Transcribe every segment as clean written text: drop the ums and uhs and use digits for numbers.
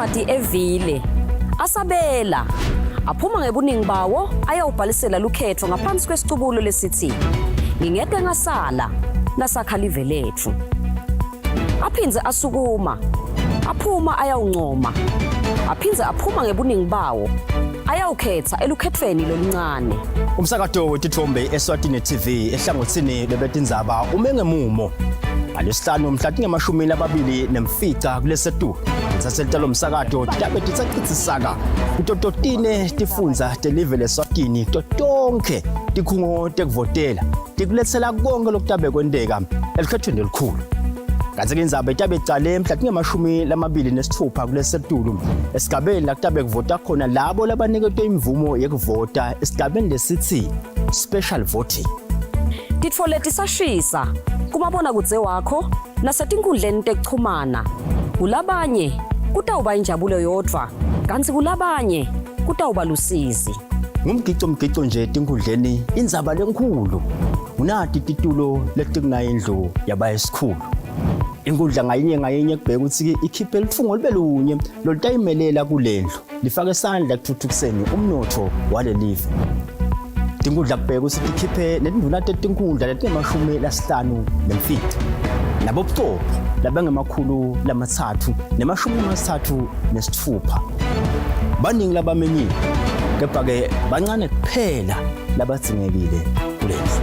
Incwadi evile asabela aphuma ngebuningi bawo ayawubhalisela lukhetho ngaphansi kwesicubulo lesithi ngingeke ngasala nasakhalive lethu. Aphinze asukuma aphuma ayawuncoma aphinze aphuma ngebuningi bawo ayawukhetha elukhethweni loluncane. Umsakazo wetithombe Eswatini TV ehlangothini lebetindzaba umengemumo ngalesihlanu mhla tinge-24 kulesetu saselita lo msakazo tabe titsacitsisaka kutototine tifundza telive leSwatini totonke tikhungo tekuvotela tikuletsela konke lokutabe kwenteka elikhethweni elikhulu. Kanti-ke indzaba itabe icale mhla tinge-26 kulesetulu esigabeni la kutabe kuvota khona labo labaniketwe imvumo yekuvota esigabeni lesithi special voting. Titfole tisashisa kumabona kudze wakho nasetinkundleni tekuchumana. Kulabanye kutawuba injabulo yodva kanti kulabanye kutawuba lusizi. Ngumgico nje tinkundleni indzaba lenkhulu unati titulo letinginayindlu yabayesikhulu. Inkundla ngayinye kubheka ukuthi ikhiphe lifungo libelunye lolutayimelela kulendlu lifake isandla ekuthuthukiseni umnotho walelive. Tinkundla kubheka ukuthi tikhiphe netinduna tetinkundla letinge-50 nabobucopho labangama-336. Baningi labamenyiwe kepha-ke bancane kuphela labadzingekile kulendlu.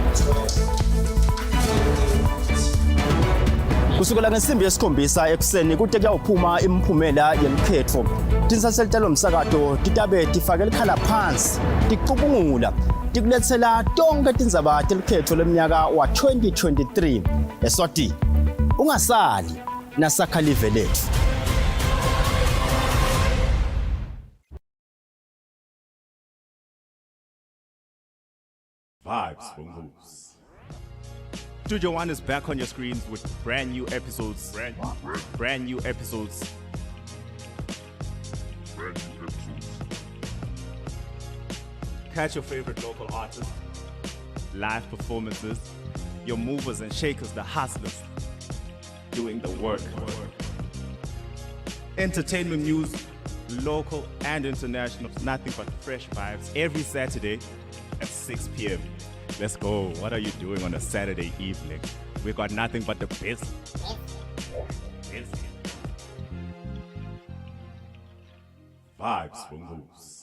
Kusukela ngesimbi yesikhombisa ekuseni kude kuyawuphuma imiphumela yelikhetho. Tinsaselita lo msakazo titabe tifake likhala phansi ticubungula tikuletsela tonke tindzaba telikhetho leminyaka wa 2023 eSwatini. Ungasali nasakhalive lethu. Vibes from Moose. Studio One is back on your screens with brand new episodes. Brand new episodes. Catch your favorite local artists, live performances, your movers and shakers, the hustlers, doing the work. Entertainment news, local and international, nothing but fresh vibes every Saturday at 6 p.m. Let's go. What are you doing on a Saturday evening? We got nothing but the best. Vibes from Moose.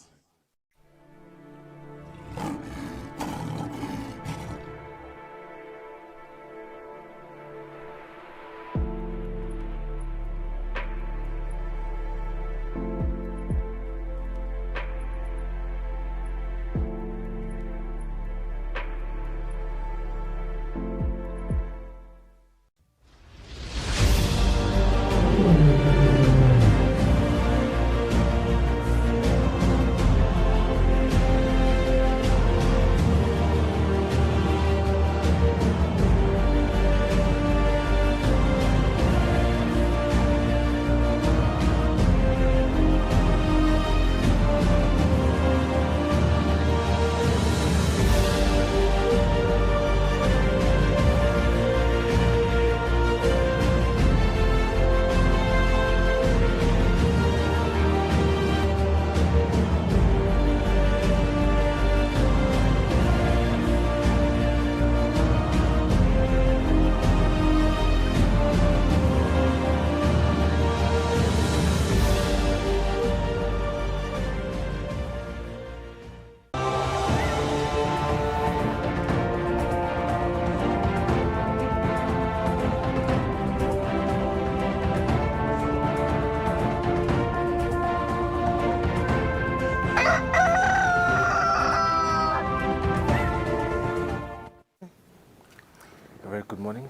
Very good morning.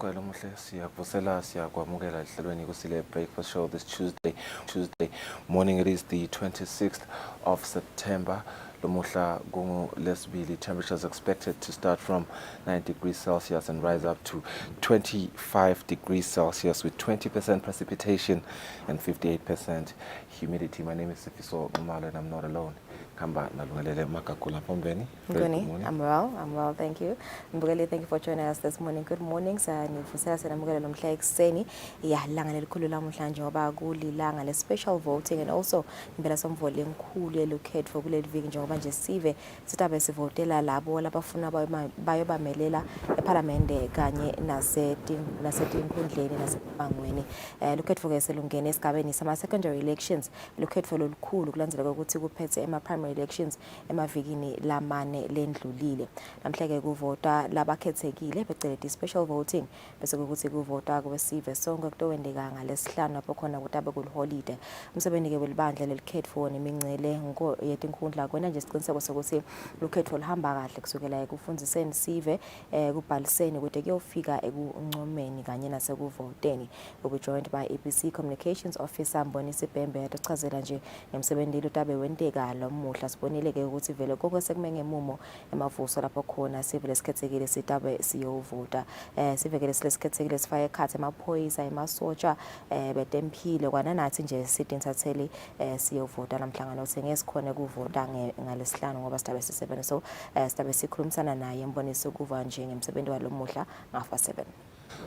Siyakuvusela siyakwamukela ehlelweni Kusile breakfast show this Tuesday morning. It is the 26th of September. Lomuhla lesbili. Temperatures expected to start from 9 degrees Celsius and rise up to 25 degrees Celsius with 20% precipitation and 58% humidity. My name is Sifiso Umalo and I'm not alone. hamba nalungelele Magagula Pombeni. Good morning. I'm well, thank you. Mbugeli, thank you for joining us this morning. Good morning. Sanifusela senamukela nomhla ekseni. Ya langa lelikhulu namhlanje ngoba kulilanga le special voting and also impela somvoli enkulu elocate for kuleli viki njengoba nje sive sitabe sivotela labo labafuna bayobamelela eParliament kanye nasetinkundleni nasebangweni. Locate for keselungene esigabeni sama secondary elections. Locate for lolukhulu kulandela ukuthi kuphethe primary elections emavikini lamane lendlulile. Namhlanje kuvota labakhethekile beceledi special voting bese ukuthi kuvota kwesive sonke kutowendeka ngalesihlanu lapho khona kutabe kuliholiday. Umsebenzi ke welibandla lelikhetho for nemincele yetinkundla kwena nje siqiniseko sokuthi lokhetho lihamba kahle kusukela ekufundiseni sive kubhaliseni kude kuyofika ekuncomeni kanye nasekuvoteni. We joined by EPC Communications Officer Mbonisi Bhembe echazela nje ngemsebenzi lotabe wendeka muhla sibonile ke ukuthi vele konke sekumengemumo emavuso lapho khona sive lesikhethekile sitabe siyovota sivekele lesikhethekile sifaye ekhathi emaphoyisa emasotsha betempile kwana nathi nje sithi nithathele siyovota namhlangano sengesikhona kuvota ngalesihlanu ngoba sitabe si7 so sitabe sikhulumisana naye Mbonisi ukuva nje ngemsebenzi walomuhla ngafa 7.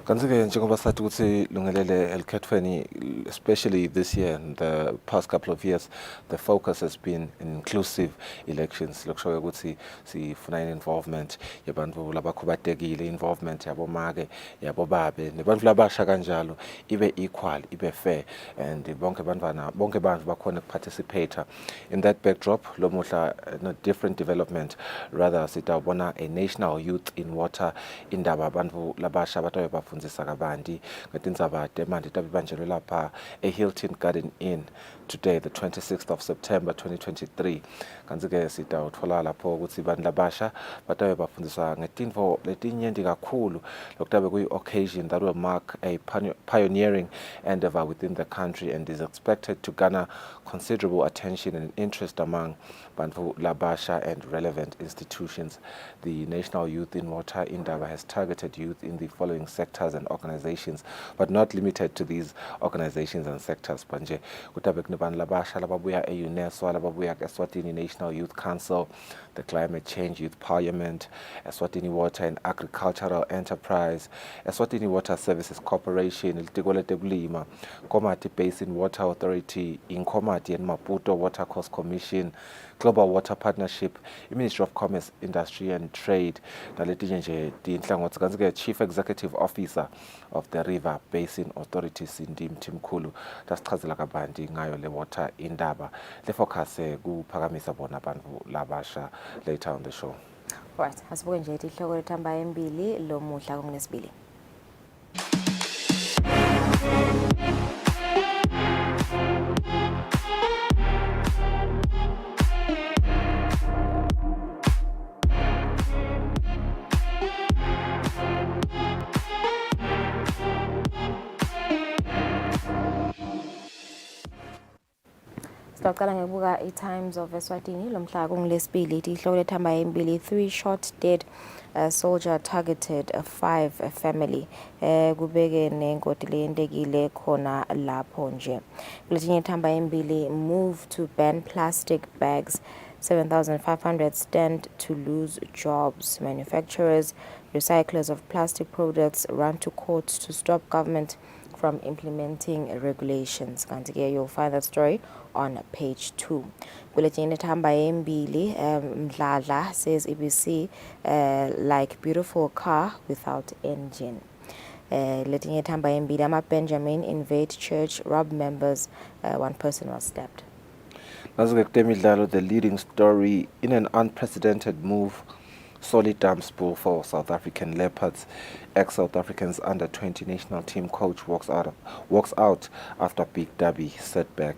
Kanzike njengoba sathi ukuthi lungelele elikhethweni, especially this year and the past couple of years, the focus has been inclusive elections. Lokusho ukuthi sifuna involvement yabantu labakhubatekile, involvement yabomake, yabobabe, nebantu labasha kanjalo ibe equal, ibe fair, and bonke bantu bakhona participate. In that backdrop, lomuhla no different development, rather sitawubona a national youth in water indaba abantu labasha batayo bafundisa kabanti ngetindzaba temandi tabibanjelwe lapha Hilton Garden Inn today, the 26th of September 2023. Kanzike sitawutfola lapho ukuthi bantu labasha batayo bafundiswa ngetinto letinyendi kakhulu lokutabe kuyi occasion that will mark a pioneering endeavor within the country and is expected to garner considerable attention and interest among bantu labasha and relevant institutions. The National Youth in Water Indaba has targeted youth in the following sectors and organizations, but not limited to these organizations and sectors. Banje kutabe kunabantu labasha lababuya UNESCO, lababuya Eswatini National Youth Council, the Climate Change Youth Parliament, Eswatini Water and Agricultural Enterprise, Eswatini Water Services Corporation, Iltigole Teblima, Komati Basin Water Authority, Inkomati and Maputo Water Coast Commission, Global Water Partnership, Ministry of Commerce, Industry and Trade, naletinje dinhlangothi kanzike Chief Executive Officer of the River Basin Authority Sindim Timkhulu tasichazela kabanti ngayo le water indaba le focus kuphakamisa bona abantu labasha later on the show. Right, asibuke nje ihloko lethamba embili lo muhla kungesibili. Saqala ngebuka iTimes of Eswatini lomhla kungilesibili ihloko lethamba embili 3 shot dead soldier targeted 5 family kubeke nenkoti leyendekile khona lapho nje. Kuletinye ithamba embili move to ban plastic bags 7,500 stand to lose jobs. Manufacturers, recyclers of plastic products run to court to stop government from implementing regulations. You'll find that story on page 2. Kuletinye thamba embili Mdladla says EBC like beautiful car without engine. Letinye thamba embili Benjamin invade church, rob members, 1 person was stabbed. The leading story in an unprecedented move, solid damspool for South African Leopards. Ex-South Africans under-20 national team coach walks out after big derby setback.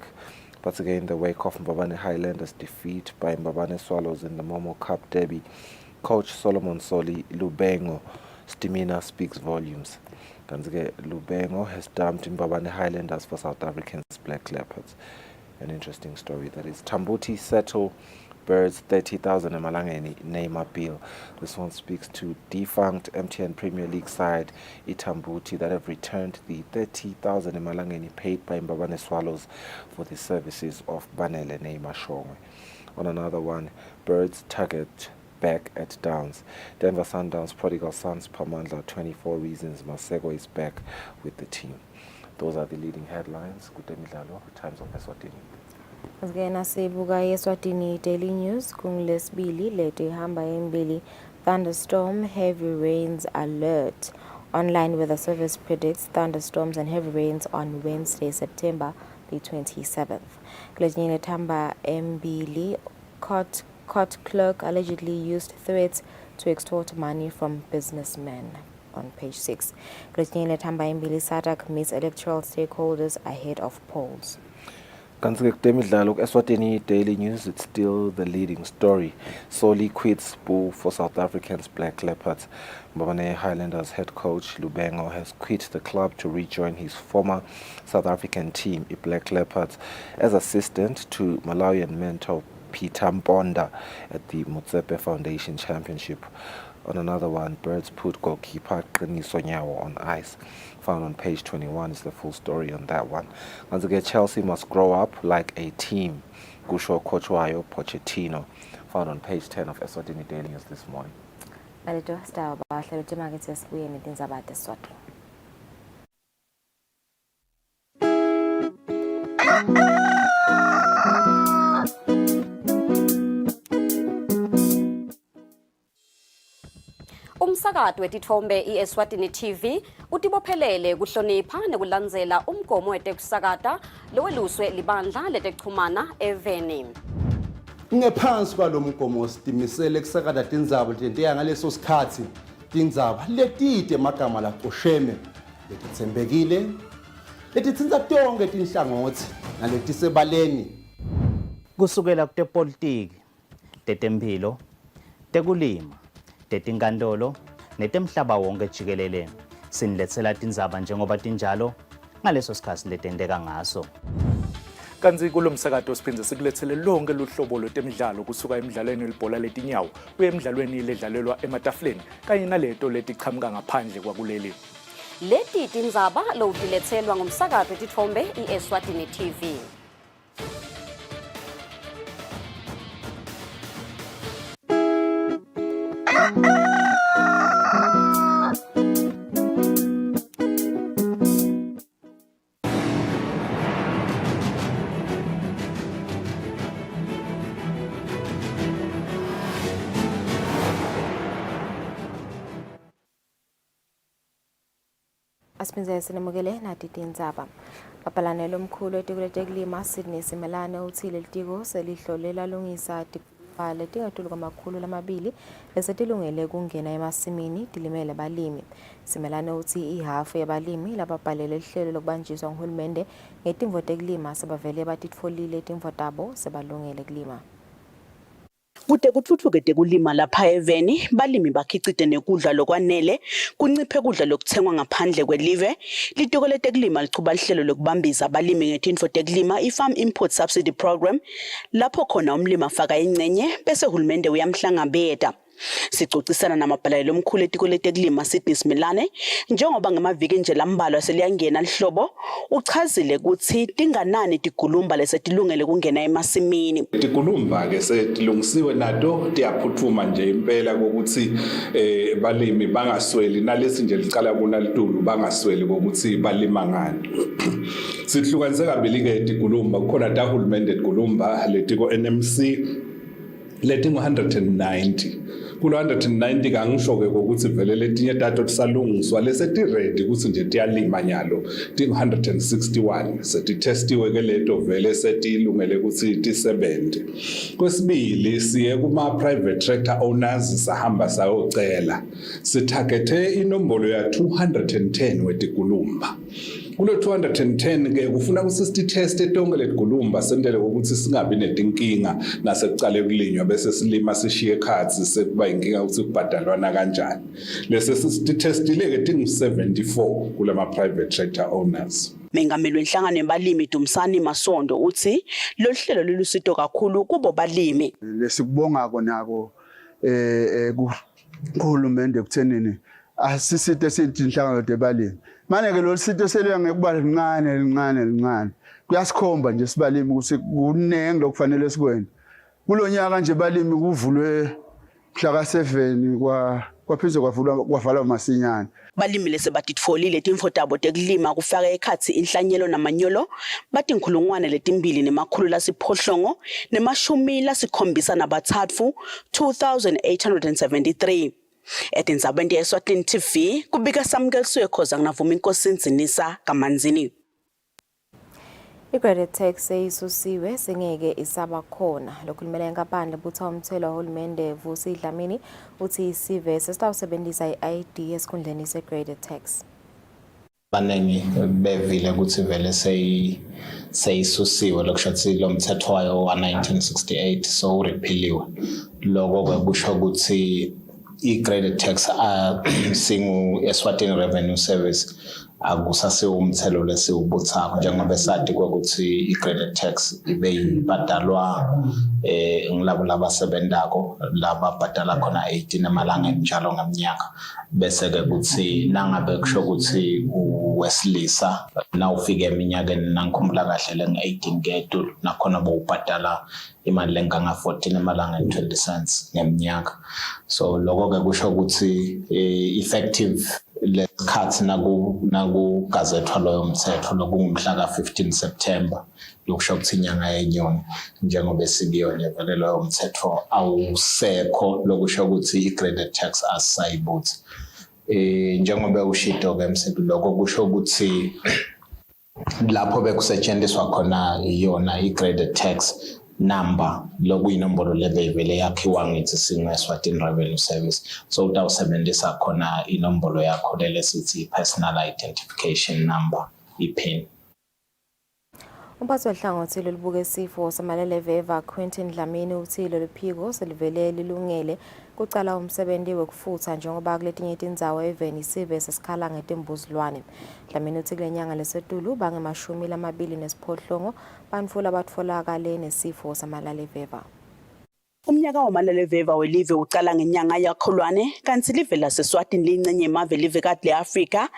But again, in the wake of Mbabane Highlanders' defeat by Mbabane Swallows in the Momo Cup derby, coach Solomon Soli Lubengo stamina speaks volumes. Kanzike Lubengo has dumped Mbabane Highlanders for South Africans Black Leopards. An interesting story that is. Tambuti settle Birds 30,000 Emalangeni name appeal. This one speaks to defunct MTN Premier League side Itambuti that have returned the 30,000 Emalangeni paid by Mbabane Swallows for the services of Banele Neymar Shongwe. On another one, Birds target back at Downs. Denver Sundowns prodigal sons Pamandla 24 reasons Masego is back with the team. Those are the leading headlines. Good day, Milalo, Times of Eswatini. Asgena sibuka Eswatini Daily News kungilesibili leto ihamba embili. Thunderstorm, heavy rains alert. Online weather service predicts thunderstorms and heavy rains on Wednesday, September the 27th. Kwelinye Tamba embili, court clerk allegedly used threats to extort money from businessmen. On page 6. Kwelinye Tamba embili, SADC meets electoral stakeholders ahead of polls. Eswatini Daily News, it's still the leading story. Soli quits boo for South Africans Black Leopards. Mbabane Highlanders head coach Lubengo has quit the club to rejoin his former South African team, the Black Leopards, as assistant to Malawian mentor Peter Mponda at the Motsepe Foundation Championship. On another one, Birds put goalkeeper Qiniso Nyawo on ice. Found on page 21 is the full story on that one. Once again, Chelsea must grow up like a team. Gusho Kochwayo Pochettino. Found on page 10 of Eswatini Daily News this morning. Malito star bahlelo market yesibuye netindzaba teSwati. Umsakazo wetithombe iEswatini TV utibophelele kuhlonipha nekulandzela umgomo wetekusakata loweluswe libandla letekuchumana eveni. Ngephansi kwalomgomo sitimisele kusakata tindzaba letiya ngaleso sikhatsi tindzaba letide emagama lacosheme letitsembekile letitsintsa tonke tinhlangothi naletisebaleni kusukela kutepolitiki, tetemphilo, tekulima, tetinkantolo netemhlaba wonke jikelele. Siniletsela tindzaba njengoba tinjalo ngaleso sikhatsi letenteka ngaso. Kanzi kulomsakato siphindze sikulethele lonke luhlobo lwetemidlalo kusuka emidlalweni welibhola letinyawo kuye emidlalweni ledlalelwa ematafuleni kanye naleto letiqhamuka ngaphandle kwakuleli. Leti tindzaba lotiletselwa ngumsakazo wetithombe iEswatini TV. Asiphinze sinemukele nathi tindzaba. Bapalanelo omkhulu etiko letekulima Sydney Simelane uthile litiko selihlolela lungisa letingatulu kwamakhulu lamabili lesetilungele kungena emasimini tilimele balimi. Simelane uthi ihafu yabalimi lababhalele lihlelo lokubanjiswa nguhulumende ngetimvo tekulima sebavele batitfolile timvo tabo sebalungele kulima. Kude kuthuthuke tekulima lapha eveni, balimi bakhicite nekudla lokwanele, kunciphe kudla lokuthengwa ngaphandle kwelive. Litiko letekulima lichuba lihlelo lokubambisa abalimi ngetinfo tekulima i-Farm Import Subsidy Program, lapho khona umlimi afaka ingcenye bese uhulumende uyamhlangabeta. Sicocisana namabhalelo omkhulu etiko letekulima Sydney Simelane njengoba ngamaviki nje lambalwa seliyangena lihlobo uchazile ukuthi tinganani tigulumba lesetilungele kungena emasimini. Tigulumba ke setilungisiwe nato tiyaphuthuma nje impela ukuthi balimi bangasweli nalesi nje licala kuna litulu bangasweli ukuthi balima ngani. Sihlukanise kabili ke tigulumba kukhona tahulumende tigulumba letiko NMC letingu 190 kulo 190 kangisho ke ukuthi vele letinye tato tisalungiswa leseti ready ukuthi nje tiyalima nyalo tingu 161 setitestiwe ke leto vele setilungele ukuthi tisebenze. Kwesibili siye kuma private tractor owners sahamba sayocela sitargete inombolo ya 210 wetigulumba. Kulo 210 ke kufuna ukuthi test tonke letigulumba sendele ukuthi singabi netinkinga nasekucale kulinywa bese silima sishiye khatsi sekuba inkinga ukuthi kubhadalwana kanjani. Lese sitestile ke tingu 74 kulama private tractor owners. Mengameli wenhlangano yabalimi Dumsani Masondo uthi lo hlelo lilusito kakhulu kubo balimi. Lesikubonga konako kuhulumende kuthenini asisite sithi inhlangano yabalimi. Manje ke lo sito selwe ngekuba lincane kuyasikhomba nje sibalimi ukuthi kunenge lokufanele sikwenze. kulonyaka nje balimi kuvulwe mhla ka7 kwapheze kwavalwa masinyane. Balimile sebatitfolile timfo tabo tekulima kufaka ekhatsi inhlanyelo namanyolo bathi inkhulungwane letimbili nemakhulu lasiphohlongo nemashumi lasikhombisa nabatsatfu 2,873. Etindzabeni ye-Eswatini TV kubika Samkeliswe Khoza nginavuma inkosi Nzinisa Kamanzini. I-credit tax seyisusiwe sengeke isaba khona. Lokhulumela enkapani lebutha umthelo wahulumende Vusi Dlamini uthi isive sesitawusebenzisa i-ID esikhundleni se-credit tax. Baningi bevile ukuthi vele seyisusiwe lokusho ukuthi lo mthetho wayo wa 1968 so urephiliwe. Lokho kusho ukuthi i-credit tax singu Eswatini Revenue Service akusasiwo umthelo lesiwubuthako njengoba sathi ukuthi i-credit tax ibe ibhadalwa ngilabo labasebenzako laba bhadala khona 18 amalanga njalo ngeminyaka bese ke kuthi nangabe kusho ukuthi uwesilisa na ufike eminyakeni nankhumbula kahle leng18 ngetulu nakhona bowubhadala imali lenganga 14 amalanga 20 cents ngeminyaka. So lokho ke kusho ukuthi effective lesikhathi naku gazethwa loyo mthetho lokungumhla ka15 September lokusho ukuthi inyanga yenyoni njengoba sikuyona vele loyo mthetho awusekho lokusho ukuthi i-credit tax asayibuthi. Njengoba ushido ke msebenzi lokho kusho ukuthi lapho bekusetshenziswa khona iyona i-credit tax number lokuyinombolo lebevele yakhiwa ngithi singu Eswatini Revenue Service so utawusebenzisa khona inombolo yakho lesithi personal identification number iPIN. Umphathi wehlangothi lolubuka isifo samaleleveva Quentin Dlamini uthi lolu phiko selivele lilungele kucala umsebenzi wekufutha njengoba kuletinye izindzawo eveni isive sesikhala ngetimbuzilwane. Dlamini uthi kulenyanga lesetulu bangemashumi lamabili nesiphohlongo bantfu labatfolakale nesifo samaleleveva. Umnyaka wamaleleveva welive ucala ngenyanga yaKholwane kanti live laseSwatini liyingcenye yemave livekati le-Afrika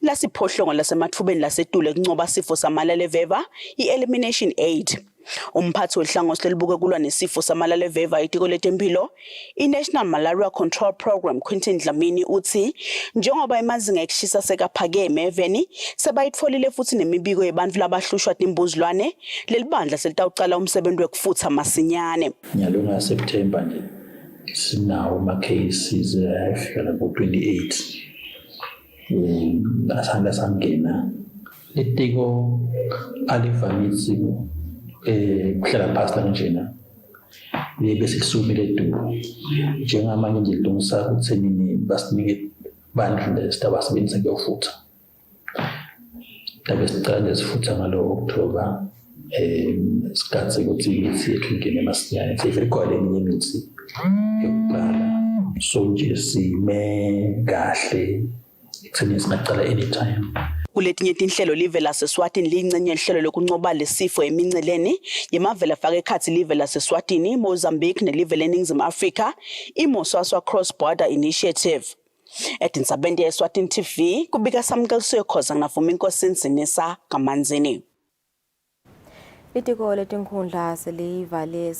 lasiphohlongo lasemathubeni lasetulu ekuncoba sifo samaleleveva i-Elimination Aid. Umphathi wehlangothi lelibuke kulwa nesifo samaleleveva itiko letempilo i-National Malaria Control Program Quentin Dlamini uthi njengoba imazinga ekushisa sekaphakeme eveni sebayitfolile futhi nemibiko yebantfu labahlushwa timbuzilwane lelibandla selitawucala umsebenzi wekufutha masinyane. Nyalo ngaSeptember nje sinawo ama-cases afika ku-28 asanda sangena letiko alivamitsi kuhlala phansi kanjena bese kusumile eDulo njengamanye nje lidungisa ukuthenini basinike bandla lesitawasebenzisa kuyofutha tabe sicala lesifutha ngalo October isikhathi sokuthi imithi yethu ingene masinyane seyivele khona eminye imithi yokuqala so nje sime kahle ekutheni singacala anytime. Kuletinye tinhlelo live laseSwatini liyingcenye inhlelo lokuncoba lesifo eminceleni yemavela faka ekhatsi live laseSwatini, Mozambique nelive leNingizimu Afrika iMosaswa Cross Border Initiative. Etindzabeni ye-Eswatini TV kubika Samkeliswe Khoza nginavuma inkosi Nzinisa Kamanzini. Itiko letinkhundla selivale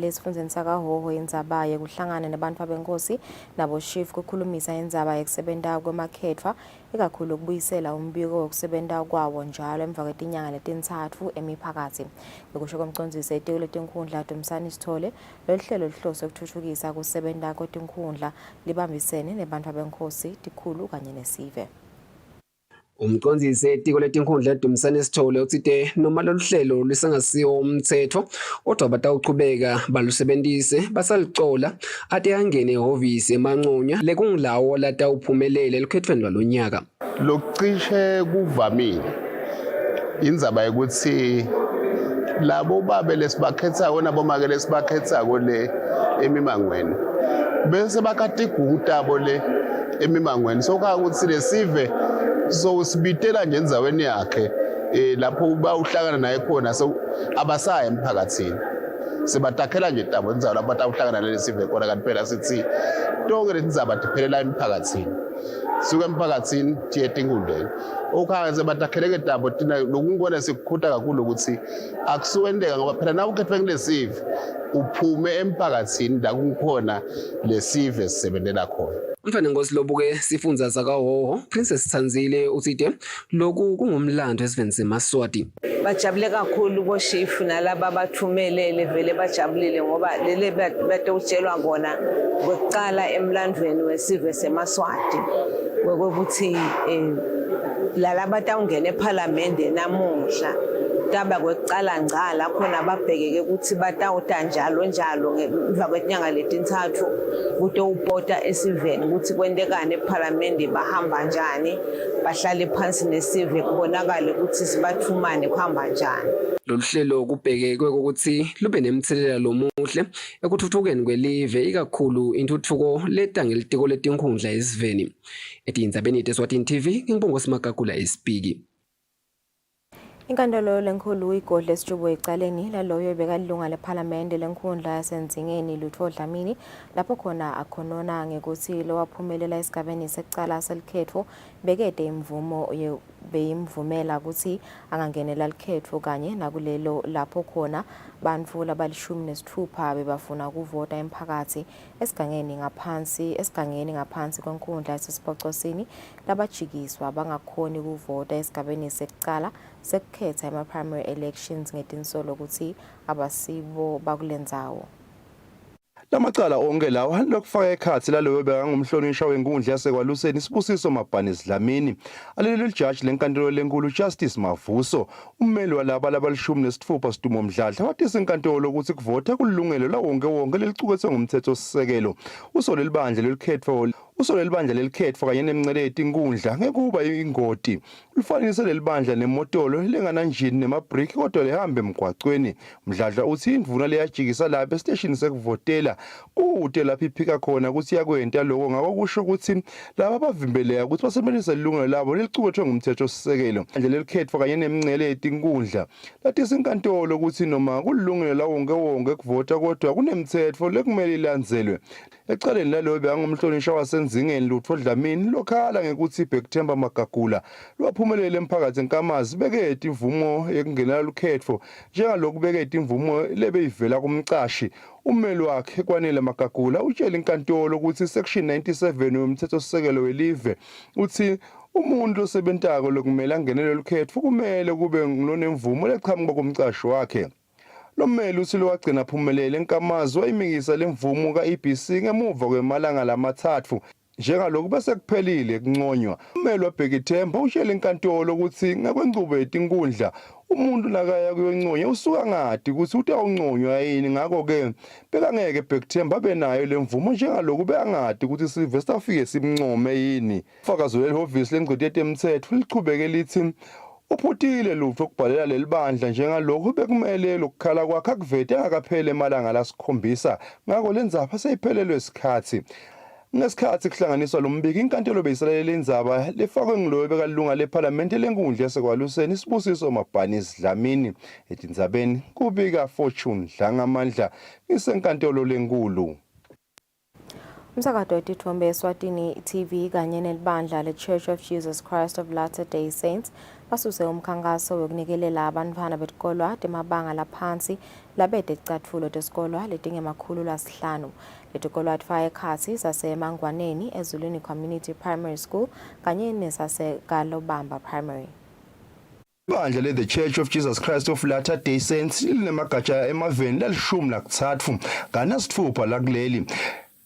esifundeni sakaHhohho indzaba yekuhlangana nabantu abenkosi nabo chief kukhulumisa indzaba yekusebenta kwemakhetfwa ikakhulu ukubuyisela umbiko wokusebenta kwawo njalo emva kwetinyanga letintsatfu emiphakathi. Bekusho komcondzisi itiko letinkhundla Dumisani Sithole loluhlelo luhlose ukuthuthukisa kusebenta kwetinkhundla libambisene nebantu abenkosi tikhulu kanye nesive. Umcondzisi etiko letinkhundla Dumisani Sithole uthi noma lolu hlelo lisengasiwo umthetho kodwa batawuchubeka balusebenzise basalicola ate angene ehhovisi emancunya lekungilawo latawuphumelele lukhethweni lwalonyaka. Lokucishe kuvamile indzaba ukuthi labo babe lesibakhethayo nabomake lesibakhethako le emimangweni bese bakatiguta abo le emimangweni sokha ukuthi lesive so sibitela nje endzaweni yakhe lapho bawuhlangana naye khona so abasaya emphakathini sebatakhela nje tabo endzawo lapho batawuhlangana lesive khona kanti phela sithi tonke letindzaba tiphelela emphakatsini suka emphakatsini tiye tinkundleni ukhangaze batakheleke tabo tina lokungibona sikukhuta kakhulu ukuthi akusuwendeka ngoba phela nawe ukhethwe kulesive uphume emphakatsini la kukhona lesive sisebenzela khona. Umfana Nkosi lobuke sifundza sakahoho Princess Tsanzile utsite lokhu kungumlando esiveni seMaswati. Bajabule kakhulu boshefu nalaba bathumelele vele bajabulile ngoba lele batawutshelwa bona ngokuqala emlandweni wesive seMaswati ukuthi lalaba batawungena eParliament namuhla taba kwekuqala ngcala khona babhekeke ukuthi batawuta njalo ngemva kwenyanga letintathu kutowupota esiveni ukuthi kwentekane eParliament bahamba njani bahlale phansi nesive kubonakala ukuthi sibathumane kuhamba njani. Lolu hlelo kubhekekwe ukuthi lube nemthelela lomuhle ekuthuthukeni kwelive ikakhulu intuthuko leta ngelitiko letinkhundla esiveni. Etindzabeni Eswatini TV ngibongo Simagagula esipiki. Inkantolo lenkulu igodle esijubo ecaleni laloyo ebekalilunga leParliament lenkhundla yasendzingeni Lutho Dlamini lapho khona akhonona ngekuthi lo waphumelela esigabeni secala selikhetho bekede imvumo beyimvumela ukuthi angangenela likhetho kanye nakulelo lapho khona bantfu labalishumi nesithupha bebafuna ukuvota emphakathi esigangeni ngaphansi kwenkundla yasesibhocosini labajikiswa bangakhoni ukuvota esigabeni secala sekukhetha ama-primary elections ngetinsolo ukuthi abasibo bakulendzawo. Lamacala onke lawa lokufaka ekhathi laloyo bekangumhlonishwa wenkundla yasekwaluseni Sibusiso Mabhanisi Dlamini alelo judge lenkantolo lenkulu Justice Mavuso ummeli walaba labalishumi nesithupha Sidumo Mdladla wathi inkantolo ukuthi kuvota kulungelo lawonke lelicukethwe ngumthetho sisekelo usole libandla lelikhetho kanye nemnceleti inkundla ngekuba ingoti ulifanise lelibandla nemotolo lengananjini nemabrick kodwa lehamba emgwaqweni. Mdladla uthi indvuna leyajikisa lapha estation sekuvotela kude lapho iphika khona ukuthi yakwenta lokho ngakho kusho ukuthi laba bavimbeleka ukuthi basebenzise ilungelo labo lelicukethwe ngumthetho sisekelo nje lelikhetho kanye nemnceleti inkundla lathi inkantolo ukuthi noma kulungelo lawonke kuvota kodwa kunemthetho lekumele ilandzelwe. Ecaleni laloyo bekangumhlonishwa wasenzingeni Lutho Dlamini lokhala ngekuthi Bhekthemba Magagula lwaphumelele emphakathi enkamazi bekede imvumo yekungenela lukhetho njengalokhu bekede imvumo lebeyivela kumcashi. Ummeli wakhe Kwanele Magagula utshela inkantolo ukuthi section 97 yomthetho sisekelo welive uthi umuntu osebentako lokumele angenele lukhetho kumele kube ngulonemvumo leqhamuka kumcashi wakhe. Lo mmeli uthi lowagcina aphumelele enkamazi wayimikisa lemvumo kaEBC ngemuva kwemalanga lamathathu njengalokhu bese kuphelile kunconywa. Ummeli waBhekithemba utshela inkantolo ukuthi ngakwenkqubo yetinkundla umuntu nakaya kuyonconywa usuka ngadi ukuthi utawunconywa yini ngakho ke bekangeke Bhekithemba benayo lemvumo njengalokhu bekangadi ukuthi sive sitafike simncome yini. Ufakazi lehhovisi lengcweti yetemthetho liqhubeke lithi uphutile Lutho ukubhalela lelibandla njengalokhu bekumele lokukhala kwakhe akuvete engakaphele emalanga lasikhombisa ngakho lenzaba seyiphelelwe isikhathi. Ngesikhathi kuhlanganiswa lombiki inkantolo beyisalela indzaba lefakwe nguloyo bekalilunga leParliament lenkundla yasekwaluseni Sibusiso Mabhanisi Dlamini. Etindzabeni kubika Fortune Dlangamandla isenkantolo lenkulu. Umsakazo wetithombe Eswatini TV kanye nelibandla le-Church of Jesus Christ of Latter-day Saints basuse umkhankaso wokunikelela abantwana betikolwa temabanga laphansi labede ticatfulo tesikolwa letingemakhulu lasihlanu. Letikolwa tifaka ekhatsi saseMangwaneni eZulwini Community Primary School kanye nesaseGalobamba Primary. Ibandla le-The Church of Jesus Christ of Latter-day Saints linemagatsha emaveni lalishumi nakutsatfu kanasitfupha lakuleli.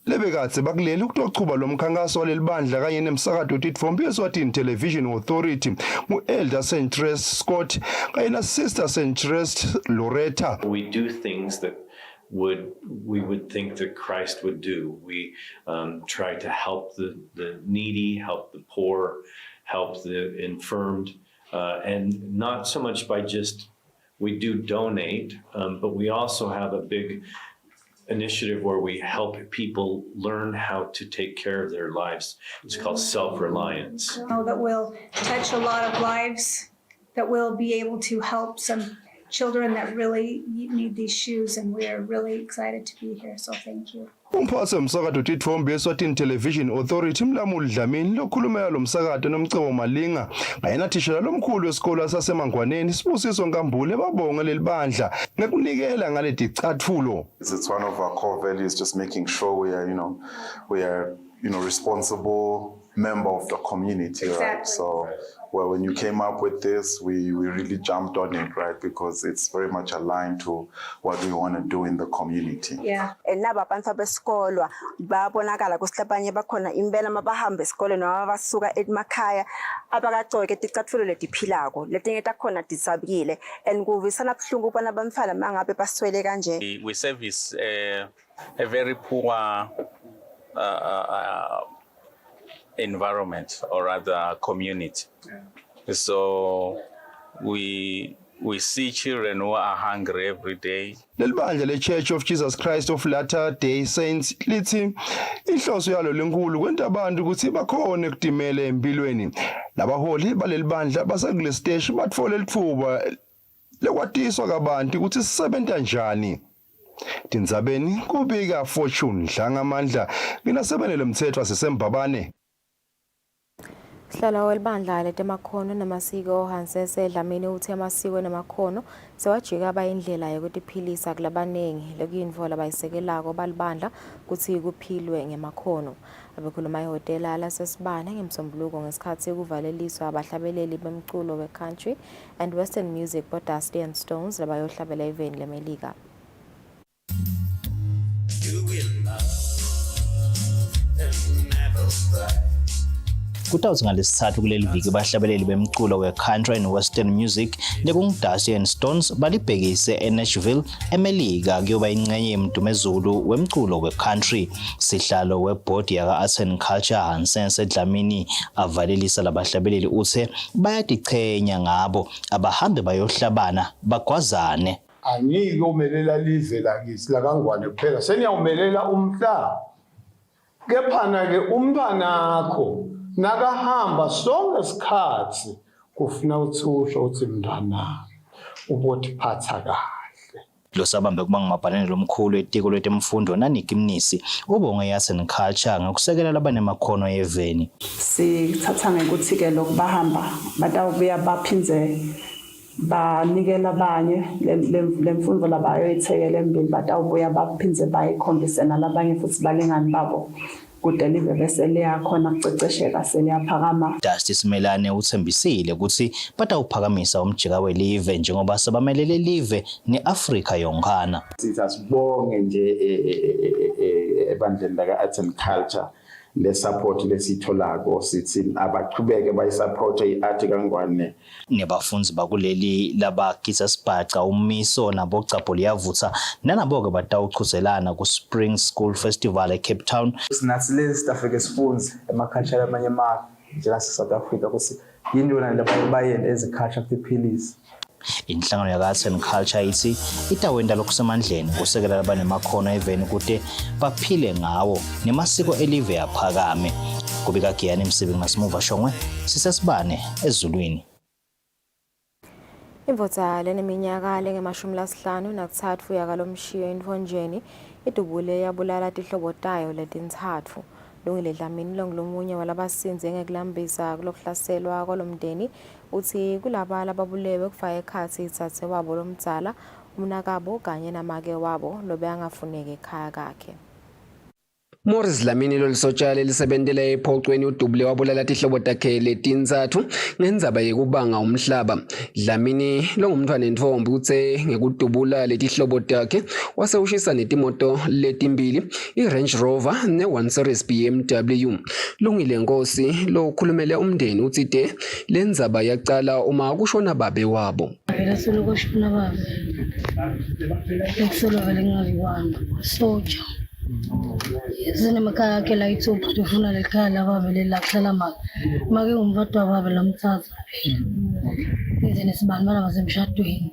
Lebekatse bakuleli ukutochuba lomkhankaso walelibandla kanye nemsakazo wetithombe Eswatini Television Authority mu-Elder Centrist Scott kanye na-Sister Centrist Loretta. We do things that we would think that Christ would do. We try to help the needy, help the poor, help the infirmed, and not so much by just, we do donate, but we also have a big initiative where we help people learn how to take care of their lives. It's called self-reliance. That will touch a lot of lives, that will be able to help some children that really need these shoes, and we're really excited to be here. So thank you. Umphathi womsakazo tithombe Eswatini Television Authority Mlamuli Dlamini lokhuluma lo msakazo nomcebo Malinga ngayena thishela lomkhulu wesikole sasemangwaneni Sibusiso Nkambule babonga leli bandla ngekunikela ngale dicathulo. It's one of our core values, just making sure we are responsible member of the community, exactly. Right? So well, when you came up with this, we really jumped on it, right? Because it's very much aligned to what we want to do in the community. Yeah. Laba bantwana besikolo babonakala ukuthi abanye bakhona impela mabahamba esikole noma basuka emakhaya abakagcoke ticathulo letiphilako letinye takhona disabile and kuvisana buhlungu ubona bamfana mangabe baswele kanje. We service a very poor environment or rather community. Yeah. So we see children who are hungry every day. Lelibandla le Church of Jesus Christ of Latter-day Saints lithi inhloso yalo lenkulu kwenta abantu ukuthi bakhona ekudimela empilweni. Labaholi balelibandla basakule stage batfola lithuba lekwatiswa kabantu ukuthi sisebenza kanjani. Tindzabeni kubika Fortune Dlangamandla nginasebenele umthetho asesembabane. Sihlala welibandla letemakhono namasiko Hansese Dlamini uthi amasiko namakhono sewajika abayindlela yokutiphilisa kulabanengi lokuyinvola bayisekelako balibandla kuthi kuphilwe ngemakhono. Abekhuluma ehhotela lasesibane ngemsombuluko ngesikhathi kuvaleliswa abahlabeleli bemculo we-country and western music boDusty and Stones labayohlabela event lemelika. Kutawuthi ngalesithathu kuleli viki bahlabeleli bemculo we-country and western music lekunguDusty and Stones balibhekise eNashville emelika kuyoba ingxenye yemdumezulu wemculo we-country. Sihlalo webhodi yaka-Arts and Culture Hansese Dlamini avalelisa labahlabeleli uthe bayadichenya ngabo abahambe bayohlabana bagwazane. Angike umelela lize lakithi lakangwane kuphela seniyawumelela umhlaba. Kephana ke umntwanakho nakahamba sonke isikhathi kufuna uthusho uthi mntwana ubothi phatha kahle. Lo sabambe kuba ngimabhalane lomkhulu etiko letemfundo naNiki Mnisi ubonge ye-Arts and Culture ngokusekela labanemakhono yeveni. Sithatha ngekuthi ke lokubahamba batawubuya baphinze banikela abanye lemfundo labayoyithekela embili batawubuya baphinze bayikhombise nalabanye futhi balingani babo kude live bese liyakhona kucecesheka seliyaphakama. Dusty Simelane uthembisile ukuthi batawuphakamisa umjika welive njengoba sabamelele live neAfrika yonkana. Sisibonge nje ebandleni laka-Arts and Culture le support lesitholako sithi abaqhubeke bayisupport iart kangwane. Nebafunzi bakuleli labagisa sibhaca umiso nabo Capho liyavutha nanabo ke batawuchuzelana ku Spring School Festival eCape Town. Sinathi lezi stuff esifunzi emaculture amanye ama njela South Africa kusi yinto lana bayenda eziculture kuphilisa. Inhlangano yaka-Arts and Culture ithi itawenda lokusemandleni kusekela labanemakhono eveni kude baphile ngawo nemasiko elive yaphakame. Kubika Giyani Msibi ngasimuva Shongwe sisesibane ezulwini. Imvotsa leneminyaka lenge-53 nakuthathu yakalomshiyo enthonjeni idubule yabulala tihlobo tayo letintsatfu. Lungile Dlamini longulomunye walabasinze ngekulambisa kulokuhlaselwa kwalomndeni uthi kulaba lababulewe kufaka ekhathi itsatse wabo lomdzala umnakabo kanye namake wabo lobe angafuneki ekhaya kakhe. Morris Dlamini lolisotshale lisebentela ephocweni udubule wabulala tihlobo takhe letintsathu ngendzaba yekubanga umhlaba. Dlamini longumntwana entfombi utse ngekudubula letihlobo takhe wasewushisa netimoto letimbili i-Range Rover ne-1 Series BMW. Lungile Nkosi lokhulumele umndeni utsite lendzaba yaqala uma kushona babe wabo. Soja Zini makhaya akhe la ithupha lifuna lekhaya labavele la kuhlala make ngumfowethu wababa lamthatha izini sibani bana basemshadweni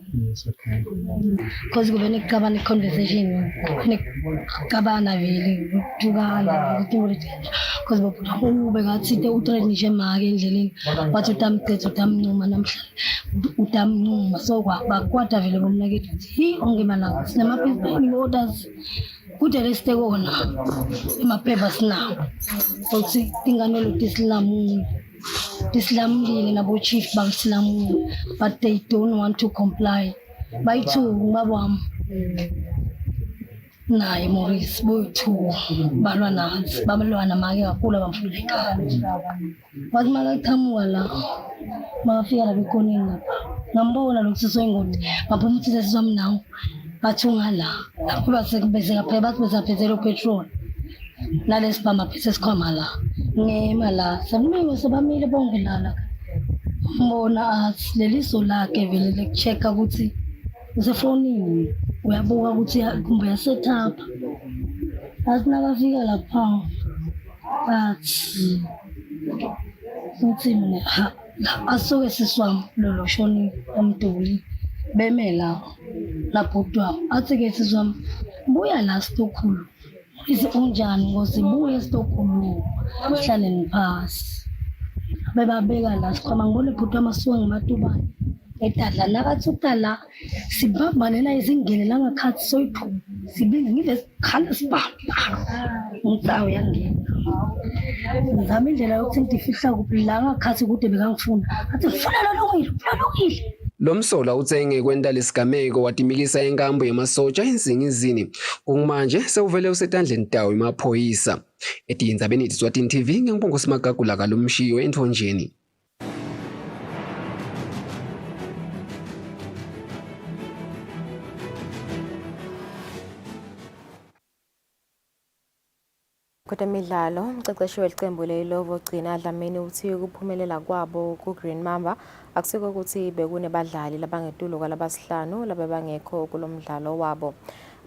because kube nekugabana conversation nekugabana vele ukujukana ukuthi because baphume ngathi uthreat nje make endleleni wathi utamthethe utamncuma namhlanje utamncuma so bakwata vele bomnakethi hi ongemalanga sinama-peace orders kude lesite kona emaphepha sinawo ukuthi tinganelo tisilamulile nabo chief bangisilamule but they don't want to comply bayithuku babami naye Maurice boyithuku balwana make kakhulu abamfuna ekhaya wathi makaqhamuka la makafika la bekoneni lapha ngambona lo kusisi wengodi baphuma uthi sesizwami nawo bathunga la base baphezela petrol nalesibamba phese sikhwama la ngema la samile sebamile bonke lana mbona leliso lakhe vele lekuchecka ukuthi usefonini uyabuka ukuthi kumbe yasetup asinakafika lapha uthi mina asuke siswami lolo shoni umduli bemela lapho athi-ke siswami buya la Stockholm ithi unjani ngosibuye Stockholm sihlaleni phasi bebabeka la sikhwama ngibone bhuti amasuka ngimatubane edadla nakathi udala sibambane na izingene la ngakhathi soyiphu sibinge ngive sikhala sibamba ngitsawo yangena ngizama indlela yokuthi ngidifihla kuphi la ngakhathi kude bekangifuna athi funa lokile Lo msola uthenge kwenta lesigameko watimikisa enkambo yamasotsha ensingizini kumanje sewuvele usetandleni tawo emaphoyisa etindzabeni Eswatini TV ngiyangibonga usimagagula kalumshiyo enthonjeni. Kwezemidlalo umceceshi weqembu leLovo Gcina Dlamini uthi ukuphumelela kwabo ku-Green Mamba akusiko ukuthi bekunebadlali labangetulo kwalabasihlanu labebangekho kulomdlalo wabo.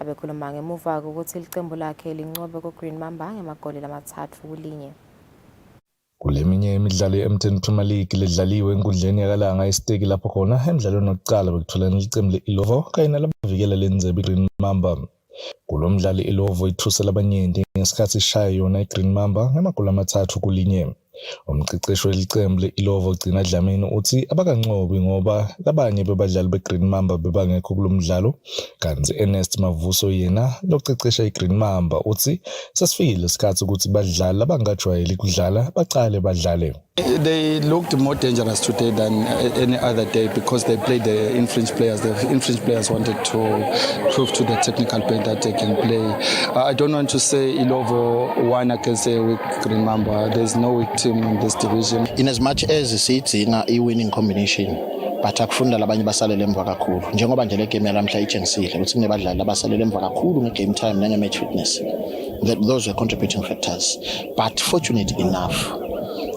Abekhuluma ngemuva ukuthi iqembu lakhe lincobe ku-Green Mamba ngemagoli lam3-1. Kuleminye imidlalo ye-M10 Premier League ledlaliwe enkundleni yakalanga isiteki lapho khona emidlalweni wokuqala bekutholana iqembu le-Ilovo kanye nalabavikela lenzebe i-Green Mamba. Kulomdlalo iLovo ithusela abanyenti ngesikhathi ishaya yona iGreen Mamba ngamagoli lam3-1. Umceceshi welicembu leIlovo Gcina Dlamini uthi abakancobi ngoba labanye bebadlali beGreen Mamba bebangekho kulomdlalo kanti Ernest Mavuso yena lokucecesha iGreen Mamba uthi sasifikile isikhathi ukuthi badlali abangajwayeli ukudlala baqale badlale. They looked more dangerous today than any other day because they played the infringed players. The infringed players wanted to prove to the technical bench that they can play. I don't want to say Ilovo won against a weak Green Mamba. There's no weak team in this division. In as much as sithi a winning combination, but akufunda labanye basalele emva kakhulu. Njengoba nje le game yalamhla itshengisile ukuthi kunebadlali abasalele emva kakhulu nge-game time nange-match fitness. Those were contributing factors. But fortunate enough,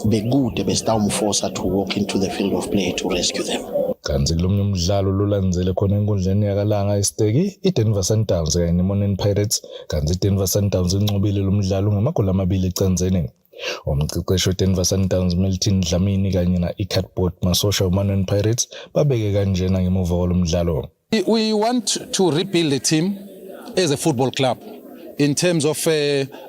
bekude besitawumforsa to walk into the field of play to rescue them. Kanti kulomnye umdlalo lolandzele khona enkundleni yakalanga isiteki iDenver Sundowns kanye neMonin Pirates kanti iDenver Sundowns inqobile lo mdlalo ngamagoli 2-0. Umceceshi weDenver Sundowns Milton Dlamini kanye na-Icardboard Masosha uMonin Pirates babeke kanjena ngemuva kwalo mdlalo. We want to rebuild the team as a football club in terms of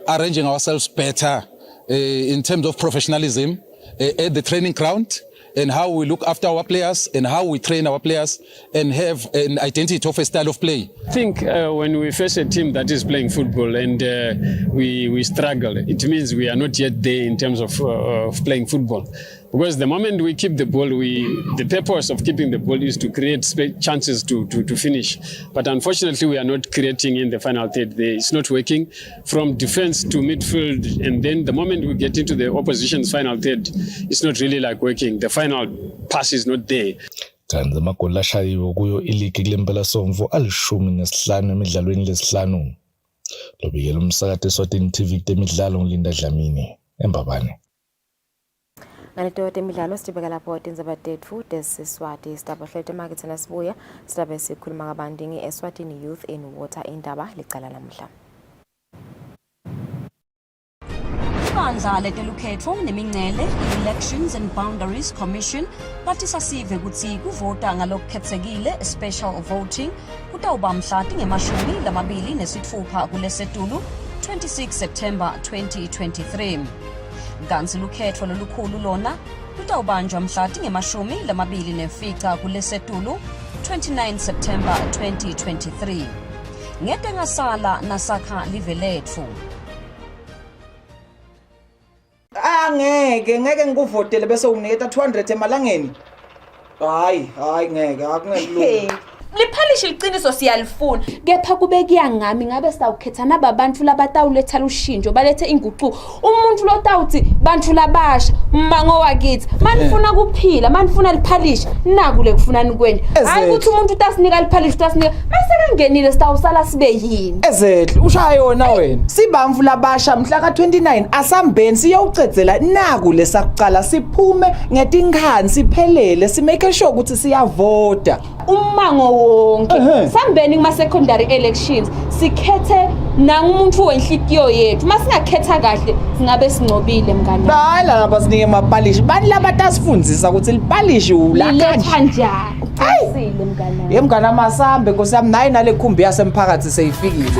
arranging ourselves better in terms of professionalism at the training ground and how we look after our players and how we train our players and have an identity of a style of play. I think when we face a team that is playing football and we struggle, it means we are not yet there in terms of playing football. Because the moment we keep the ball, the purpose of keeping the ball is to create chances to finish. But unfortunately, we are not creating in the final third. It's not working from defense to midfield. And then the moment we get into the opposition's final third, it's not really like working. The final pass is not there. Kanti amagoli ashayiwe kuyo iligi kulempela somvo 15 emidlalweni lesihlanu. Lobikela umsakazo Eswatini TV temidlalo ngilinda Dlamini eMbabane. Ngalito temidlalo sitibeka lapho tindzaba tetfu tesiswati sitaba hlete market nasibuya sitabe sikhuluma ngabantu ngeEswatini Youth in Water indaba licala namhla. Ibandla letelukhetfo nemincele Elections and Boundaries Commission bathi sasive kutsi kuvota ngalokukhetsekile special voting kutawuba mhla tingemashumi kuLesotulu 26 September 2023. Kanti lukhetfo lolukhulu lona lutawubanjwa mhla tingemashumi kuLesotulu 29 September 2023. Ngete ngasala nasakha live letfu. Ngeke ngikuvotele bese unginiketa 200 emalangeni. Hayi ngeke akungelula. Liphalishe iqiniso siyalifuna kepha kube kuyangami ngabe sawukhetha nabantu labatawuletha lushinjo balethe inguquko umuntu lo tawuthi bantu labasha mmango wakithi manifuna kuphila manifuna liphalishe nakule kufuna nikwenye hayi ukuthi umuntu utasinika liphalishe utasinika masekangenile sitawusala sibe yini Ezehle ushaya yona wena sibamvu labasha mhla ka29 asambeni siyawucedzela naku lesakuqala siphume ngetinkhani siphelele simake sure ukuthi siyavota ummango wonke sambeni kuma secondary elections sikhethe nangumuntu wenhlitiyo yethu masingakhetha kahle singabe singcobile mngani hayi la basinike amapalishi bani labatasifundzisa ukuthi lipalishi ulakanje njani uqisile mngani yemngani amasambe Nkosi yami nayi nale khumbi yasemphakathi seyifikile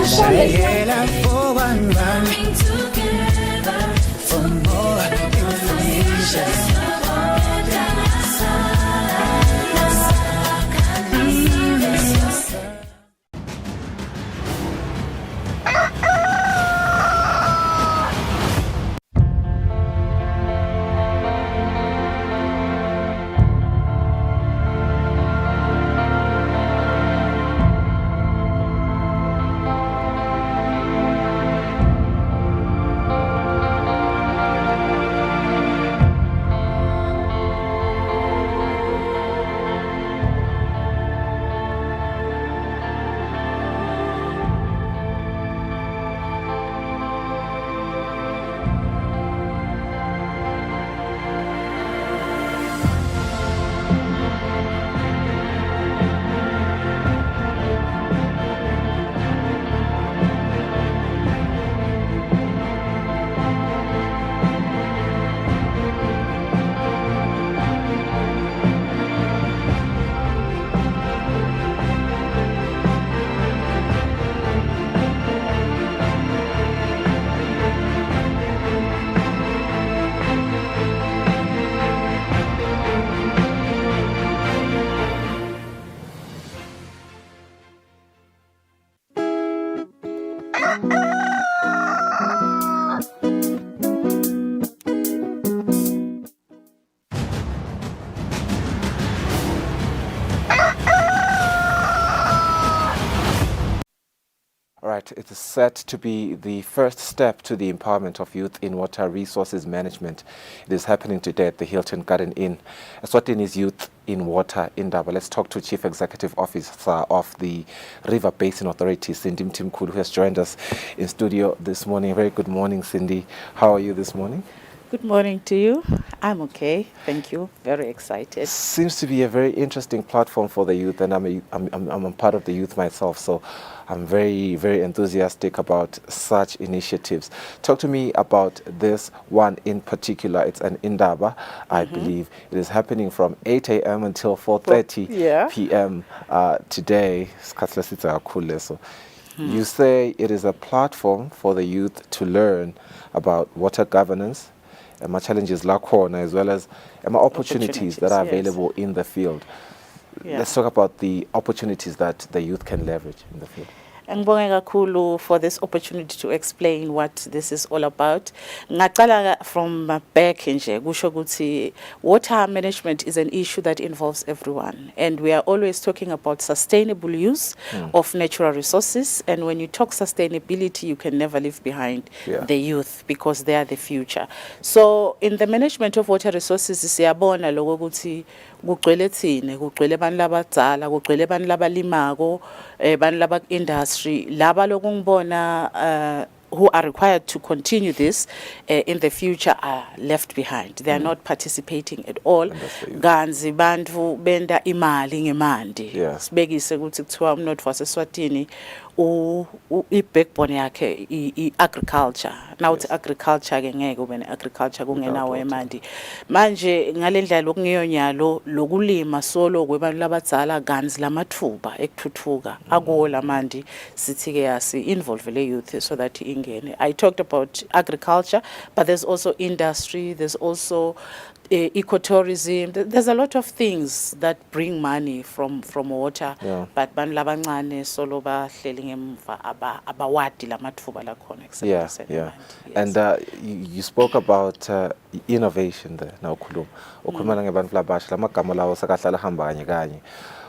Right, it is set to be the first step to the empowerment of youth in water resources management. It is happening today at the Hilton Garden Inn. Eswatini's Youth in Water Indaba. Let's talk to Chief Executive Officer of the River Basin Authority, Cindy Mtimkulu, who has joined us in studio this morning. Very good morning, Cindy. How are you this morning? Good morning to you. I'm okay. Thank you. Very excited. Seems to be a very interesting platform for the youth, and I'm a part of the youth myself, so I'm very, very enthusiastic about such initiatives. Talk to me about this one in particular. It's an Indaba, I believe. It is happening from 8 a.m. until 4:30 p.m. Today. You say it is a platform for the youth to learn about water governance, challenges as well as opportunities that are available in the field. Let's talk about the opportunities that the youth can leverage in the field. Ngibonge kakhulu for this opportunity to explain what this is all about. Ngaqala from back nje kusho ukuthi water management is an issue that involves everyone, and we are always talking about sustainable use of natural resources, and when you talk sustainability you can never leave behind the youth because they are the future. So in the management of water resources siyabona lokho ukuthi kugcwele thina kugcwele abantu labadzala kugcwele abantu labalimako abantu laba industry laba lokungibona who are required to continue this in the future are left behind. They are not participating at all. Ganzi bantu benda imali ngemandi. Sibekise ukuthi kuthiwa umnotho waseSwatini i-backbone yakhe i-agriculture. Now uthi agriculture ke ngeke ube ne-agriculture kungenawo eMandi. Manje ngalendlela lokungeyonyalo lokulima solo kwebantu labadzala kanzi lamathuba ekuthuthuka akuwo lamandi sithi ke involve le youth so that ingene. I talked about agriculture, but there's also industry, there's also ecotourism. There's a lot of things that bring money from water, but bantu labancane solo bahleli ngemva abawadi lamathuba lakhona Yeah. Yes. And you spoke about innovation there now ukhuluma ngebantu labasha lamagama lawo sakahlala hamba kanye kanye.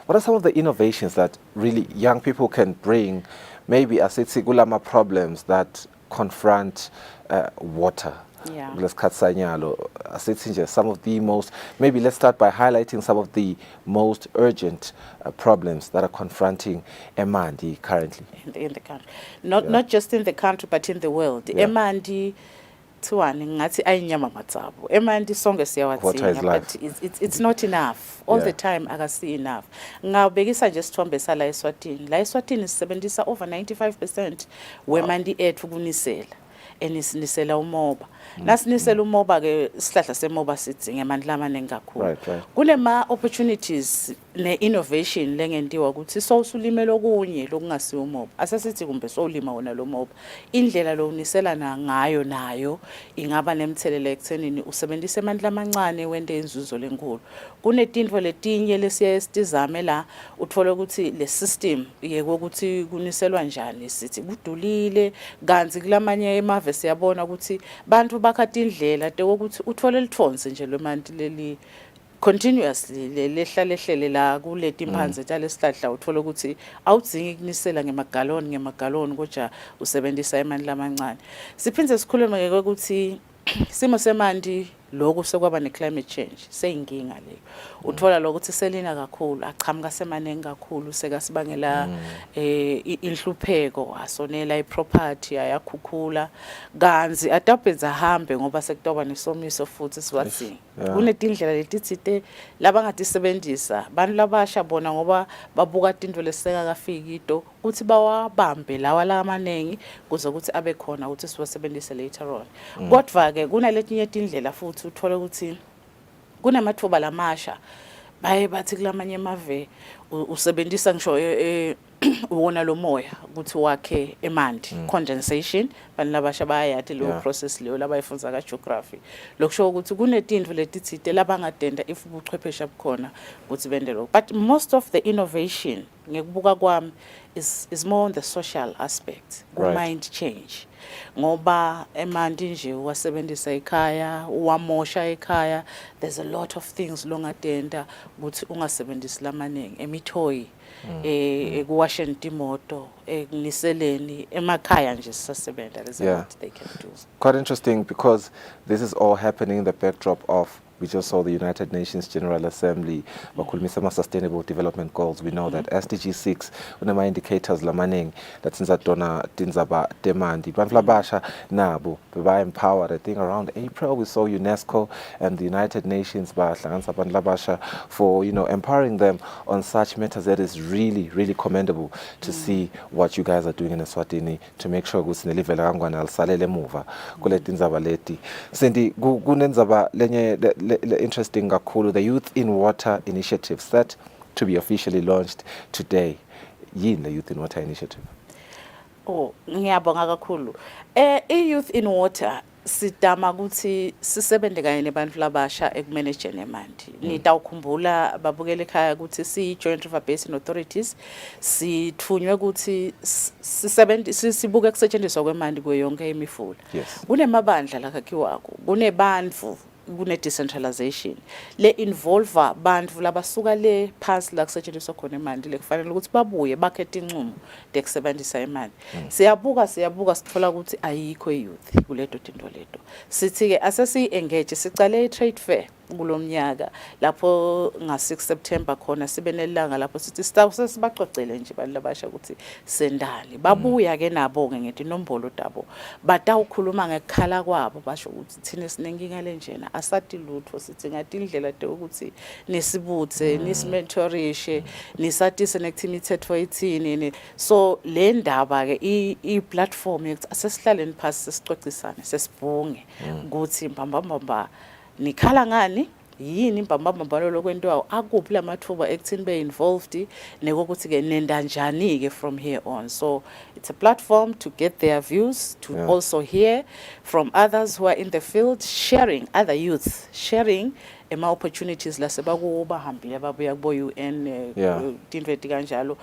What are some of the innovations that really young people can bring, maybe asithi kulama problems that confront water? Yeah. Some of the most, maybe let's start by highlighting some of the most urgent problems that are confronting Emandi currently. In the country. Not just in the country, but in the world. Emandi, Emandi sonke siyawadzinga, but it's not enough. All the time akasi enough. Ngawubekisa nje sithombe sala Eswatini. La Eswatini sisebenzisa over 95% wemandi ethu kunisela. Enisinisela umoba. Nasinisela umoba ke isihlahla semoba sidzinga amandla amaningi kakhulu. Kunema opportunities ne-innovation lengentiwa ukuthi usulimela okunye lokungasiwo umoba. Asasithi kumbe sowulima wona lo moba. Indlela lo unisela ngayo nayo ingaba nemthelelo ekuthenini usebenzisa amandla amancane wende inzuzo lenkulu. Kunetintfo letinye lesiye sitizame la uthola ukuthi le system yeke ukuthi kuniselwa njani sithi kudulile kanzi kulamanye emave siyabona ukuthi bantu bakhathi indlela ukuthi uthole lithonze nje lemanti leli continuously lehlale la kuleti imphansi talesihlahla uthola ukuthi awudzingi kunisela ngemagaloni kodwa usebenzisa emanti lamancane. Siphindze sikhulume ke ukuthi simo semandi lokho sekwaba ne-climate change seyinkinga leyo. Uthola lokuthi selina kakhulu achamuka semaningi kakhulu sekasibangela inhlupheko asonela iproperty ayakhukhula kanzi adabhenza ahambe ngoba sekutoba nesomiso futhi siwathi kunetindlela letithite labangatisebenzisa bantu labasha bona ngoba babuka into leseka kafiki into uthi bawabambe lawa la amanengi kuze ukuthi abe khona ukuthi siwasebenzise later on. Kodwa ke kunaletinye indlela futhi uthola ukuthi kunamathuba lamasha baye bathi kulamanye emave usebenzisa ngisho uwona lo moya ukuthi wakhe emandi condensation bantu labasha bayayathi lo process leyo labayifunza ka geography lokusho ukuthi kunetindvo letithite labangadenda if ubuchwepheshe bukhona ukuthi bende lo. But most of the innovation ngekubuka kwami is more on the social aspect, mind change. Ngoba emandi nje wasebenzisa ekhaya wamosha ekhaya, there's a lot of things longadenda ukuthi ungasebenzisi lamaningi emithoyi ekuwasheni imoto ekuniseleni emakhaya nje sisasebenza. There's a lot they can do. Quite interesting because this is all happening in the backdrop of we just saw the United Nations General Assembly bakhulumisa Sustainable Development Goals. We know that SDG 6 unama indicators lamaning that since dona tinzaba demand bantu labasha nabo beba empowered. I think around April we saw UNESCO and the United Nations bahlanganisa bantu labasha for empowering them on such matters. That is really commendable to see what you guys are doing in Eswatini to make sure ukuthi nelivela kangwana alisalele emuva kule tinzaba leti. Sendi kunenzaba lenye interesting kakhulu, the Youth in Water initiative set to be officially launched today. Yini the Youth in Water initiative? Ngiyabonga kakhulu. Youth in Water sidama ukuthi sisebende kanye nebantu labasha ekumanageni emandi. Nitawukhumbula babukele ekhaya ukuthi si-Joint River Basin Authorities sithunywe ukuthi sibuke kusetshenziswa kwemandi kweyonke imifula. Kunemabandla lakhiwako, kunebantu kune-decentralization le-involva bantu labasuka le phansi la kusetshenziswa khona imandi le kufanele ukuthi babuye bakhethe incumo dekusebenzisa imali. Siyabuka sithola ukuthi ayikho youth kuleto tinto leto. Sithi-ke asesi-engage sicale i-trade fair kulomnyaka lapho nga6 September khona sibe nelanga lapho sithi sibacocele nje abantu labasha ukuthi sendani babuya ke nabo ke ngedinombolo dabo batawukhuluma ngekhala kwabo basho ukuthi thina sinenkinga lenjena asati lutho sithi ngathi indlela de ukuthi nisibuthe nismentorishe nisatise nekuthi imithetho ithini so le ndaba ke I platform yokuthi asesihlaleni phasi sesixoxisane sesibhunge ukuthi mbambamba nikhala ngani yini mbambamba lokwentiwa akuphi lamathuba ekuthini be involved nekokuthi ke nenda njani ke from here on so it's a platform to get their views to also hear from others who are in the field sharing other youth sharing ema opportunities la sebakuba hambile babuya kubo UN tinveti kanjalo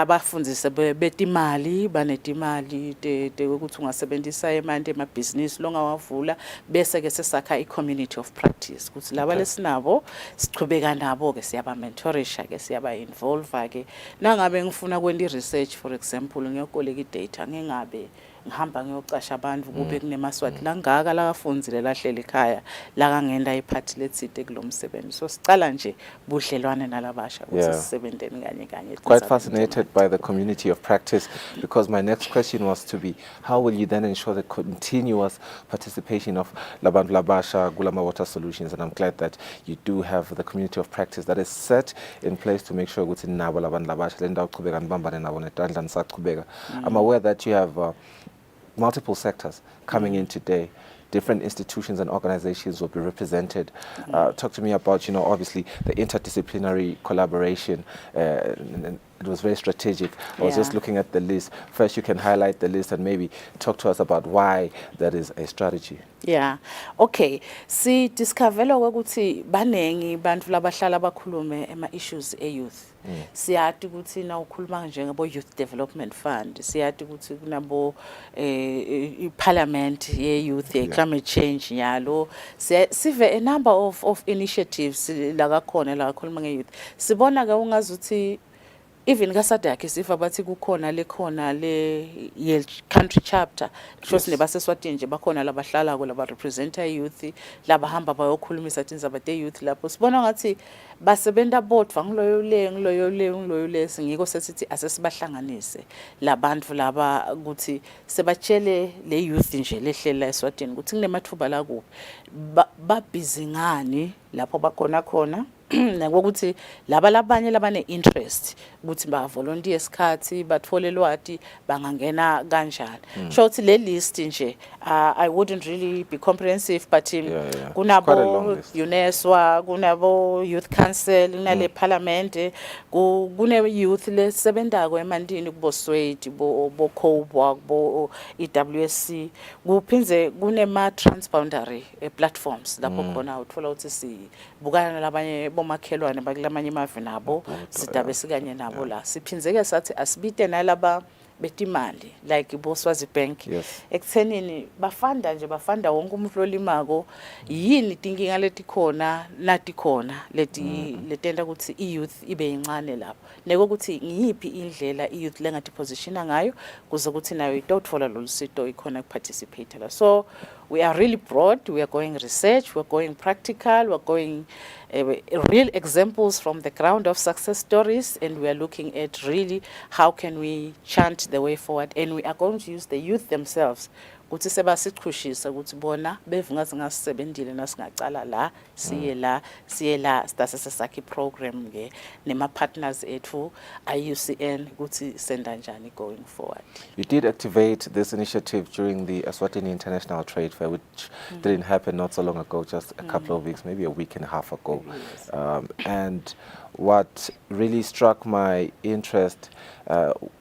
bafundzise betimali banetimali ukuthi ungasebenzisa imali emabhizinisi longawavula bese ke sesakha I-community of practice ukuthi laba lesinabo sichubeka nabo ke siyaba mentorisha ke siyaba involve ke nangabe ngifuna kwenta research for example ngiyokoleka I-data ngingabe ngihamba ngiyocasha abantu kube kunemaswati langaka lakafundzile lahlele ekhaya lakangenda iphathi letsite kulomsebenzi so sicala nje budlelwane nalabasha ukuthi sisebenzeni kanye kanye quite fascinated by the community of practice because my next question was to be how will you then ensure the continuous participation of labantu labasha kulama water solutions and I'm glad that you do have the community of practice that is set in place to make sure ukuthi nabo labantu labasha lenda uqhubeka nibambane nabo netandla nisaqhubeka I'm aware that you have multiple sectors coming in today. Different institutions and organizations will be represented. Talk to me about, obviously the interdisciplinary collaboration. And it was very strategic. I was just looking at the list. First, you can highlight the list and maybe talk to us about why that is a strategy. Yeah. Okay. Si discover ukuthi banengi bantu labahlala bakhulume ema issues youth. Siyathi ukuthi na ukhuluma nje ngabo Youth Development Fund siyathi ukuthi kunabo iParliament ye youth climate change nyalo sive a number of initiatives la khona la khuluma nge youth sibona ke ungazuthi even kasadakhe sifa bathi kukhona le country chapter shows nebaseswatini nje bakhona labahlala ko laba representer youth labahamba bayokhulumisa tindzaba te youth lapho sibona ngathi basebenta bodwa ngiloyo le singiko sesithi asesibahlanganise labantu laba ukuthi sebatshele le youth nje lehlela eSwatini ukuthi kunemathuba la kuphi babhizi ngani lapho bakhona ngokuthi laba labanye labane interest ukuthi ba volunteer isikhathi bathole lwati bangangena kanjani shothi le list nje I wouldn't really be comprehensive but kunabo UNESCO kunabo youth council kunale parliament kune youth lesebendako emandini kubo Swede bo Coburg bo EWSC kuphinze kunema transboundary platforms lapho khona uthola ukuthi sibukana labanye bomakhelwane bakulamanye amave nabo sidabe sikanye nabo la siphinzeke sathi asibite nalaba betimali like boSwazi Bank ekuthenini bafanda wonke umuntu olimako yini tinkinga letikhona natikhona letenda ukuthi iyouth ibe incane lapho nekokuthi ngiyiphi indlela iyouth lengathi positiona ngayo kuze ukuthi nayo itothola lolusito ikhona kuparticipate la so we are really broad we are going research we are going practical we are going real examples from the ground of success stories and we are looking at really how can we chant the way forward and we are going to use the youth themselves ukuthi sebasiqhushisa ukuthi bona bevungazi ngasebenzile nasingacala la siye la sasesakhi program ke nema partners ethu IUCN ukuthi senda njani going forward. You did activate this initiative during the Eswatini International Trade Fair which didn't happen not so long ago, just a couple of weeks, maybe a week and a half ago. And what really struck my interest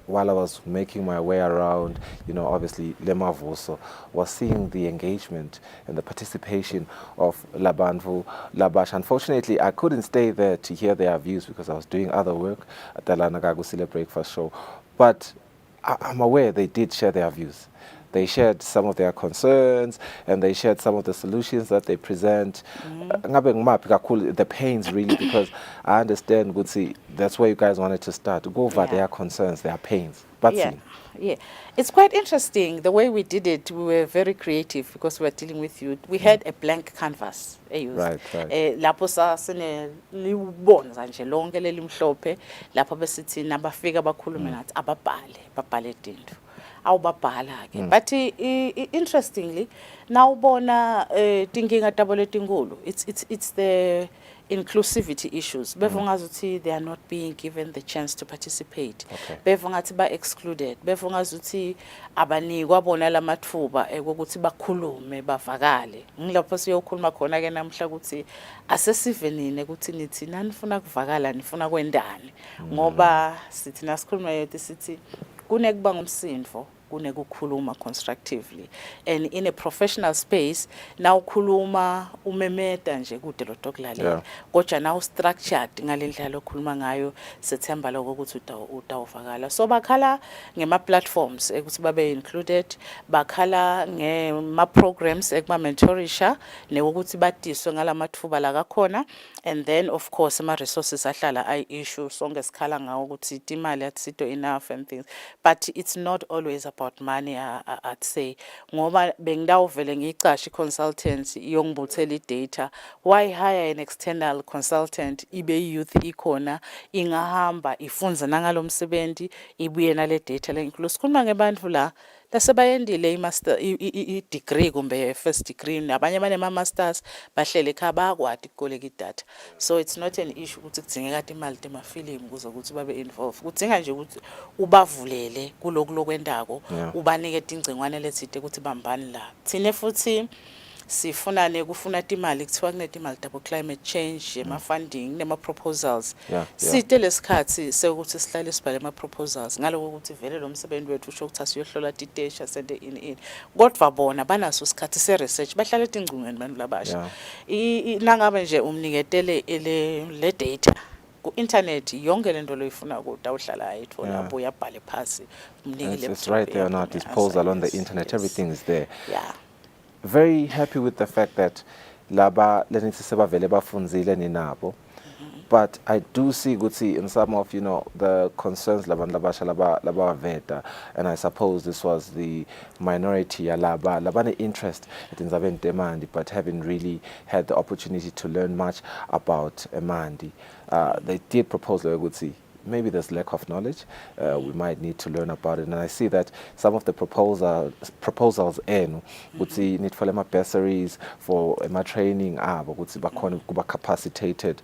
while I was making my way around, obviously Lemavuso, was seeing the engagement and the participation of Labantu, Labash. Unfortunately, I couldn't stay there to hear their views because I was doing other work at the Kusile Breakfast Show. But I'm aware they did share their views. They shared some of their concerns and they shared some of the solutions that they present. The pains really, because I understand, that's where you guys wanted to start. Go over their concerns, their pains. Yeah, it's quite interesting the way we did it. We were very creative because we were dealing with youth. We had a blank canvas, Right. lapho sasine libonza nje lonke lelimhlophe lapho besithi nabafika bakhulume nathi babhale izinto awubabhala ke. But interestingly nawubona tinkinga tabo letinkulu, it's the inclusivity issues. Bevungazuthi they are not being given the chance to participate. Bevungathi ba excluded. Bevungazuthi abanikwa bona lamathuba ukuthi bakhulume bavakale. Ngilapho siyokhuluma khona ke namhla ukuthi asesivenine ukuthi nithi nanifuna kuvakala nifuna kwendani. Ngoba sithi nasikhuluma yethi sithi kunekuba ngumsindvo kunekukhuluma constructively, and in a professional space now khuluma umemeta nje kude lo dokulalela kodwa now structured ngalendlela okhuluma ngayo sethemba lokuthi utawuvakala. So bakhala ngema platforms ukuthi babe included, bakhala ngema programs ekuma mentorisha newokuthi batiswe ngalamathuba la kakhona, and then of course ama resources ahlala ay issue sonke sikhala ngawo ukuthi imali atsito enough and things, but it's not always about money. I'd say ngoba bengidawuvele ngicashe consultancy iyongibuthela data, why hire an external consultant ibe youth ikhona ingahamba ifunza nangalo msebenzi ibuye nale data le include sikhuluma ngebantu la lasebayendile i-master i-degree kumbe first degree, nabanye banema masters bahlele ekhaya bayakwadi ukukoleka idatha. So it's not an issue ukuthi kudzingeka imali temafilimu ukuze ukuthi babe involved. Kudinga nje ukuthi ubavulele kulokwendako, ubanike ingcingwane lethide ukuthi bambani la. Thine futhi sifuna nekufuna imali kuthiwa kunetimali tabo climate change, ema funding nema proposals. Site lesikhathi sekuthi sihlale sibhale ama proposals ngaloko ukuthi vele lo msebenzi wethu usho ukuthi asiyohlola titesha sende in kodwa bona banaso isikhathi se research bahlale tingcungweni bantu labasha. Nangabe nje umniketele le data ku internet yonke lento loyifuna kodwa uhlala ayithola abuya abhale phasi umnikele. It's right there on our disposal on the internet. Everything is there. Very happy with the fact that laba lenithi sebavele bafunzile ninabo, but I do see in some of the concerns labantu labasha laba veta, and I suppose this was the minority labane interest in Zavent Demandi, but haven't really had the opportunity to learn much about Emandi. They did propose maybe there's lack of knowledge. We might need to learn about it. And I see that some of the proposals would see need for bursaries for training, capacitated.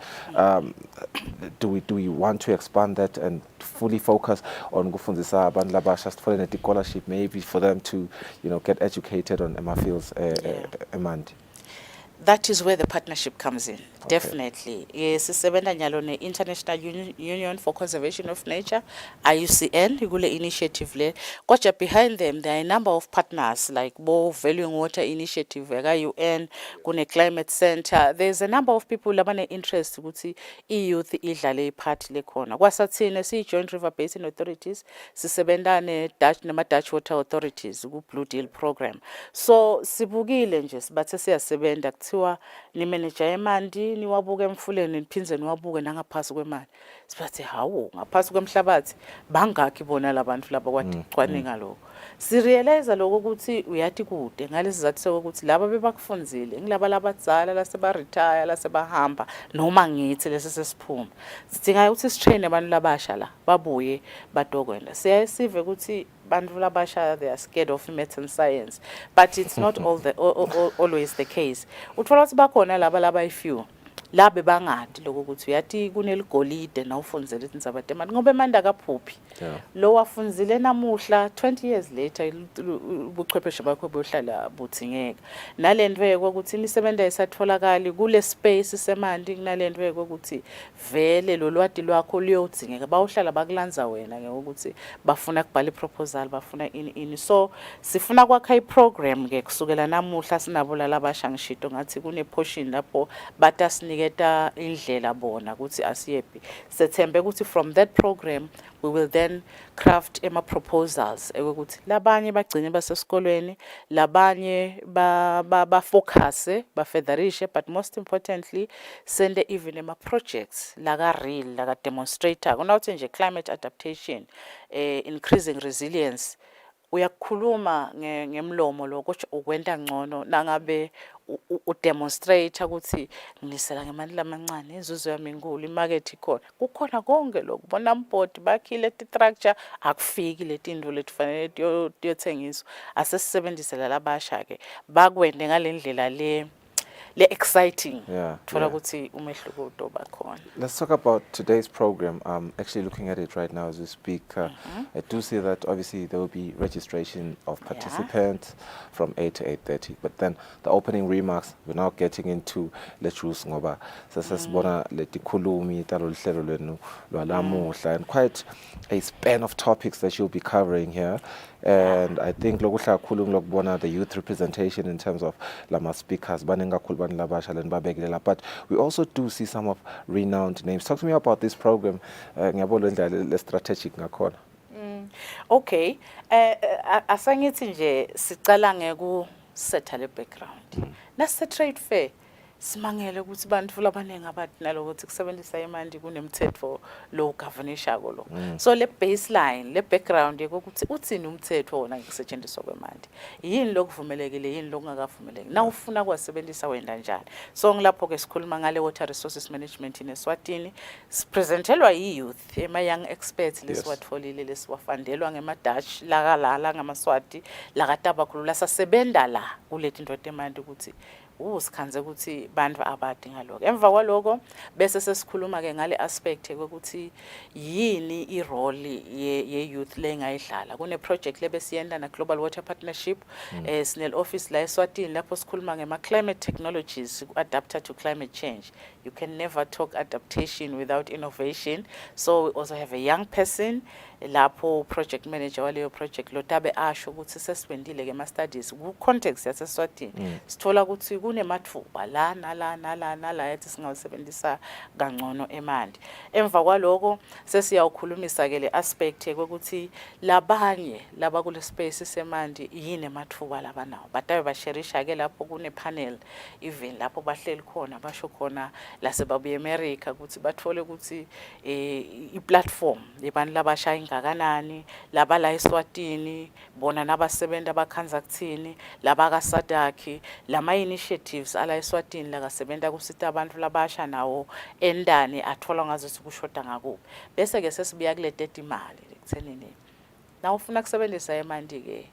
Do we want to expand that and fully focus on Gufundisa Bandlabasha for a scholarship, maybe for them to get educated on Emma fields Emandi? That is where the partnership comes in. Definitely. Yes, the International Union for Conservation of Nature, IUCN, igule initiative le. Kocha behind them, there are a number of partners like Valuing Water Initiative, UN, Kune Climate Center. There's a number of people who have interest ukuthi youth idlale part le khona. Kwasathina si Joint River Basin Authorities, sisebenzana Dutch Water Authorities, Blue Deal program. So sibukile nje sibathe siyasebenta kuthiwa ni manager Emandi niwabuke emfuleni niphinze niwabuke nangaphasi kwemali. Sibathi hawo ngaphasi kwemhlabathi bangakhi bona labantu laba kwacwaninga lokho. Sirealize lokho ukuthi uyathi kude ngalesi sizathu sokuthi laba bebakufunzile ngilaba labadzala laseba retire lasebahamba noma ngithi lesesesiphuma. Sidinga ukuthi sitrain abantu labasha la babuye badokwenda. Siyasive ukuthi bantu labasha they are scared of math and science, but it's not always the case. Uthola ukuthi bakhona laba few labe bangadi lokho ukuthi uyathi kuneligolide na ufundzele indzaba temali ngoba emanda kaphuphi lo wafundzile namuhla 20 years later ubuchwepheshe bakho bohlala buthingeka nalendweke ukuthi imisebenzi ayisatholakali kule space semandi kunalendweke ukuthi vele lo lwati lwakho liyodzingeka bawuhlala bakulanza wena ngokuthi bafuna kubhala iproposal bafuna ini so sifuna kwakha iprogram ke kusukela namuhla sinabo lalabasha ngishito ngathi kune portion lapho batasinike navigate indlela bona ukuthi asiyephi. Sethembe ukuthi from that program we will then craft proposals ukuthi labanye bagcine basesikolweni, labanye ba focus ba featherishe, but most importantly send even projects laga real laga demonstrator kunawuthi nje climate adaptation, increasing resilience. Uyakhuluma ngemlomo lo kodwa ukwenta ngcono nangabe udemonstrate ukuthi nginisela ngemali lamancane izuzo yami inkulu imarket ikhona kukhona konke lokho bona mbodi bakhile structure akufiki letinto letifanele tiyothengiswa asesisebenzisela labasha ke bakwende ngalendlela le exciting. Thola ukuthi umehluko utoba khona. Let's talk about today's program. I'm actually looking at it right now as we speak. I do see that obviously there will be registration of participants from 8 to 8:30. But then the opening remarks, we're now getting into Lechus Ngoba. Sasasibona letikhulumi talo lihlelo lwenu lwalamuhla, and quite a span of topics that you'll be covering here. And I think lokuhla khulu ngilokubona the youth representation in terms of lama speakers baninga khulu bani labasha len babekelela, but we also do see some of renowned names. Talk to me about this program. Ngiyabona indlela le strategic ngakhona. Okay, asangithi nje sicala ngeku setha le background. Nase trade fair simangele ukuthi bantu labaningi abathi nalokuthi kusebenzisa imali kunemthetho lo governishako lo. So le baseline le background yokuthi uthini umthetho wona ngokusetshenziswa kwemali, yini lokuvumelekile yini lokungakavumeleki, na ufuna kwasebenzisa wenda njani. So ngilapho ke sikhuluma ngale water resources management in Eswatini, sipresentelwa youth young experts lesiwatfolile lesiwafandelwa ngema-Dutch la ngamaswati la katabakhulu lasasebenda la kuletinto temandi ukuthi usikhanze ukuthi bantu abadi ngaloko. Emva kwaloko bese sesikhuluma ke ngale aspect ukuthi yini irole ye youth lengayidlala. Kune project lebesiyenda na Global Water Partnership, sinel office la eSwatini lapho sikhuluma ngema climate technologies adapted to climate change. You can never talk adaptation without innovation. So we also have a young person lapho project manager waleyo project lotabe asho ukuthi sesibendile ke ma studies ku context yaseSwatini sithola ukuthi kunemathuba la nala yathi singawusebenzisa kangcono emandi. Emva kwaloko sesiyawukhulumisa ke le aspect ukuthi labanye laba kule space semandi yini emathuba labanawo batabe basherisha ke lapho kune panel even lapho bahleli khona basho khona lasebabuye America ukuthi bathole ukuthi I platform yebantu labasha ingakanani laba la eSwatini bona nabasebenza abakhanzakuthini laba kaSadaki lama initiatives ala eSwatini la kasebenza kusita abantu labasha nawo endani athola ngazo kushoda ngakubo bese ke sesibuya kule date imali ekuthenini na ufuna kusebenzisa imali ke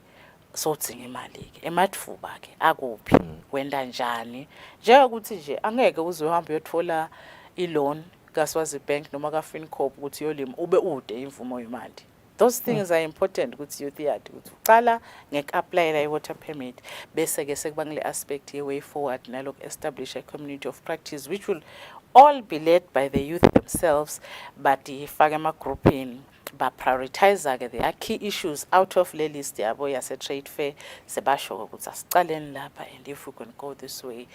sothinga imali ke emathuba ke akuphi kwenda njani njengokuthi nje angeke uze uhambe uyothola iloan kaSwazi Bank noma kaFincorp ukuthi yolima ube ude imvumo yemali. Those things are important ukuthi youth yadi ukuthi uqala ngeke-applyela i-water permit bese ke sekuba ngile aspect ye-way forward nalokhu establish a community of practice which will all be led by the youth themselves, but ifake ama-grouping ba-prioritize ke the key issues out of le list yabo yase-trade fair sebasho ukuthi asicaleni lapha, and if we can go this way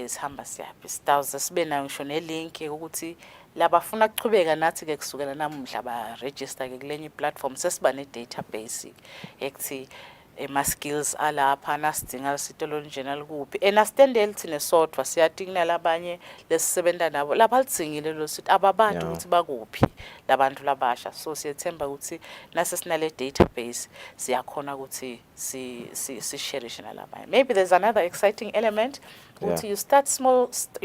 sihamba siyaphi sitawuze sibe nayo ngisho nelink ukuthi labafuna kuchubeka nathi ke kusukela namuhla ba-register ke kulenye platform sesiba ne-database ekuthi ema-skills alapha nasidinga sitolo njena likuphi enastendeli thine sodwa siyadinga labanye lesisebenta nabo labalitsingile lo sithi ababadi ukuthi bakuphi labantu labasha. So siyethemba ukuthi nasesinale database siyakhona ukuthi si-sharishe nalabanye. Maybe there's another exciting element ukuthi you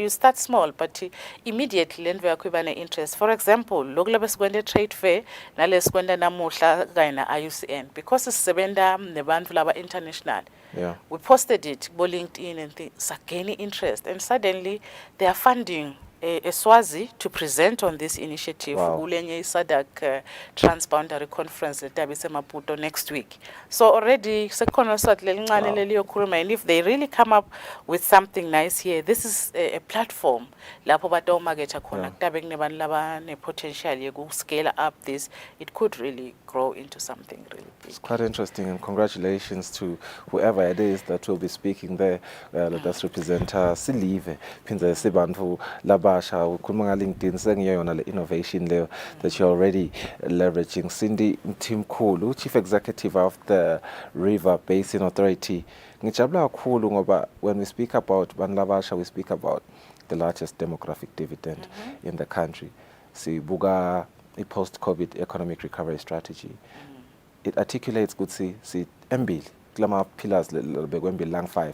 start small but immediately lento yakho iba ne-interest. For example lokulabe sikwenda trade fair nalesikwenda namuhla kanye na-IUCN because sisebenta nebantu laba international. We posted it on LinkedIn and things, gaining interest, and suddenly they are funding Eswazi to present on this initiative. Ulenye Sadak transboundary conference letabise Maputo next week. So already and if they really come up with something nice here, this is a platform. Lapo bato mageta connect ne potential you scale up this. It could really grow into something really big. It's quite interesting, and congratulations to whoever it is that will be speaking there. Let us represent Silive Pinza Sibantu Laba labasha ukhuluma nga LinkedIn sengiyo yona le innovation leyo that you're already leveraging. Cindy Mthimkhulu, Chief Executive of the River Basin Authority. Ngijabula kakhulu ngoba when we speak about bantu labasha, we speak about the largest demographic dividend in the country. Sibuka a post-COVID economic recovery strategy. It articulates ukuthi si embili kulama pillars bekwembili lang 5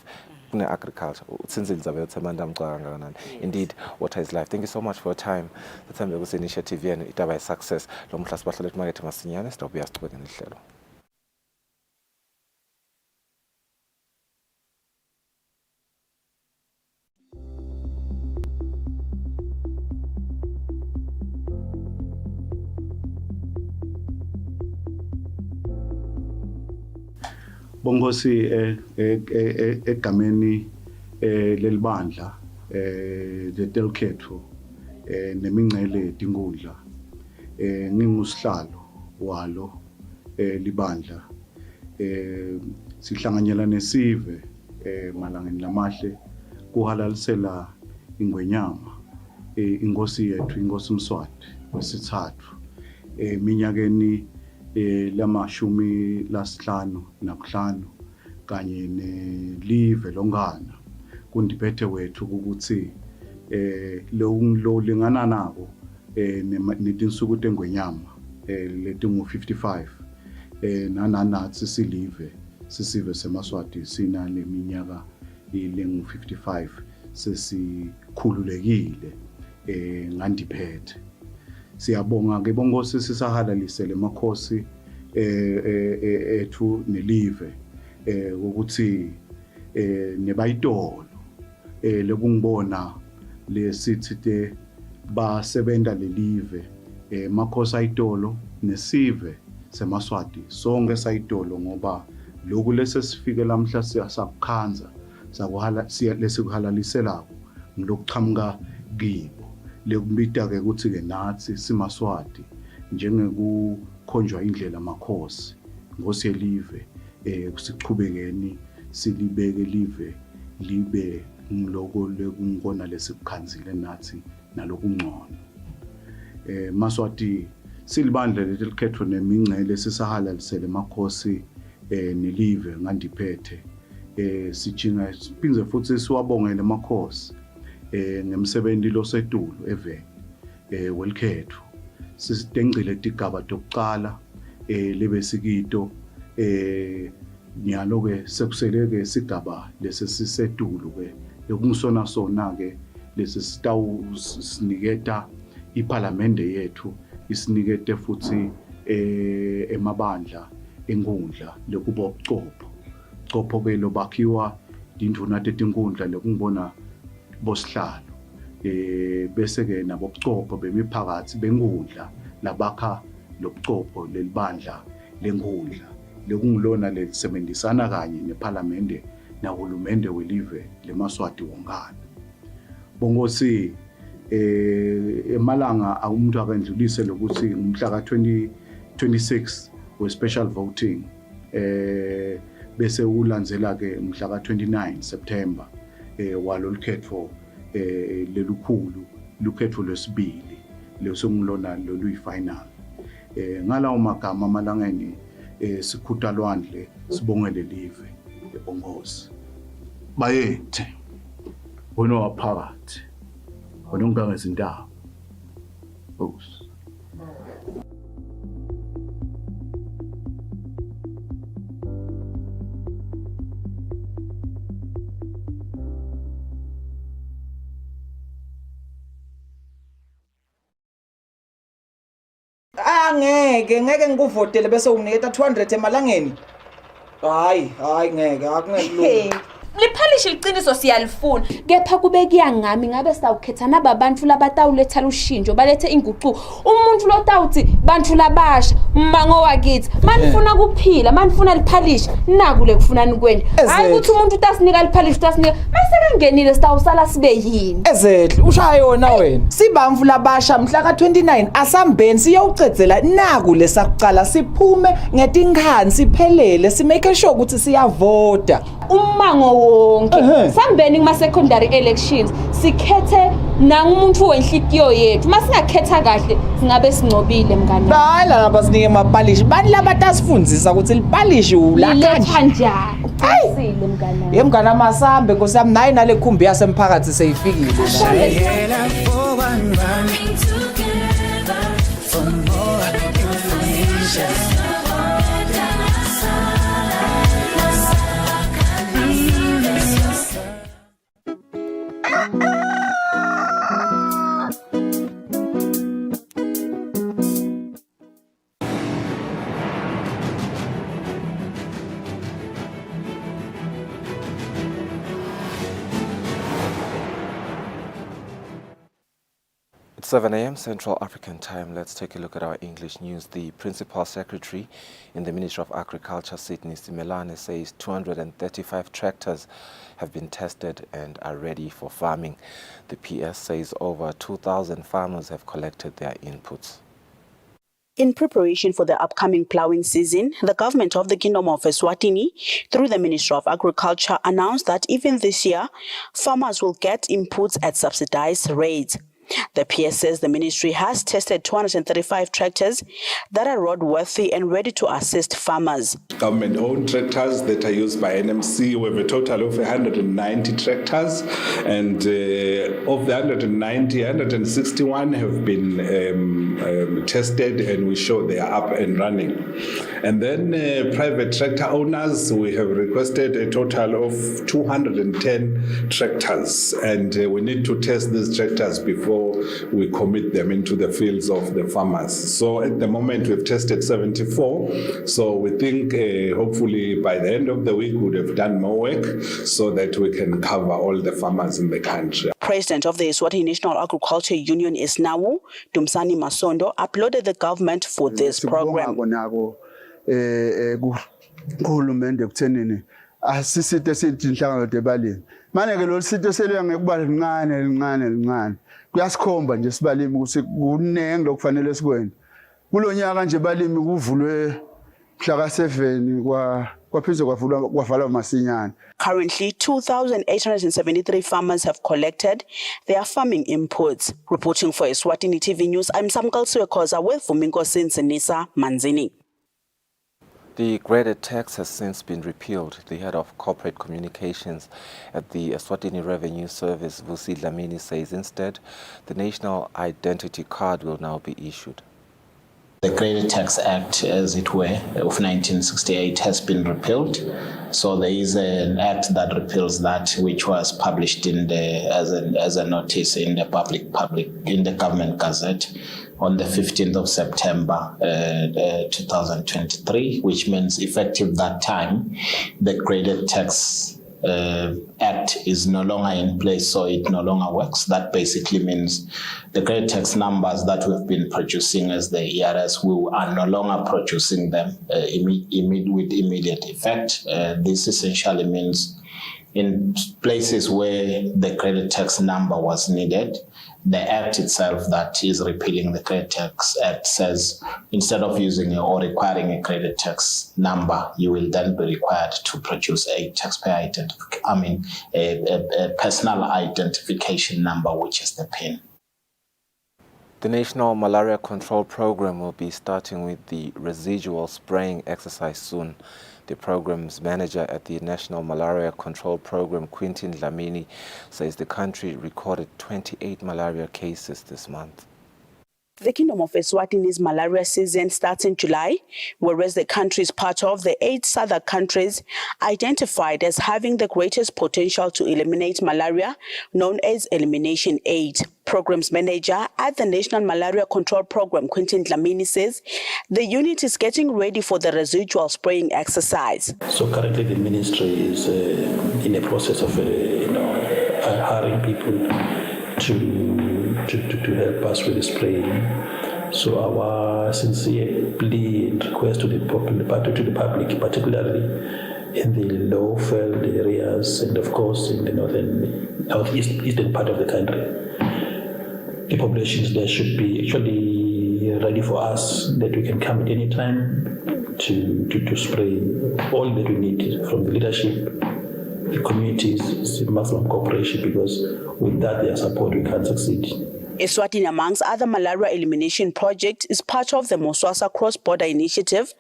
kune agriculture. Indeed, water is life. Thank you so much for your time. The time ukuthi initiative yenu itaba is success. Lo mhla sibahlela market masinyane sizobuya siqhubeke nehlelo. Bongosi egameni lelibandla letelkhetho nemingcele tingudla ngingusihlalo walo libandla sihlanganyela nesive malangeni lamahle kuhalalisela ingwenyama inkosi yethu inkosi Mswati wesithathu minyakeni lamashumi lasihlanu nakuhlanu kanye nelive longana kundiphethe wethu ukuthi lo lingana nabo netinsuku tengwenyama letingu 55 nananathi sisive seMaswati sina leminyaka ilengu 55 sesikhululekile ngandiphethe. Siyabonga ke bongosi sisahalalisele makhosi ethu nelive ukuthi nebayitolo lekungibona lesithite basebenta lelive makhosi ayitolo nesive seMaswati sonke sayitolo ngoba lokhu lesesifike lamhla siyasakukhanza sakuhala lesikuhalaliselako ngilokuchamuka kibo lekubita ke ukuthi ke nathi siMaswati njengekukhonjwa indlela makhosi ngosi yelive sichubekeni silibeke live libe ngiloko lekungona lesikukhanzile nathi nalokungcono. Maswati silibandla lelikhetho nemingcele sisahalalisele makhosi nelive ngandiphethe sijinga siphinze futhi siwabongele makhosi ngemsebenzi losedulo eveni welikhetho sisitengcile tigaba tokuqala lebesikito nyalo ke sekuseleke sigaba lesesisedulu ke ekungisona sona ke lesisitawu siniketa iparlamente yethu isinikete futhi emabandla enkundla lekuba ubuchopho ke lobakhiwa induna tetinkundla lekungibona bosihlalo bese ke nabobuchopho bemiphakathi benkundla labakha lobuchopho lelibandla lenkundla lekungilona lelisebenzisana kanye neparlamente nahulumende welive leMaswati wonkana. Bongosi emalanga umuntu akandlulise lokuthi umhla ka 2026 we special voting bese ulandzela ke umhla ka 29 September walolukhetho lelukhulu lukhetho lesibili lesongilona loluyifinal ngalawo magama amalangeni sikhutha lwandle sibongele live ebongosi bayethe wona waphakathi wona ungangezindaba bos ngeke ngikuvotele bese uniketa 200 emalangeni. Hayi ngeke akungelula. Liphalishe iqiniso siyalifuna kepha kube kuyangami ngabe sawukhetha nababantu labatawuletha lushinjo balethe inguquko umuntu lotawuthi bantu labasha mmango wakithi manifuna kuphila manifuna liphalish nakule kufunani kweni hayi ukuthi umuntu utasinika liphalish utasinika masekangenile sitawusala sibe yini ezethu ushaya yona wena sibamvu labasha mhla ka29 asambeni siyowucedzela naku lesakuqala siphume ngetinkhani siphelele simake sure ukuthi siyavota ummango wonke sambeni kuma secondary elections sikhethe nangumuntu wenhlitiyo yethu masingakhetha kahle singabe singcobile mngani hayi la basinike amapalishi bani labatasifundisa ukuthi lipalishi ulatha njani ayisile mngani yemngani amasambe nkosiyami nayi nale khumbi yasemphakathi seyifikile It's 7 a.m. Central African Time. Let's take a look at our English news. The Principal Secretary in the Ministry of Agriculture, Sydney Simelane, says 235 tractors have been tested and are ready for farming. The PS says over 2,000 farmers have collected their inputs. In preparation for the upcoming ploughing season, the government of the Kingdom of Eswatini, through the Ministry of Agriculture, announced that even this year, farmers will get inputs at subsidized rates. The PS says the ministry has tested 235 tractors that are roadworthy and ready to assist farmers. Government-owned tractors that are used by NMC, we have a total of 190 tractors, and of the 190, 161 have been tested, and we show they are up and running. And then private tractor owners, we have requested a total of 210 tractors, and we need to test these tractors before we commit them into the fields of the farmers. So at the moment we've tested 74, so we think hopefully by the end of the week we would have done more work so that we can cover all the farmers in the country. President of the Eswatini National Agriculture Union Isnawu, Dumsani Masondo, applauded the government for this program. Kuhulumende kuthenini asisite sithi inhlangano debalini manje ke lo sito selwe ngekuba lincane kuyasikhomba nje sibalimi ukuthi kunenge lokufanele sikwenze kulonyaka nje balimi kuvulwe mhla ka7 kwaphezulu kwavalwa masinyane. Currently, 2,873 farmers have collected their farming inputs. Reporting for Eswatini TV News, I'm Samkal Suekoza with Fuminko Sinsinisa Manzini. The graded tax has since been repealed. The head of corporate communications at the Eswatini Revenue Service, Kusile Dlamini, says instead the National Identity Card will now be issued. The Graded Tax Act, as it were, of 1968 has been repealed. So there is an act that repeals that, which was published in the as a notice in the in the Government Gazette on the 15th of September 2023, which means effective that time, the Graded Tax Act is no longer in place, so it no longer works. That basically means the graded tax numbers that we've been producing as the ERS, we are no longer producing them with immediate effect. This essentially means in places where the credit tax number was needed, the act itself that is repealing the Credit Tax Act says instead of using or requiring a credit tax number, you will then be required to produce a taxpayer a personal identification number, which is the PIN. The National Malaria Control Program will be starting with the residual spraying exercise soon. The program's manager at the National Malaria Control Program, Quintin Dlamini, says the country recorded 28 malaria cases this month. The Kingdom of Eswatini's malaria season starts in July, whereas the country is part of the 8 southern countries identified as having the greatest potential to eliminate malaria, known as Elimination Aid. Programs manager at the National Malaria Control Program, Quintin Dlamini, says the unit is getting ready for the residual spraying exercise. So currently the ministry is in a process of hiring people to help us with the spraying. So our sincere plea and request to the public, particularly in the low-filled areas and of course in the northeastern part of the country, the populations there should be actually ready for us, that we can come at any time to spray all that we need from the leadership, the communities, the maximum cooperation, because with that their support we can succeed. Eswatini, amongst other malaria elimination projects, is part of the Moswasa Cross-Border Initiative,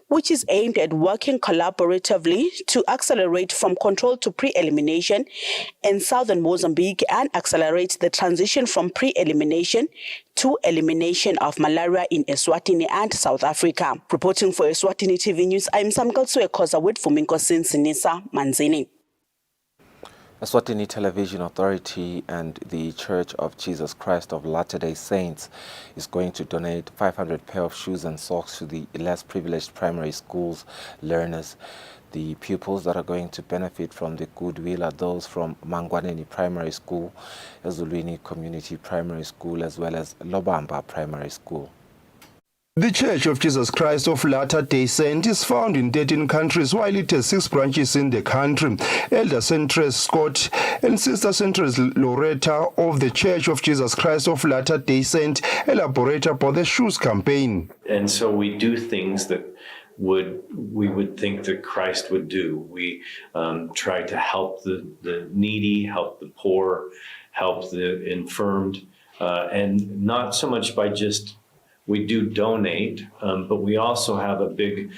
which is aimed at working collaboratively to accelerate from control to pre-elimination in southern Mozambique and accelerate the transition from pre-elimination to elimination of malaria in Eswatini and South Africa. Reporting for Eswatini TV News, I'm Samkal Suekoza with Fuminko Sinisa Manzini. Eswatini Television Authority and the Church of Jesus Christ of Latter-day Saints is going to donate 500 pair of shoes and socks to the less privileged primary schools learners. The pupils that are going to benefit from the goodwill are those from Mangwaneni Primary School, Ezulwini Community Primary School, as well as Lobamba Primary School. The Church of Jesus Christ of Latter-day Saints is found in 13 countries, while it has 6 branches in the country. Elder Centress Scott and Sister Centress Loretta of the Church of Jesus Christ of Latter-day Saints elaborate about the shoes campaign. And so we do things that we would think that Christ would do. We try to help the needy, help the poor, help the infirmed, and not so much by just we do donate, but we also have a big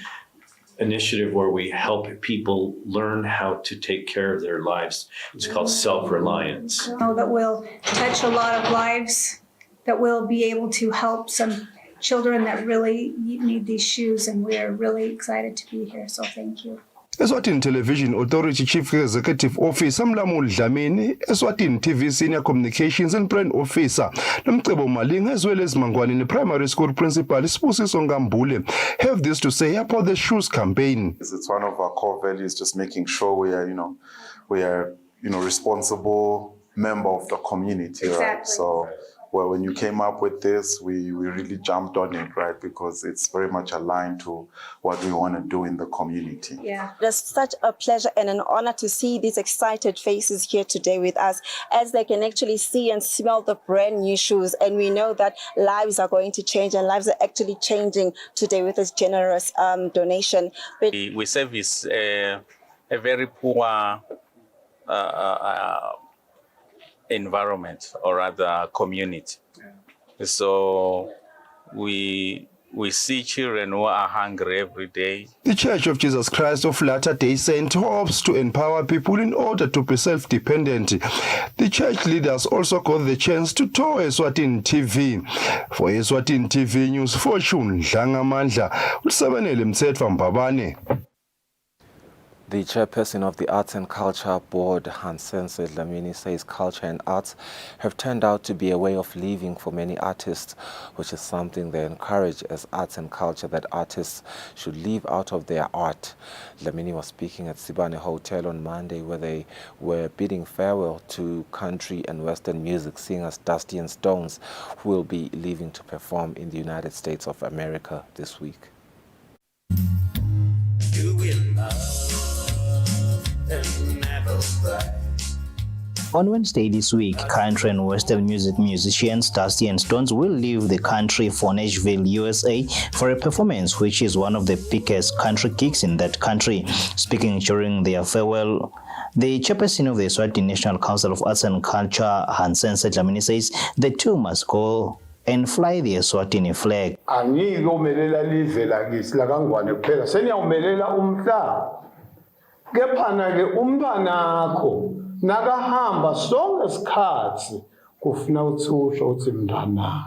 initiative where we help people learn how to take care of their lives. It's called self-reliance. That will touch a lot of lives, that will be able to help some children that really need these shoes, and we're really excited to be here, so thank you. Eswatini Television Authority Chief Executive Officer Mlamuli Dlamini, Eswatini TV Senior Communications and Brand Officer Nomcebo Maling, as well as Mangwaneni Primary School Principal Sibusiso Ngambule have this to say about the shoes campaign. It's one of our core values, just making sure we are responsible member of the community, exactly. Right? So when you came up with this, we really jumped on it, right? Because it's very much aligned to what we want to do in the community. Yeah, it's such a pleasure and an honor to see these excited faces here today with us, as they can actually see and smell the brand new shoes. And we know that lives are going to change, and lives are actually changing today with this generous donation. We service a very poor environment, or rather community. So we see children who are hungry every day. The Church of Jesus Christ of Latter-day Saints hopes to empower people in order to be self-dependent. The church leaders also got the chance to tour Eswatini TV. For Eswatini TV News, Fortune Dlangamandla, Usabanele Msetwa Mbabane. The chairperson of the Arts and Culture Board, Hansense Dlamini, says culture and arts have turned out to be a way of living for many artists, which is something they encourage as arts and culture, that artists should live out of their art. Dlamini was speaking at Sibane Hotel on Monday, where they were bidding farewell to country and Western music singers Dusty and Stones, who will be leaving to perform in the United States of America this week. You will love. On Wednesday this week, country and Western music musicians Dusty and Stones will leave the country for Nashville, USA for a performance which is one of the biggest country gigs in that country. Speaking during their farewell, the chairperson of the Eswatini National Council of Arts and Culture, Hansense Dlamini, says the two must go and fly the Eswatini flag. Kephana-ke umntwanakho nakahamba sonke isikhathi kufuna uthusho uthi mntwana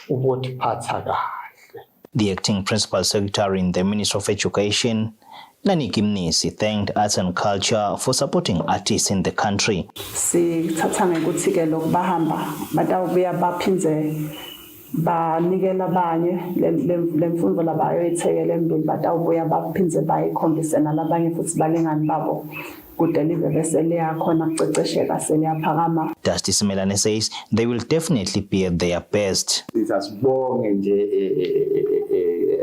ubotiphatha kahle. The acting principal secretary in the Ministry of Education, Nani Kimnisi, thanked arts and culture for supporting artists in the country. Sithatha ngekuthi-ke lokhu bahamba batawubuya baphindze banikela abanye lemfundo labayo ithekele embili batawubuya baphindze bayikhombise nalabanye futhi balingani babo kude live bese liyakhona kucecesheka seliyaphakama. Dusty Simelane says they will definitely be at their best. Sasibonge nje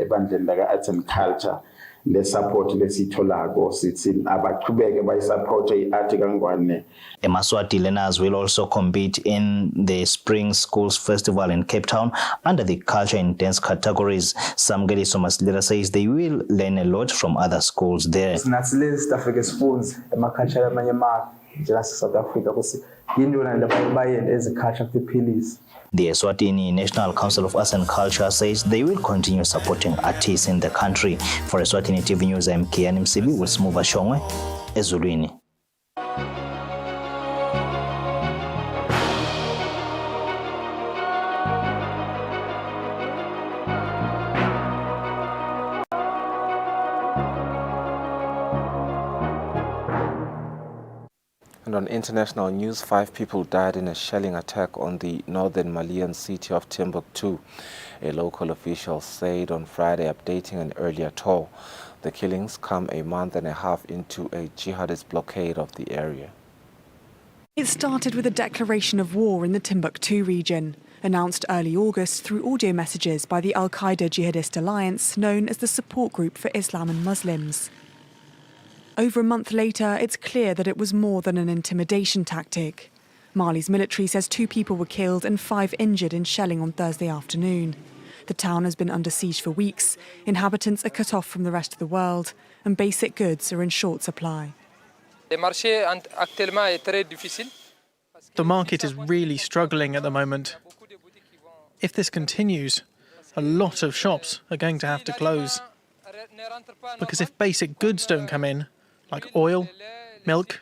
ebandleni laka Arts and Culture le support lesitholako sithi abaqhubeke bayisupport iart kangwane. Eswatini learners will also compete in the Spring Schools Festival in Cape Town under the Culture and Dance categories. Samgeli Somaslera says they will learn a lot from other schools there. Sinasilezi sitafike sifunze emaculture amanye ama just South Africa kusi yindona le bayende eziculture kuphilisa. The Eswatini National Council of Arts and Culture says they will continue supporting artists in the country. For Eswatini TV News, I'm Kiani Msibi with Smuva Shongwe, Ezulwini. And on international news, 5 people died in a shelling attack on the northern Malian city of Timbuktu. A local official said on Friday, updating an earlier toll. The killings come a month and a half into a jihadist blockade of the area. It started with a declaration of war in the Timbuktu region, announced early August through audio messages by the Al-Qaeda Jihadist Alliance, known as the Support Group for Islam and Muslims. Over a month later, it's clear that it was more than an intimidation tactic. Mali's military says 2 people were killed and 5 injured in shelling on Thursday afternoon. The town has been under siege for weeks, inhabitants are cut off from the rest of the world, and basic goods are in short supply. The market is really struggling at the moment. If this continues, a lot of shops are going to have to close. Because if basic goods don't come in, like oil, milk,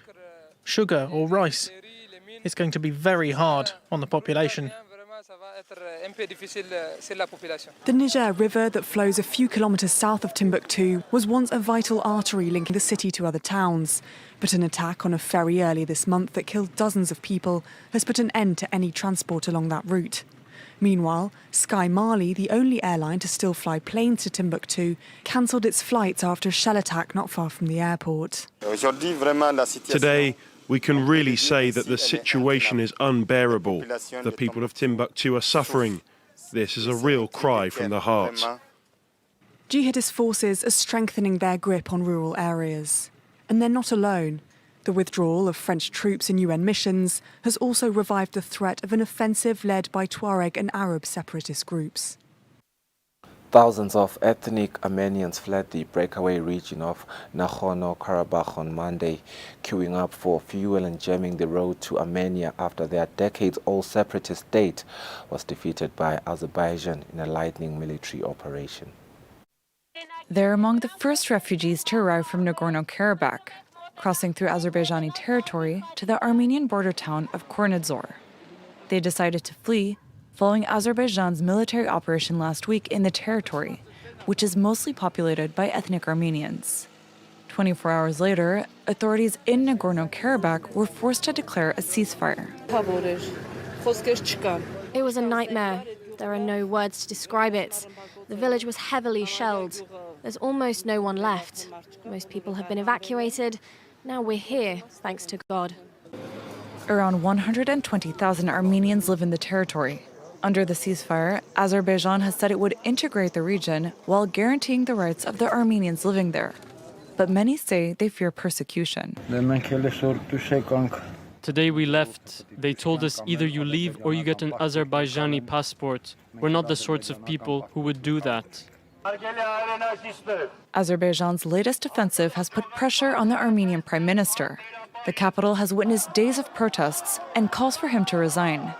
sugar or rice, it's going to be very hard on the population. The Niger River that flows a few kilometres south of Timbuktu was once a vital artery linking the city to other towns. But an attack on a ferry earlier this month that killed dozens of people has put an end to any transport along that route. Meanwhile, Sky Mali, the only airline to still fly planes to Timbuktu, cancelled its flights after a shell attack not far from the airport. Today, we can really say that the situation is unbearable. The people of Timbuktu are suffering. This is a real cry from the heart. Jihadist forces are strengthening their grip on rural areas. And they're not alone. The withdrawal of French troops in UN missions has also revived the threat of an offensive led by Tuareg and Arab separatist groups. Thousands of ethnic Armenians fled the breakaway region of Nagorno-Karabakh on Monday, queuing up for fuel and jamming the road to Armenia after their decades-old separatist state was defeated by Azerbaijan in a lightning military operation. They're among the first refugees to arrive from Nagorno-Karabakh, crossing through Azerbaijani territory to the Armenian border town of Kornadzor. They decided to flee following Azerbaijan's military operation last week in the territory, which is mostly populated by ethnic Armenians. 24 hours later, authorities in Nagorno-Karabakh were forced to declare a ceasefire. It was a nightmare. There are no words to describe it. The village was heavily shelled. There's almost no one left. Most people have been evacuated. Now we're here, thanks to God. Around 120,000 Armenians live in the territory. Under the ceasefire, Azerbaijan has said it would integrate the region while guaranteeing the rights of the Armenians living there. But many say they fear persecution. Today we left. They told us either you leave or you get an Azerbaijani passport. We're not the sorts of people who would do that. Azerbaijan's latest offensive has put pressure on the Armenian prime minister. The capital has witnessed days of protests and calls for him to resign.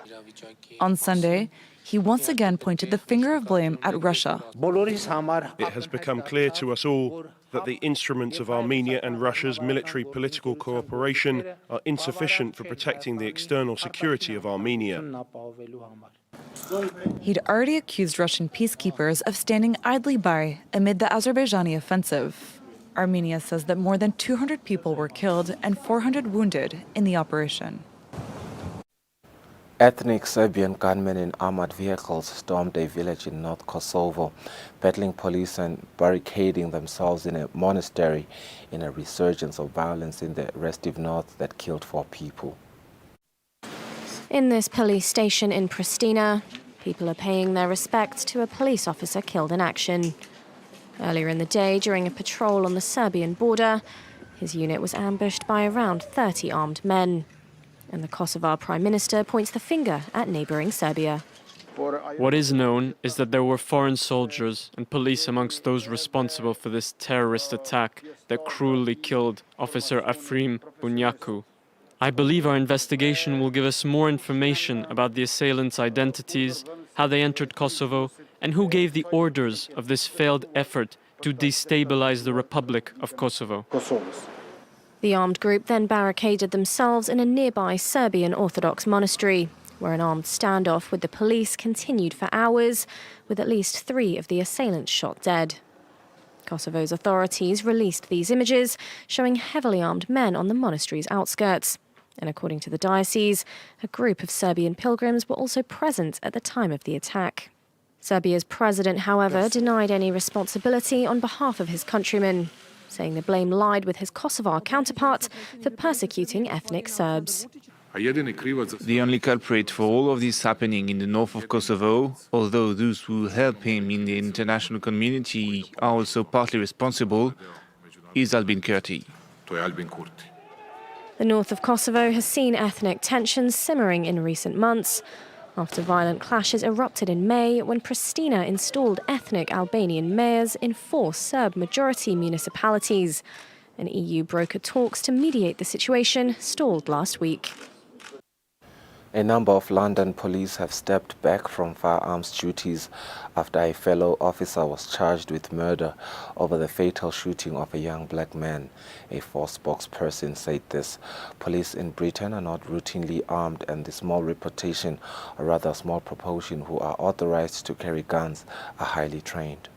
On Sunday, he once again pointed the finger of blame at Russia. It has become clear to us all that the instruments of Armenia and Russia's military-political cooperation are insufficient for protecting the external security of Armenia. He'd already accused Russian peacekeepers of standing idly by amid the Azerbaijani offensive. Armenia says that more than 200 people were killed and 400 wounded in the operation. Ethnic Serbian gunmen in armored vehicles stormed a village in North Kosovo, battling police and barricading themselves in a monastery in a resurgence of violence in the restive north that killed 4 people. In this police station in Pristina, people are paying their respects to a police officer killed in action. Earlier in the day, during a patrol on the Serbian border, his unit was ambushed by around 30 armed men. And the Kosovar Prime Minister points the finger at neighbouring Serbia. What is known is that there were foreign soldiers and police amongst those responsible for this terrorist attack that cruelly killed Officer Afrim Bunyaku. I believe our investigation will give us more information about the assailants' identities, how they entered Kosovo, and who gave the orders of this failed effort to destabilize the Republic of Kosovo. The armed group then barricaded themselves in a nearby Serbian Orthodox monastery, where an armed standoff with the police continued for hours, with at least 3 of the assailants shot dead. Kosovo's authorities released these images, showing heavily armed men on the monastery's outskirts. And according to the diocese, a group of Serbian pilgrims were also present at the time of the attack. Serbia's president, however, denied any responsibility on behalf of his countrymen, saying the blame lied with his Kosovar counterpart for persecuting ethnic Serbs. The only culprit for all of this happening in the north of Kosovo, although those who help him in the international community are also partly responsible, is Albin Kurti. The north of Kosovo has seen ethnic tensions simmering in recent months, after violent clashes erupted in May when Pristina installed ethnic Albanian mayors in 4 Serb-majority municipalities. And EU broker talks to mediate the situation stalled last week. A number of London police have stepped back from firearms duties after a fellow officer was charged with murder over the fatal shooting of a young black man. A force spokesperson said this. Police in Britain are not routinely armed, and the small reputation, or rather a small proportion who are authorized to carry guns, are highly trained.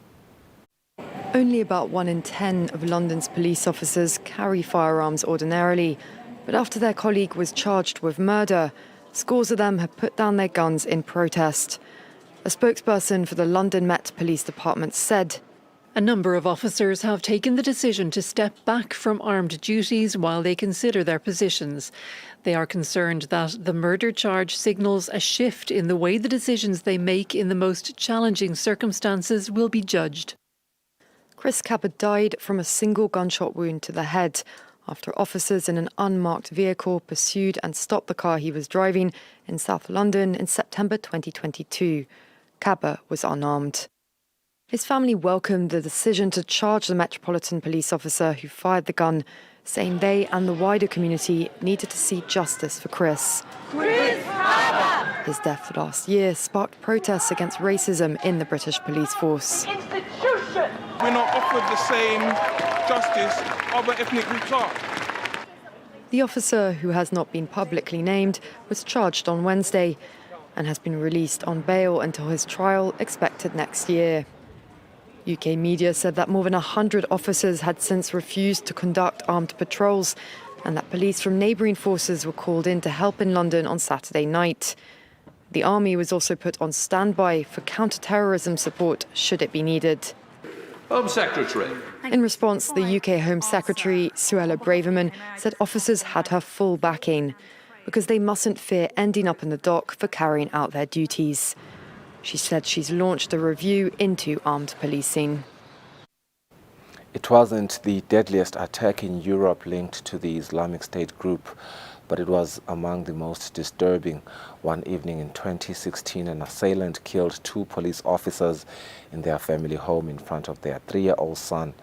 Only about 1 in 10 of London's police officers carry firearms ordinarily, but after their colleague was charged with murder, scores of them have put down their guns in protest. A spokesperson for the London Met Police Department said, "A number of officers have taken the decision to step back from armed duties while they consider their positions. They are concerned that the murder charge signals a shift in the way the decisions they make in the most challenging circumstances will be judged." Chris Cabot died from a single gunshot wound to the head after officers in an unmarked vehicle pursued and stopped the car he was driving in South London in September 2022. Cabot was unarmed. His family welcomed the decision to charge the Metropolitan Police officer who fired the gun, saying they and the wider community needed to see justice for Chris. His death last year sparked protests against racism in the British police force. We're not offered the same justice other ethnic groups are. The officer, who has not been publicly named, was charged on Wednesday and has been released on bail until his trial expected next year. UK media said that more than 100 officers had since refused to conduct armed patrols and that police from neighbouring forces were called in to help in London on Saturday night. The army was also put on standby for counter-terrorism support should it be needed. Home Secretary. In response, the UK Home Secretary, Suella Braverman, said officers had her full backing because they mustn't fear ending up in the dock for carrying out their duties. She said she's launched a review into armed policing. It wasn't the deadliest attack in Europe linked to the Islamic State group, but it was among the most disturbing. One evening in 2016, an assailant killed 2 police officers in their family home in front of their 3-year-old son.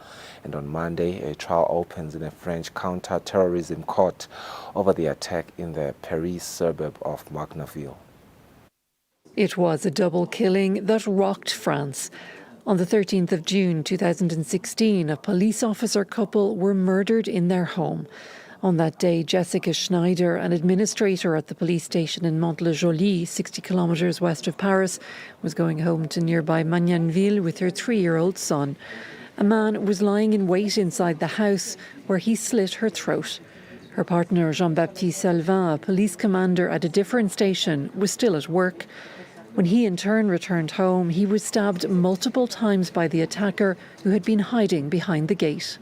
And on Monday, a trial opens in a French counter-terrorism court over the attack in the Paris suburb of Magnaville. It was a double killing that rocked France. On the 13th of June 2016, a police officer couple were murdered in their home. On that day, Jessica Schneider, an administrator at the police station in Mantes-le-Joly, 60 kilometres west of Paris, was going home to nearby Magnanville with her 3-year-old son. A man was lying in wait inside the house where he slit her throat. Her partner, Jean-Baptiste Salvin, a police commander at a different station, was still at work. When he in turn returned home, he was stabbed multiple times by the attacker, who had been hiding behind the gate.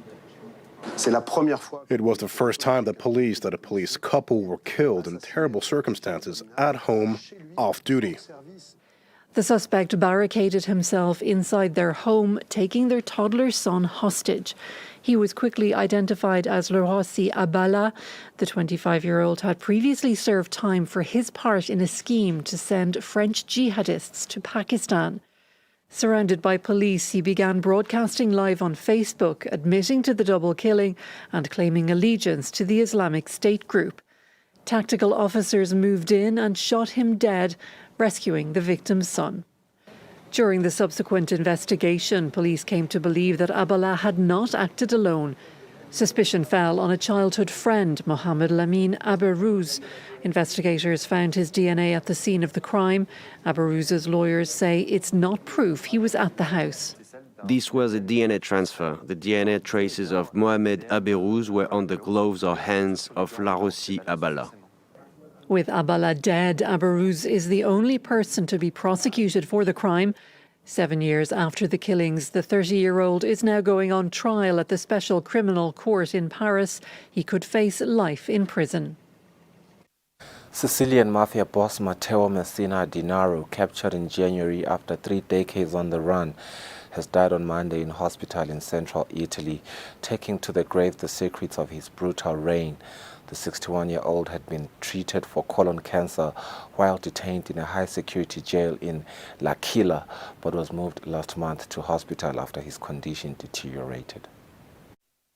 It was the first time that a police couple were killed in terrible circumstances at home, off duty. The suspect barricaded himself inside their home, taking their toddler son hostage. He was quickly identified as Lerossi Abala. The 25-year-old had previously served time for his part in a scheme to send French jihadists to Pakistan. Surrounded by police, he began broadcasting live on Facebook, admitting to the double killing and claiming allegiance to the Islamic State group. Tactical officers moved in and shot him dead, rescuing the victim's son. During the subsequent investigation, police came to believe that Abala had not acted alone. Suspicion fell on a childhood friend, Mohamed Lamine Aberouz. Investigators found his DNA at the scene of the crime. Aberouz's lawyers say it's not proof he was at the house. This was a DNA transfer. The DNA traces of Mohamed Aberouz were on the gloves or hands of Lerossi Abala. With Abala dead, Aberouz is the only person to be prosecuted for the crime. 7 years after the killings, the 30-year-old is now going on trial at the Special Criminal Court in Paris. He could face life in prison. Sicilian mafia boss Matteo Messina Denaro, captured in January after 3 decades on the run, has died on Monday in hospital in central Italy, taking to the grave the secrets of his brutal reign. The 61-year-old had been treated for colon cancer while detained in a high-security jail in L'Aquila, but was moved last month to hospital after his condition deteriorated.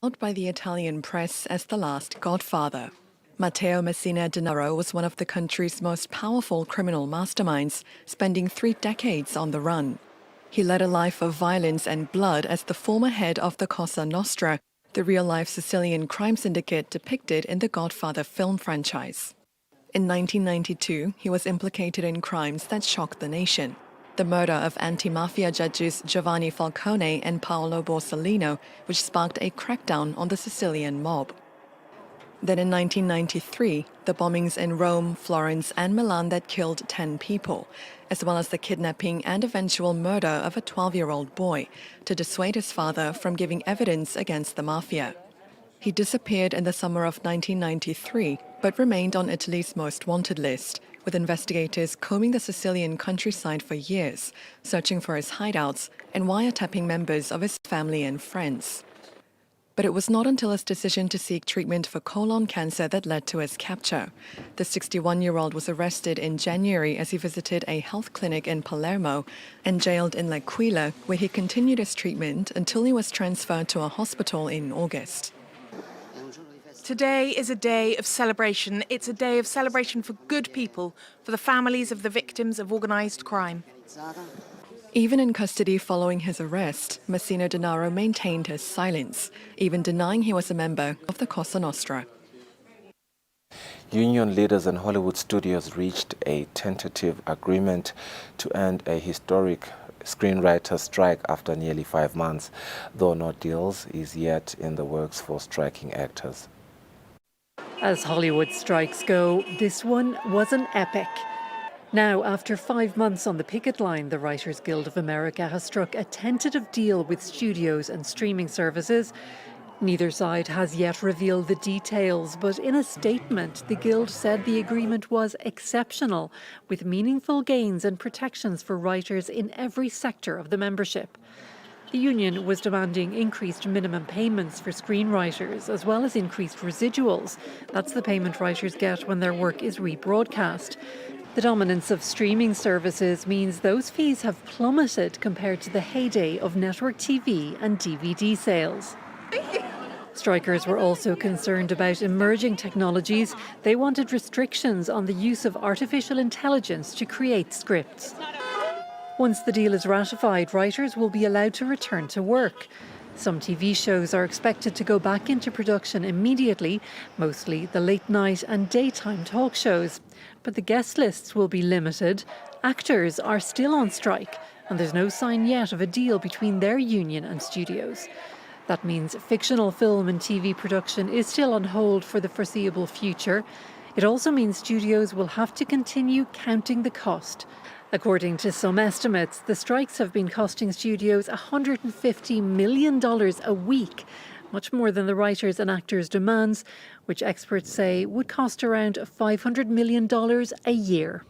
Held by the Italian press as the last godfather. Matteo Messina Denaro was one of the country's most powerful criminal masterminds, spending 3 decades on the run. He led a life of violence and blood as the former head of the Cosa Nostra, the real-life Sicilian crime syndicate depicted in the Godfather film franchise. In 1992, he was implicated in crimes that shocked the nation. The murder of anti-mafia judges Giovanni Falcone and Paolo Borsellino, which sparked a crackdown on the Sicilian mob. Then in 1993, the bombings in Rome, Florence and Milan that killed 10 people, as well as the kidnapping and eventual murder of a 12-year-old boy to dissuade his father from giving evidence against the mafia. He disappeared in the summer of 1993, but remained on Italy's most wanted list, with investigators combing the Sicilian countryside for years, searching for his hideouts and wiretapping members of his family and friends. But it was not until his decision to seek treatment for colon cancer that led to his capture. The 61-year-old was arrested in January as he visited a health clinic in Palermo and jailed in L'Aquila, where he continued his treatment until he was transferred to a hospital in August. Today is a day of celebration. It's a day of celebration for good people, for the families of the victims of organised crime. Even in custody following his arrest, Messina Denaro maintained his silence, even denying he was a member of the Cosa Nostra. Union leaders and Hollywood studios reached a tentative agreement to end a historic screenwriter strike after nearly 5 months, though no deals is yet in the works for striking actors. As Hollywood strikes go, this one was an epic. Now, after 5 months on the picket line, the Writers Guild of America has struck a tentative deal with studios and streaming services. Neither side has yet revealed the details, but in a statement, the Guild said the agreement was exceptional, with meaningful gains and protections for writers in every sector of the membership. The union was demanding increased minimum payments for screenwriters, as well as increased residuals. That's the payment writers get when their work is rebroadcast. The dominance of streaming services means those fees have plummeted compared to the heyday of network TV and DVD sales. Strikers were also concerned about emerging technologies. They wanted restrictions on the use of artificial intelligence to create scripts. Once the deal is ratified, writers will be allowed to return to work. Some TV shows are expected to go back into production immediately, mostly the late night and daytime talk shows. But the guest lists will be limited. Actors are still on strike, and there's no sign yet of a deal between their union and studios. That means fictional film and TV production is still on hold for the foreseeable future. It also means studios will have to continue counting the cost. According to some estimates, the strikes have been costing studios $150 million a week, much more than the writers' and actors' demands, which experts say would cost around $500 million a year.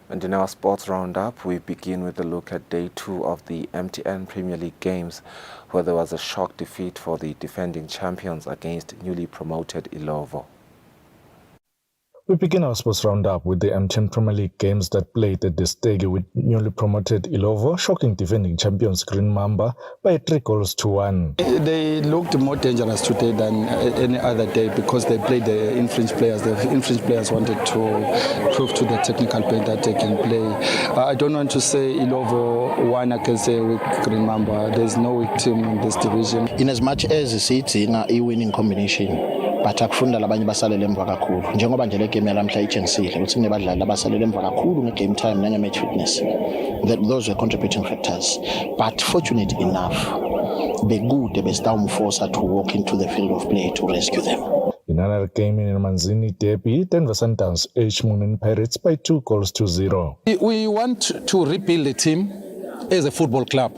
And in our sports roundup, we begin with a look at day 2 of the MTN Premier League games, where there was a shock defeat for the defending champions against newly promoted Ilovo. We begin our sports roundup with the MTN Premier League games that played at the Stege with newly promoted Ilovo, shocking defending champions Green Mamba by 3-1. They looked more dangerous today than any other day because they played the infringed players. The infringed players wanted to prove to the technical bench that they can play. I don't want to say Ilovo won against a weak Green Mamba. There's no weak team in this division. In as much as it's a winning combination, but akufunda labanye basalele emva kakhulu njengoba nje le game yalamhla ichensile ukuthi kunebadlali labasalele emva kakhulu nge-game time nenge-match fitness. Those were contributing factors, but fortunate enough bekude besitawumforsa to walk into the field of play to rescue them. In another game in Manzini Derby, Denver Sundowns edged Moomin Pirates by 2-0. We want to rebuild the team as a football club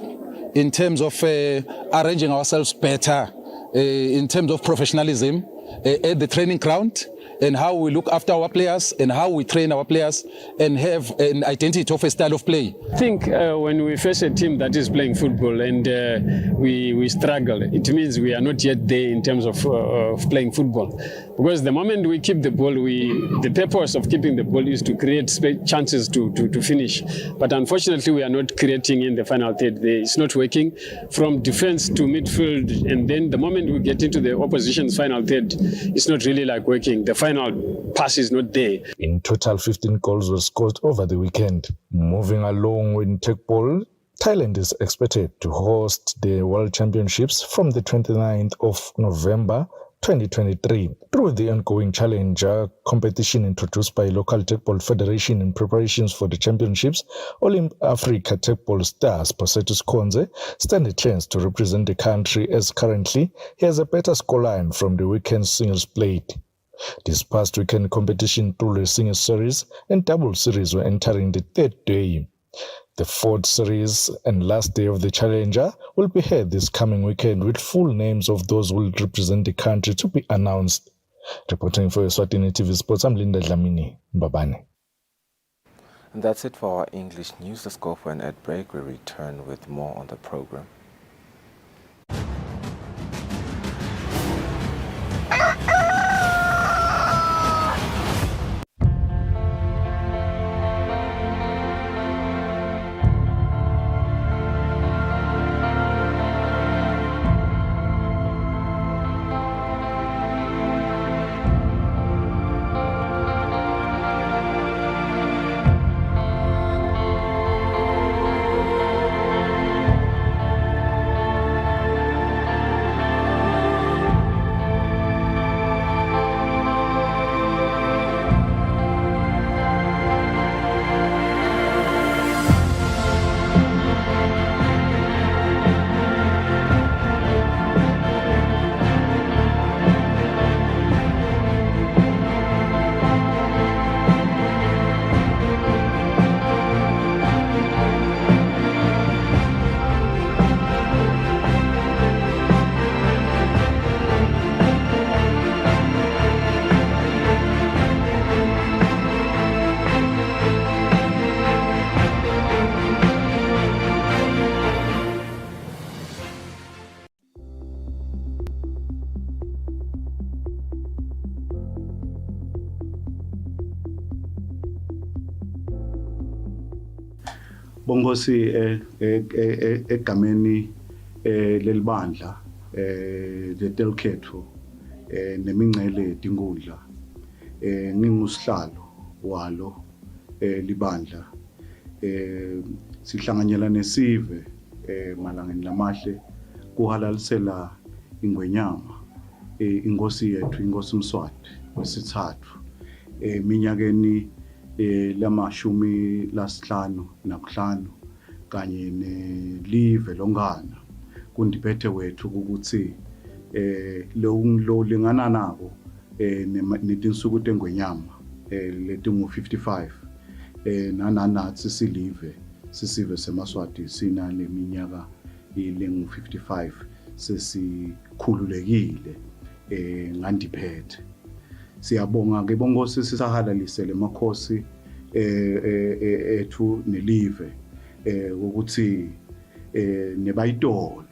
in terms of arranging ourselves better, in terms of professionalism, at the training ground, and how we look after our players and how we train our players and have an identity of a style of play. I think when we face a team that is playing football and we struggle, it means we are not yet there in terms of playing football. Because the moment we keep the ball, the purpose of keeping the ball is to create chances to finish. But unfortunately, we are not creating in the final third. It's not working from defense to midfield. And then the moment we get into the opposition's final third, it's not really like working. The final pass is not there. In total, 15 goals were scored over the weekend. Moving along with Tekball, Thailand is expected to host the World Championships from the 29th of November 2023 through the ongoing challenger competition introduced by local Tekball Federation in preparations for the championships. All Africa Tekball stars Posetus Konze stand a chance to represent the country, as currently he has a better scoreline from the weekend singles played. This past weekend competition through the singles series and double series were entering the third day. The fourth series and last day of the challenger will be held this coming weekend, with full names of those who will represent the country to be announced. Reporting for Eswatini TV Sports, I'm Linda Dlamini, Mbabane. And that's it for our English news. Let's go for an ad break. We return with more on the program. Bongosi egameni lelibandla letelkhetho nemingcele tinkundla ngingusihlalo walo libandla sihlanganyela nesive malangeni lamahle kuhalalisela ingwenyama inkosi yethu inkosi Mswati wesithathu eminyakeni lamashumi lasihlanu nakuhlanu kanye nelive longana kundiphethe wethu ukuthi lo lingana nabo netinsuku tengwenyama letingu 55 nananathi sisive seMaswati sina leminyaka ilengu 55 sesikhululekile ngandiphethe. Siyabonga ke bonke sisahalalisele emakhosi ethu nelive ukuthi nebayitolo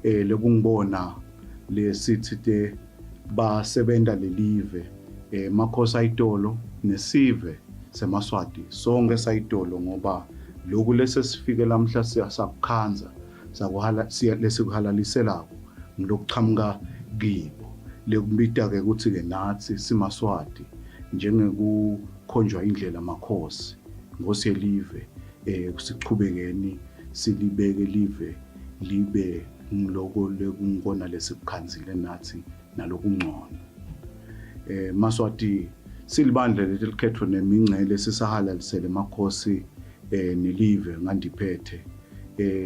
lekungibona lesithi te basebenta lelive makhosi ayitolo nesive seMaswati sonke sayitolo ngoba lokhu lesesifike lamhla siyasakukhanza sakuhala lesikuhalaliselako ngilokuchamuka kibo lekubita ke ukuthi ke nathi siMaswati njengekukhonjwa indlela makhosi ngosi yelive sichubekeni silibeke live libe ngiloko lekungona lesikukhanzile nathi nalokungcono. Maswati silibandla lelikhethwe nemingcele sisahalalisele makhosi nelive ngandiphethe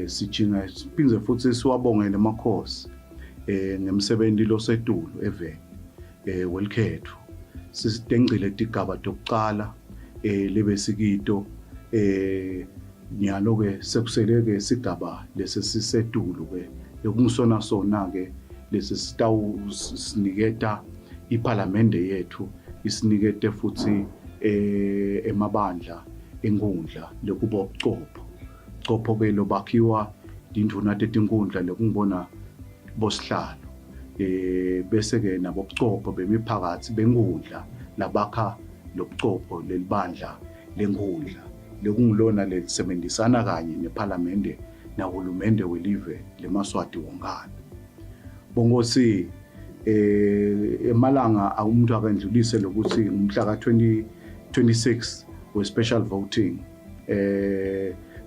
sijinga siphinze futhi siwabongele makhosi ngemsebenzi losetulo eveni welikhetho sisidengcile tigaba tokuqala lebesikito nyalo ke sekuseleke sigaba lesisisetulo ke lokungisona sona ke lesisitawu siniketa iParliament yethu isinikete futhi emabandla enkundla lekuba ubuchopho ke lobakhiwa induna tetinkundla lekungibona bosihlalo bese ke nabo ubuchopho bemiphakathi benkundla labakha lobuchopho lelibandla lenkundla lekungilona lelisebenzisana kanye neParliament nahulumende welive leMaswati wonkana. Bongosi emalanga umuntu akandlulise lokuthi umhla ka-26 we-special voting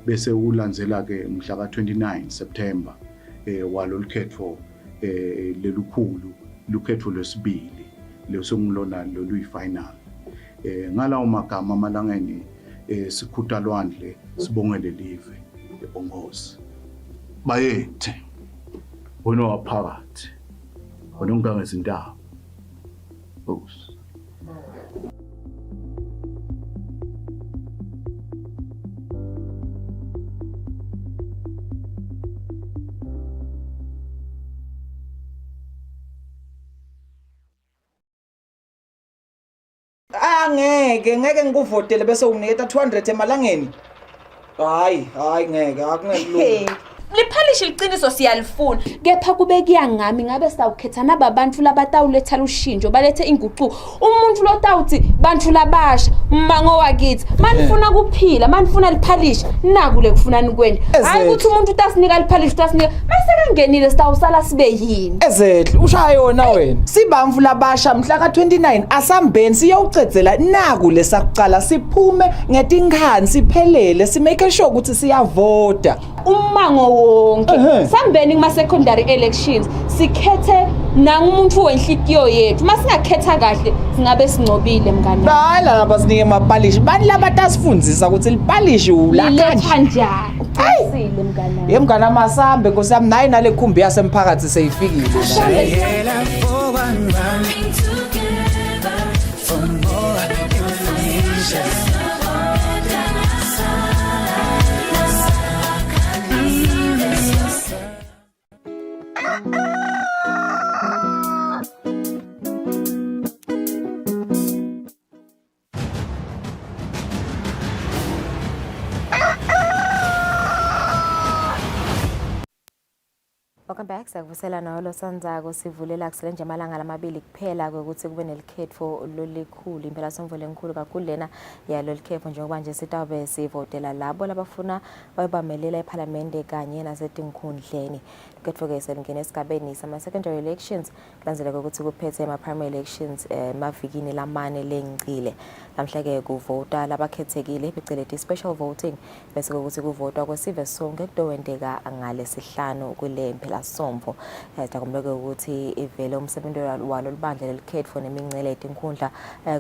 bese ulandzela ke umhla ka-29 September walolukhetho lelukhulu lukhetho lwesibili lesongilona loluyi-final ngalawo magama amalangeni sikhutha lwandle sibongele live ebongosi bayethe wena waphakathi wena ungangezindaba Nkosi. Ngeke ngikuvotele bese unginiketa 200 emalangeni. Hayi ngeke akungelula. Liphalishe iqiniso siyalifuna kepha kube kuyangami ngabe sawukhetha nababantu labatawuletha ushintsho balethe inguquko umuntu lotawuthi bantu labasha mmango wakithi manifuna kuphila manifuna liphalishe nakule kufunani kweni hayi ukuthi umuntu utasinika liphalishe utasinika masekangenile sitawusala sibe yini Ezehle ushaya yona wena sibamvu labasha mhla ka29 asambeni siyowucedzela nakule sakucala siphume ngetinkhani siphelele simake sure ukuthi siyavota ummango wonke sambeni kuma secondary elections sikhethe nangumuntu wenhlitiyo yethu masingakhetha kahle singabe singcobile mngani hayi lapha sinike amapalishi bani labatasifundisa ukuthi lipalishi uletha njani uqisile mngani mngani amasambe Nkosi yami nayi nale khumbi yasemphakathi seyifikile Welcome back. Sakuvusela nalo sanzako sivulela kuselenje amalanga lamabili kuphela ukuthi kube nelikhetho lolikhulu impela somvule enkulu kakhulu lena yalo likhetho njengoba nje sitabe sivotela labo labafuna bayibamelela eParliament kanye nasetinkhundleni. Ketfo-ke selingene esigabeni sama-secondary elections kulandzeleka ukuthi kuphethe ama-primary elections mavikini lamane lengcile. Namhla-ke kuvota labakhethekile phecelezi special voting bese ukuthi kuvotwa kwesive sonke kutowendeka ngalesihlanu kule mpelasonto. Sidakumbeke ukuthi ivele umsebenzi walo libandla lelikhetfo nemincele yetinkundla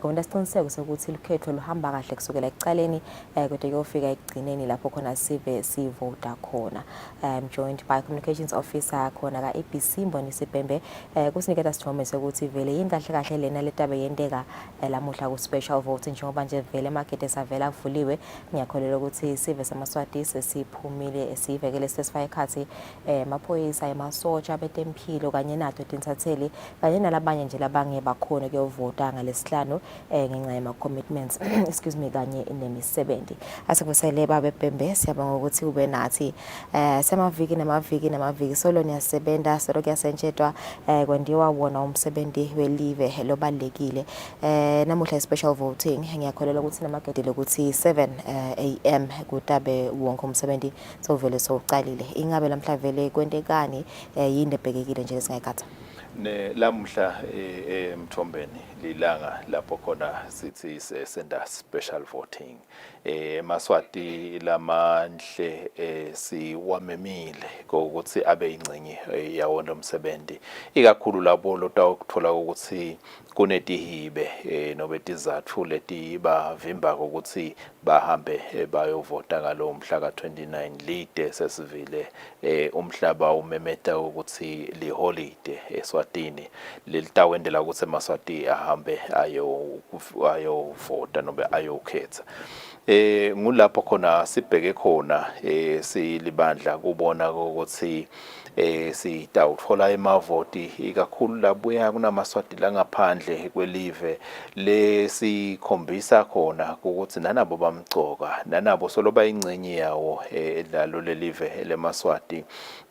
kwenza isiqiniseko sokuthi ilikhetfo luhamba kahle kusukela ekuqaleni kodwa kuyofika ekugcineni lapho khona sive sivota khona. Joined by Communications Officer khona ka-ABC Mbonisi Bhembe kusinikeza sithombe sokuthi vele yini kahle kahle lena letabe yendeka lamuhla ku-special voting njengoba nje vele emakete savela avuliwe. Ngiyakholelwa ukuthi sive samaswati sesiphumile sivekele sesifaye khathi amaphoyisa emasotsha betempilo kanye nato tintatheli kanye nalabanye nje labange bakhona kuyovota ngalesihlanu ngenxa yama-commitments excuse me kanye nemisebenzi. Asikuvusele babe Bhembe, siyabonga ukuthi ube nathi semaviki solo niyasebenza solo kuyasetshenzwa kwendiwa wona umsebenzi welive lobalekile. Namuhla special voting ngiyakholelwa ukuthi namagedile ukuthi 7 am kutabe wonke umsebenzi sovele sowuqalile. Ingabe lamhla vele kwentekani yini ebhekekile nje lesingayikhatha? Lamhla emthombeni lilanga lapho khona sithi senda special voting eMaswati lamandle siwamemile ukuthi abe ingcenye yawona umsebenzi ikakhulu labo lotawukuthola ukuthi kunetihibe nobetizathu leti bavimba ukuthi bahambe bayovota ngalo mhla ka-29 lide sesivile umhlaba umemeta ukuthi liholiday Eswatini lelitawendela ukuthi eMaswati ahambe ayovota nobe ayokhetha. Ngulapho khona sibheke khona silibandla kubona ukuthi sitawuthola emavoti ikakhulu labuya kunamaswati la ngaphandle kwelive lesikhombisa khona ukuthi nanabo bamcoka nanabo soloba ingcenye yawo edlalo lelive lemaswati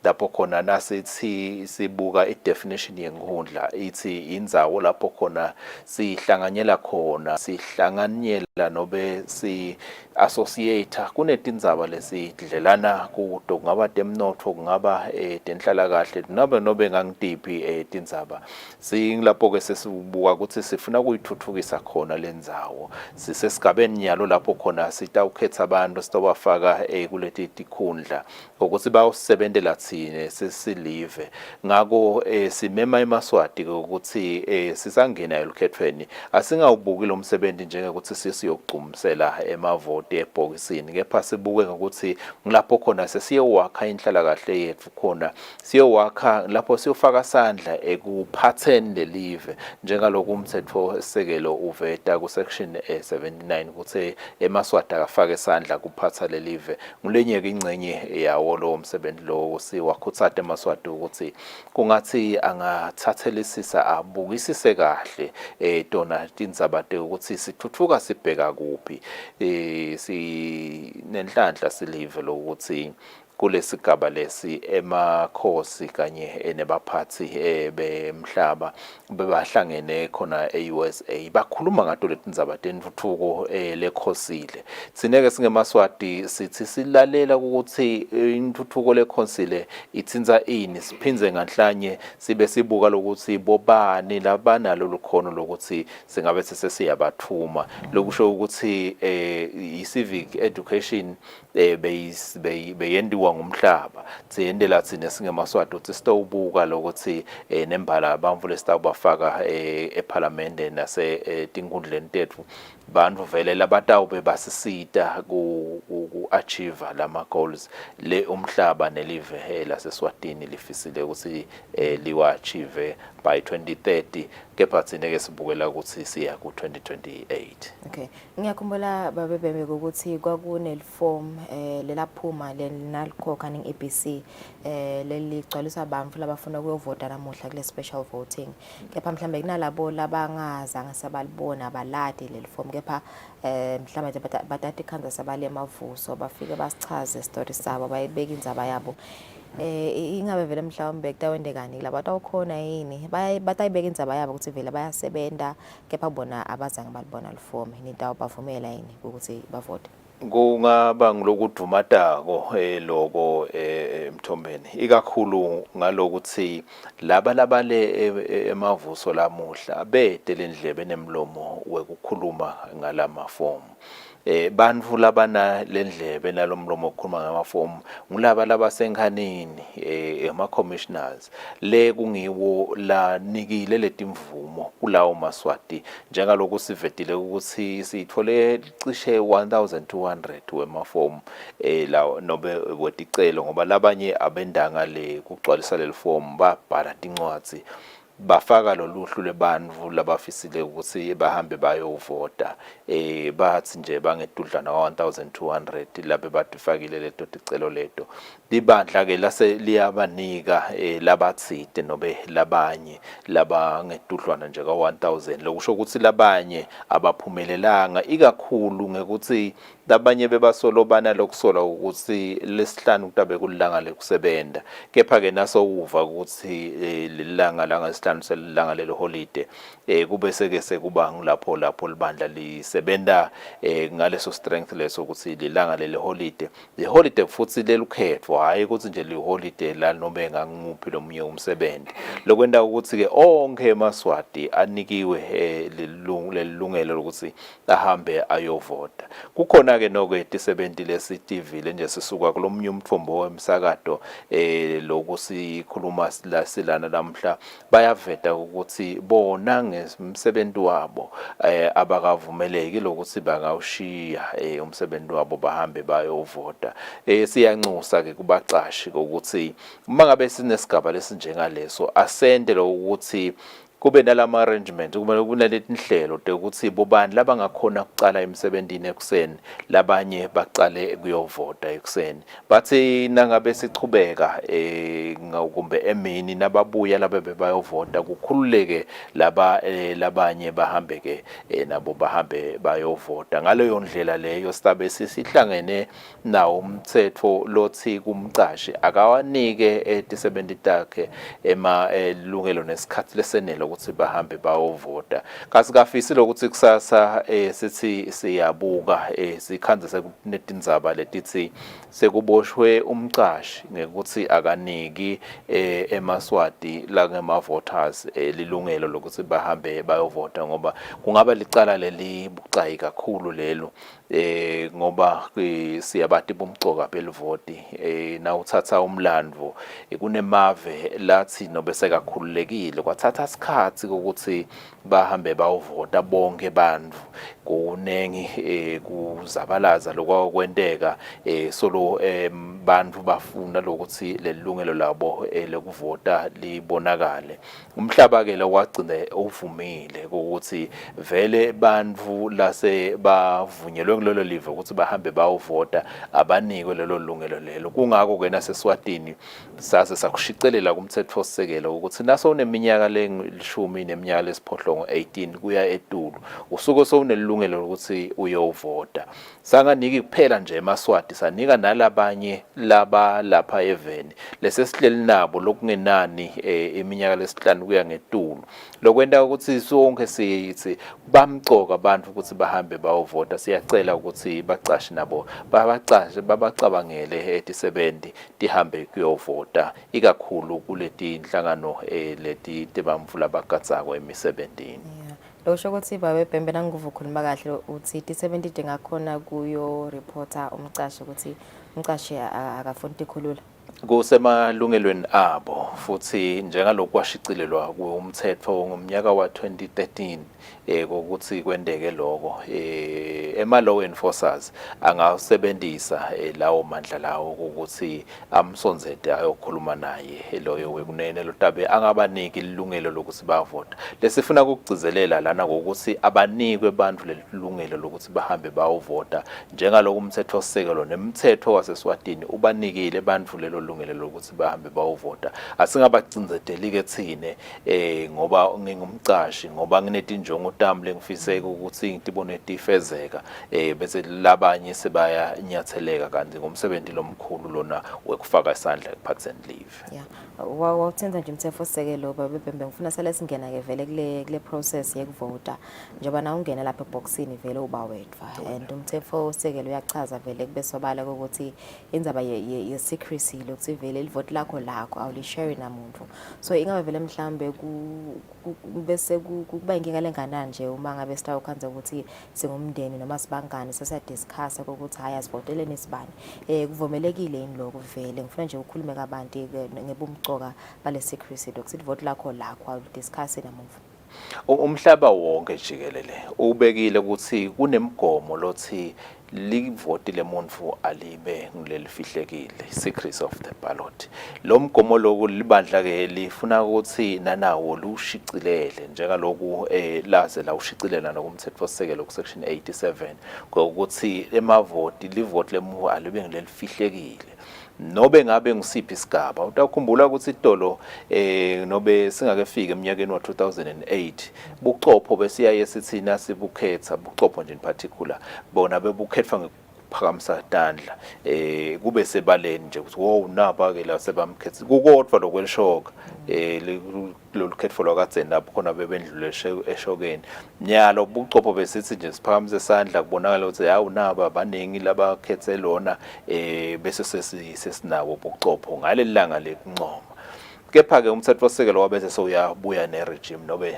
lapho khona nasithi sibuka idefinition yenkundla ithi indzawo lapho khona sihlanganyela khona sihlanganyela nobe si associate kunetindzaba lesidlelana kudo kungaba temnotho kungaba tenhlala kahle nobe ngangitiphi tindzaba singilapho ke sesibuka ukuthi sifuna kuyithuthukisa khona lendzawo sisesigabeni nyalo lapho khona sitawukhetha abantu sitawafaka kuleti tikhundla ukuthi bawusebentela thine sesilive ngako simema eMaswati ukuthi sisangena elukhethweni asingawubuki lo msebenzi njengekuthi sisiyokucumsela emavoti ebhokisini kepha sibuke ukuthi ngilapho khona sesiyowakha inhlala kahle yethu khona siyowakha lapho siyofaka sandla ekuphatheni lelive njengaloku umthetho sekelo uveta ku section 79 ukuthi eMaswati akafake sandla kuphatha lelive ngulenyeke ingcenye yawo lo msebenzi lo siwakhutsate eMaswati ukuthi kungathi angathathelisisa abukisise kahle tona tindzaba ukuthi sithuthuka sibheka kuphi sinenhlanhla silive lokuthi kulesigaba lesi emakhosi kanye nebaphathi bemhlaba bebahlangene khona eUSA bakhuluma ngato letindzaba tentuthuko lekhosile sineke singeMaswati sithi silalela ukuthi intuthuko lekhosile itsinza ini siphinze nganhlanye sibe sibuka lokuthi bobani labanalo lukhono lokuthi singabe sesiyabathuma lokusho ukuthi i-civic education beyendiwa ngumhlaba siyendela thina singeMaswati ukuthi sitawubuka lokuthi nembala bamvu lesitawubafaka eParliament nase tinkundleni tethu bantu vele labatawube basisita ku-achieve lama goals le umhlaba nelive laseSwatini lifisile ukuthi liwa-achieve by 2030 kepha thina-ke sibukela ukuthi siya ku-2028. Okay, ngiyakhumbula babe Bhembe ukuthi kwakuneliform lelaphuma lenalikhokha ning-ABC leligcwaliswa abantu labafuna ukuyovota namuhla kule special voting kepha mhlambe kunalabo labangazange sabalibona balade leliform kepha mhlambe bathatha ikhanza sabale emavuso bafike basichaze story sabo bayibeka indzaba yabo ingabe vele mhlawumbe kutawendekani la batawukhona yini batayibeka indzaba yabo ukuthi vele bayasebenta kepha bona abazange balibona liform nitawubavumela yini ukuthi bavote? kungaba ngilokudumatako loko emthombeni ikakhulu ngalokuthi laba labale emavuso lamuhla bedele indlebe nemlomo wekukhuluma ngalamafomu bantfu labana lendlebe nalomlomo okhuluma ngamafomu ngulaba labasenghanini ema-commissioners le kungiwo lanikile letimvumo kulawo maswati njengaloku sivetile ukuthi sithole cishe 1200 wemafomu la nobe weticelo ngoba labanye abendanga le kugcwalisa lelifomu babhala tincwadzi bafaka loluhlu lebantfu labafisile ukuthi bahambe bayovota bathi nje bangedudlana 1200 labe batifakile leto ticelo leto libandla ke lase liyabanika labatsite nobe labanye labangedudlwana nje ka1000 lokusho ukuthi labanye abaphumelelanga ikakhulu ngekuthi labanye bebasolobana lokusola ukuthi lesihlanu kutabe kulilanga lekusebenta kepha ke naso uva ukuthi lilanga langesihlanu selilanga lelo holiday kube seke sekuba lapho libandla lisebenta ngaleso strength leso ukuthi lilanga lelo holiday le holiday futhi lelukhetho hayi ukuthi nje le holiday la noma nganguphi lomunye umsebenzi lokwenda ukuthi ke onke emaswati anikiwe lelungelo lokuthi ahambe ayovota kukhona ke nokwe ti70 lesi TV nje sisuka kulomunye umthombo wemsakato lokusikhuluma silana namhla bayaveta ukuthi bona ngemsebenzi wabo abakavumeleki lokuthi bangawushiya umsebenzi wabo bahambe bayovota siyanxusa ke kubaqashi ukuthi mangabe sinesigaba lesinjengaleso asende lokuthi kube nalama arrangement kumele kunaleti inhlelo ukuthi bobani labangakhona ukucala emsebenzini ekuseni labanye baqale kuyovota ekuseni bathi nangabe sichubeka kumbe emini nababuya labe bayovota kukhululeke labanye bahambe ke nabo bahambe bayovota ngaleyo ndlela leyo sisabe sihlangene nawo umthetho lothi kumqashi akawanike ti70 takhe elungelo nesikhathi lesenelo ukuthi bahambe bayovota kasikafisi lokuthi kusasa sithi siyabuka sikhanzise netindzaba letithi sekuboshwe umqashi ngekuthi akaniki emaswati la ngema voters lilungelo lokuthi bahambe bayovota ngoba kungaba licala lelibucayi kakhulu lelo ngoba siyabati bomcoka belivoti na uthatha umlandvo kunemave lathi nobe sekakhululekile kwathatha isikhathi ukuthi bahambe bayovota bonke bantfu kunengi kuzabalaza lokwakwenteka solo bantfu bafuna lokuthi lelungelo labo lekuvota libonakale umhlaba ke lokwagcine uvumile ukuthi vele bantfu lase bavunyelwe kulelo live ukuthi bahambe bayovota abanikwe lelo lungelo lelo kungako ke naseSwatini sase sakushicelela kumthetho sisekelo ukuthi naso uneminyaka lengishumi neminyaka lesiphohlongo 18 kuya etulu usuke sowunelungelo lokuthi uyovota sanganiki kuphela nje emaswati sanika nalabanye laba lapha eveni lesesihleli nabo lokungenani iminyaka lesihlanu kuya ngetulu lokwenta ukuthi sonke siyithi bamcoka abantu ukuthi bahambe bayovota siyacela ukuthi baqashi nabo babacabangele eti70 tihambe kuyovota ikakhulu kuleti inhlangano leti tebamvula bagatsako emisebenzini Losho ukuthi babe Bhembe nanguvu khuluma kahle uthi ti70 dingakhona kuyo reporter umqashi ukuthi umqashi akafuni ikhulula kusemalungelweni abo futhi njengalokhu kwashicilelwa kumthetho ngomnyaka wa 2013 ukuthi kwendeke lokho ema-law enforcers angasebenzisa lawo mandla lawo ukuthi amsonzete ayokhuluma naye loyo wekunene lotabe angabaniki ilungelo lokuthi bavota lesifuna ukugcizelela lana ngokuthi abanikwe abantu lelungelo lokuthi bahambe bayovota njengalokhu umthetho sisekelo nemithetho waseSwatini ubanikile abantu lelo ilungelo lokuthi bahambe bayovota. Asingabacindezeli ke thine ngoba ngingumcashi ngoba nginetinjongo tami lengifise ukuthi intibone tifezeka bese labanye sebaya nyatheleka kanti ngomsebenzi lomkhulu lona wekufaka isandla ekuphatheni leave. Yeah. Wawuthenza nje umthetho osekelo babebhembe ngifuna sele singena ke vele kule process yekuvota njengoba na ungena lapha eboxini vele uba wedwa and umthetho osekelo uyachaza vele kube sobala ukuthi indzaba ye secrecy lokuthi vele ilivote lakho awulishare namuntu so ingabe vele mhlambe bese kuba inkinga lenganani nje uma ngabe sitawukhanza ukuthi singumndeni noma sibangane sesiyadiscuss ukuthi haya sivotele nesibani kuvumelekile yini lokho vele ngifuna nje ukukhulume kabanti ngebumcoka bale secrecy lokuthi ivote lakho awudiscuss namuntu umhlaba wonke jikelele ubekile ukuthi kunemigomo lothi livote lemuntu alibe ngileli fihlekile secrecy of the ballot lo mgomo lokho libandla ke lifuna ukuthi nanawo lushicilele njengaloku laze la ushicilela nokumthetho osekelo ku section 87 ukuthi emavoti livote lemuntu alibe ngileli fihlekile nobe ngabe ngisiphi isigaba utakhumbula ukuthi itolo nobe singakefika eminyakeni wa 2008 buchopho besiyaye sithina sibukhetha buchopho nje in particular bona bebukhetha ngokuphakamisa tandla kube sebaleni nje ukuthi wow napa ke la sebamkhetha kukodwa lokwelishoka lolu khetho lokade lapho khona bebendlule eshokeni nyalo buchopho besithi nje siphakamisa isandla kubonakala ukuthi hawu naba baningi labakhethe lona bese sesinawo buchopho ngaleli langa lekunqoma kepha ke umthetho osekelo wabese soyabuya neregime nobe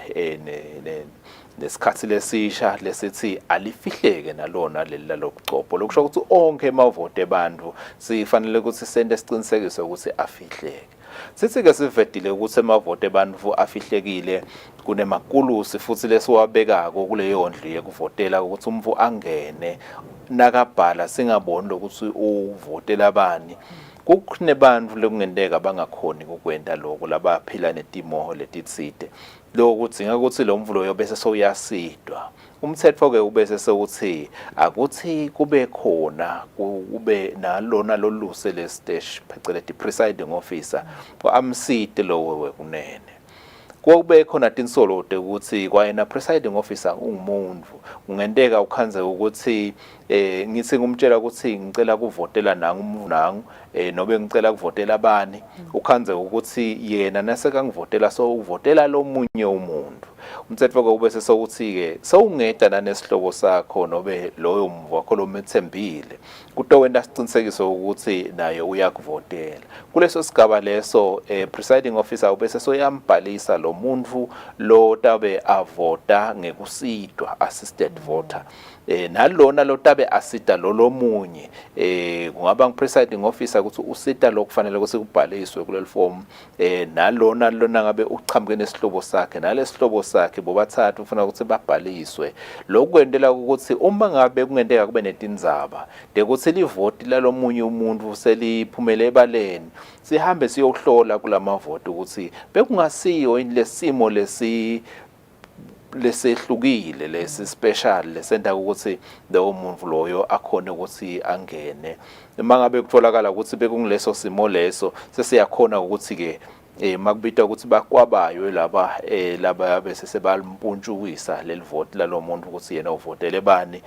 nesikhathi lesisha lesithi alifihleke nalona leli lalobuchopho lokusho ukuthi onke emavote abantu sifanele ukuthi sende siqinisekise ukuthi afihleke sithi ke sivedile ukuthi emavote abantu afihlekile kunemakulusi futhi lesiwabekako kuleyo ndlu yekuvotela ukuthi umvu angene nakabhala singaboni ukuthi uvotela bani kunebantu lekungenteka bangakhoni ukwenda lokho labaphila netimo letitsite lokudzinga ukuthi lo mvulo yobese soyasidwa umthetho ke ubese sewuthi akuthi kube khona kube nalona loluse lesitesh phecelezi presiding officer amsite lowo wekunene kube khona tinsolo ukuthi kwayena presiding officer ungumuntu ungenteka ukhanze ukuthi ngithi ngumtshela ukuthi ngicela kuvotela nangu nobe ngicela kuvotela bani ukhanze ukuthi yena nasekangivotela so uvotela lo munye umuntu umthetho ke ubese sokuthi ke sowungeda nanesihlobo sakho nobe loyo mvu wakho lomethembile kutowenda siqinisekiso ukuthi naye uyakuvotela kuleso sigaba leso presiding officer ubese soyambhalisa lo muntu lo tabe avota ngekusidwa assisted voter nalona lo tabe asita lo munye kungaba ngipresiding officer ukuthi usita lokufanele ukuthi kubhaliswe kuleli form nalona ngabe uchamuke nesihlobo sakhe nalesihlobo sakhe bobathathu ufuna ukuthi babhaliswe lokwendela ukuthi uma ngabe kungenteka kube netindzaba ukuthi livoti lalomunye umuntu seliphumele ebaleni sihambe siyohlola kulamavoti ukuthi bekungasiyo lesimo lesehlukile lesi special lesenta ukuthi lo muntu loyo akhona ukuthi angene mangabe kutholakala ukuthi bekungileso simo leso sesiyakhona ukuthi ke makubita ukuthi bakwabayo laba bese sebalimpuntshuwisa leli vote lalo muntu ukuthi yena uvotele bani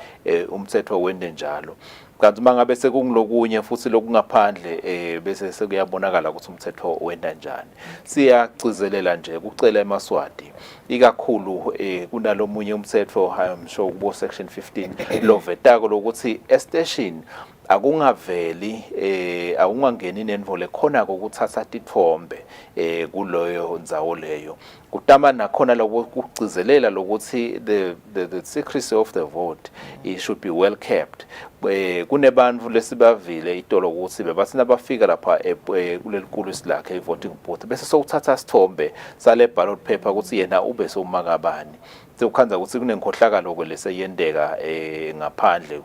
umthetho wende njalo kanti mangabe sekungilokunye futhi lokungaphandle bese sekuyabonakala ukuthi umthetho wenda njani siyagcizelela nje kucela eMaswati ikakhulu kunalomunye umthetho ngisho kubo section 15 lo vetako lokuthi estation akungaveli akungangeni nenvole khona kokuthatha tithombe kuloyo ndzawo leyo kutama nakhona lokugcizelela lokuthi the secrecy of the vote it should be well kept kunebantu lesibavile itolo ukuthi bebathina bafika lapha kulelikhulu isilakhe ivoting booth bese sokuthatha sithombe sale ballot paper ukuthi yena ube somakabani sekukhanza ukuthi kunenkohlakalo kweleseyendeka ngaphandle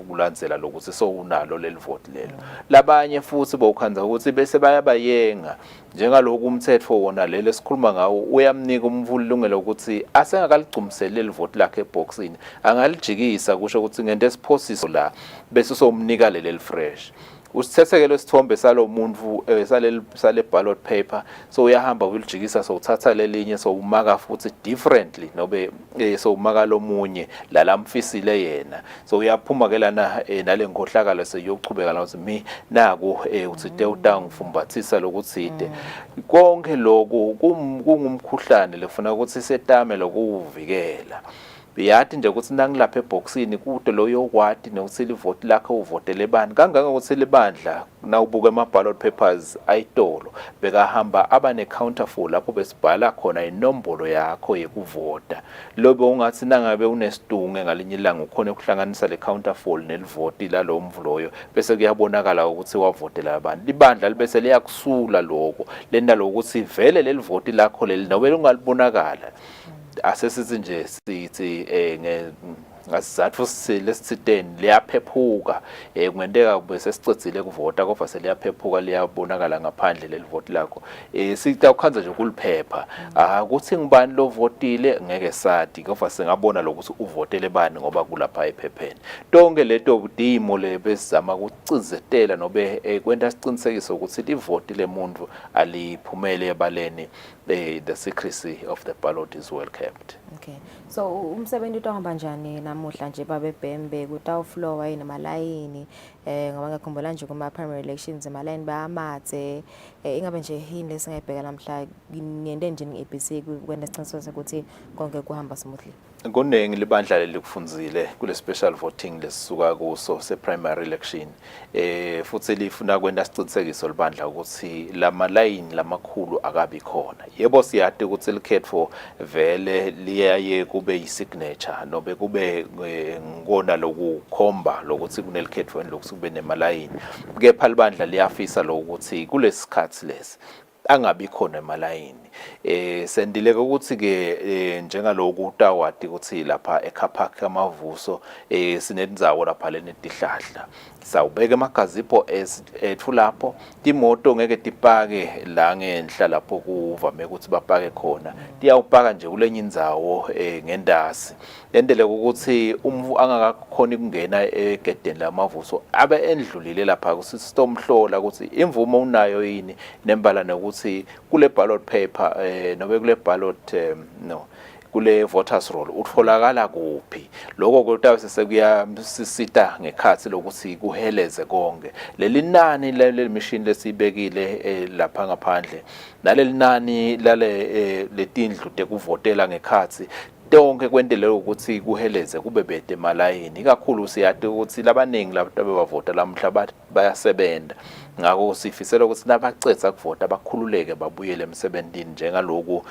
kulandzela lokuthi sowunalo leli vote lelo labanye futhi bawukhanza ukuthi bese bayabayenga njengaloku umthetho wona lelo sikhuluma ngawo uyamnika umvuli ilungelo ukuthi asengakaligcumisele leli vote lakhe eboxini angalijikisa kusho ukuthi ngento esiphosiso la bese somnika leli fresh usithetheke lesithombe salomuntu sale ballot paper so uyahamba uyilijikisa so uthatha lelinye so umaka futhi differently nobe so umaka lomunye la lamfisile yena so uyaphuma ke lana nale ngohlakalo seyochubeka la uthi mi naku uthi utangifumbathisa lokuthide konke lokho kungumkhuhlane lefuna ukuthi setame lokuvikela yathi nje ukuthi nangilapha eboxini kude lo yokwati nokuthi livote lakho uvotele bani kangangokuthi libandla nawubuka ama ballot papers ayitolo bekahamba abane counterful lapho besibhala khona inombolo yakho yekuvota lobe ungathi nangabe unesidunge ngalinye ilanga ukhona ukuhlanganisa le counterful nelivoti lalo mvuloyo bese kuyabonakala ukuthi wavotela abantu libandla libese liyakusula lokho lenda lokuthi vele lelivoti lakho leli nobe ungalibonakala asesithi nje sithi ngasizathu lesithiteni liyaphephuka kungenteka kube sesicedzile kuvota kodwa seliyaphephuka liyabonakala ngaphandle lelivoti lakho sithi awukhanza nje ukuliphepha ukuthi ngibani lo votile ngeke sathi kodwa singabona lokuthi uvotele bani ngoba kulapha ephepheni tonke leto budimo lebesizama ukucizetela nobe kwenta sicinisekiso ukuthi livoti lemuntu aliphumele ebaleni the secrecy of the ballot is well kept. Okay. So umsebenzi utohamba njani namuhla nje babebhembe kutawuflowa yini malayini ngoba ngakhumbula nje kuma primary elections emalayini bayamathe ingabe nje yini lesingayibheka namhla niyende nje ngeABC kwenda siciniseko ukuthi konke kuhamba smoothly. Konengi libandla lelikufunzile kule special voting lesisuka kuso se primary election futhi lifuna kwenda sicinisekiso libandla ukuthi lama line lamakhulu akabi khona yebo siyade ukuthi likhetho vele liyaye kube yisignature nobe kube ngona lokukhomba lokuthi kunelikhetho lokuthi kube nemalayini kepha libandla liyafisa lokuthi kulesikhathi lesi angabi khona emalayini sendile ukuthi ke njengaloku utawati ukuthi lapha ekhapha amavuso sinendzawo lapha lenetihlahla sawubeka emagazipho ethu lapho imoto ngeke tipake la ngenhla lapho kuvame ukuthi bapake khona tiyawupaka nje kulenye indzawo ngendasi lendele ukuthi angakakhona ukungena egedeni lamavuso abe endlulile lapha kusistomhlola ukuthi imvumo unayo yini nembala nokuthi kule ballot paper nobe kule ballot kule voters roll utholakala kuphi lokho kutabe sesekuyasisita ngekhathi lokuthi kuheleze konke leli nani le machine lesibekile lapha ngaphandle naleli nani letindlu tekuvotela ngekhathi tonke kwendele ukuthi kuheleze kube bede malayini ikakhulu siyade ukuthi labaningi lapho abavota lamhla bayasebenza ngakho sifisela ukuthi nabacetha kuvota bakhululeke babuyele emsebenzini njengaloku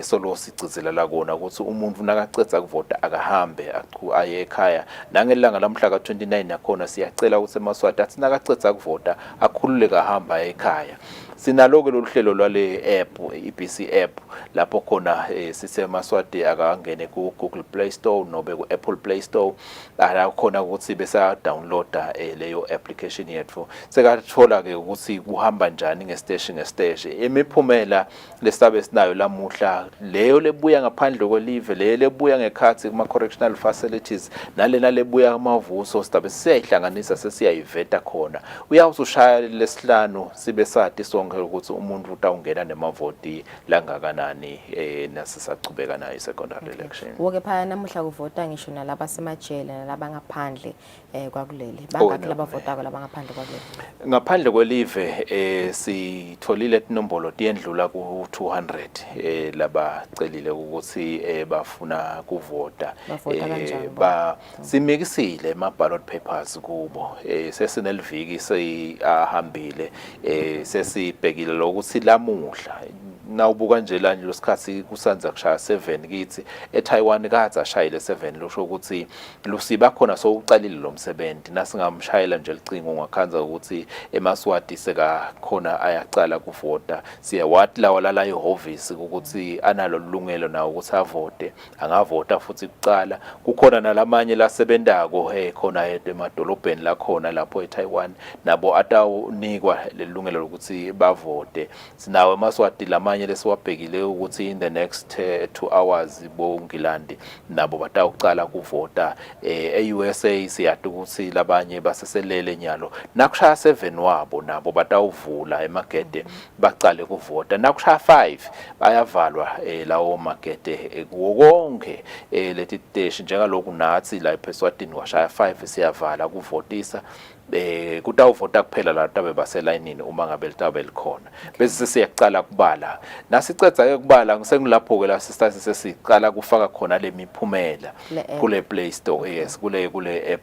solo sicizela la kona ukuthi umuntu nakacetha kuvota akahambe aye ekhaya nangelanga lamhla ka29 yakhona siyacela ukuthi eMaswati athi nakacetha kuvota akhululeke ahamba ekhaya sinaloke lohlelo lwale app EBC app lapho khona siseMaswati akangene ku Google Play Store nobe ku Apple Play Store la khona ukuthi besa downloada leyo application yethu sekathola ke ukuthi kuhamba njani ngestage imiphumela lesabe sinayo lamuhla leyo lebuya ngaphandle kwelive leyo lebuya ngekhathi kuma correctional facilities nalena lebuya amavuso sidabe siyayihlanganisa sesiyayiveta khona uyawusushaya lesihlanu sibe sathi sonke ukuthi umuntu utawungena nemavoti langakanani nasisachubeka nayo secondary election woke phana namuhla kuvota ngisho nalaba semajele nalaba ngaphandle kwakulele bangakhe labavota kwalaba ngaphandle kwakulele ngaphandle kwelive sitholile inombolo tiyendlula ku 200 labacelile ukuthi bafuna kuvota simikisile ama ballot papers kubo sesineliviki seyahambile sesibhekile lokuthi lamuhla nawubuka nje la nje lesikhathi kusanza kushaya 7 kithi eTaiwan kaza ashayile 7 losho ukuthi lusiba khona so ucalile lo msebenzi nasingamshayela nje licingo ngakhanza ukuthi eMaswati seka khona ayacala kuvota siyawathi lawa lala ehovisi ukuthi analo lungelo nawo ukuthi avote angavota futhi kucala kukhona nalamanye lasebendako khona emadolobheni la khona lapho eTaiwan nabo atawunikwa lelungelo lokuthi bavote sinawo eMaswati lamanye amanye lesiwabhekile ukuthi in the next 2 hours boNgilandi nabo batawuqala kuvota e-USA siyade ukuthi labanye baseselele nyalo nakushaya 7 wabo nabo batawuvula emagede baqale kuvota nakushaya 5 bayavalwa lawo magede konke leti station njengaloku nathi la ePeswatini washaya 5 siyavala kuvotisa kutawuvota kuphela la tabe baselayinini uma ngabe litabe likhona bese siyaqala kubala nasicedza ke kubala ngisengilapho ke la sesiqala kufaka khona lemiphumela kule Play Store yes kule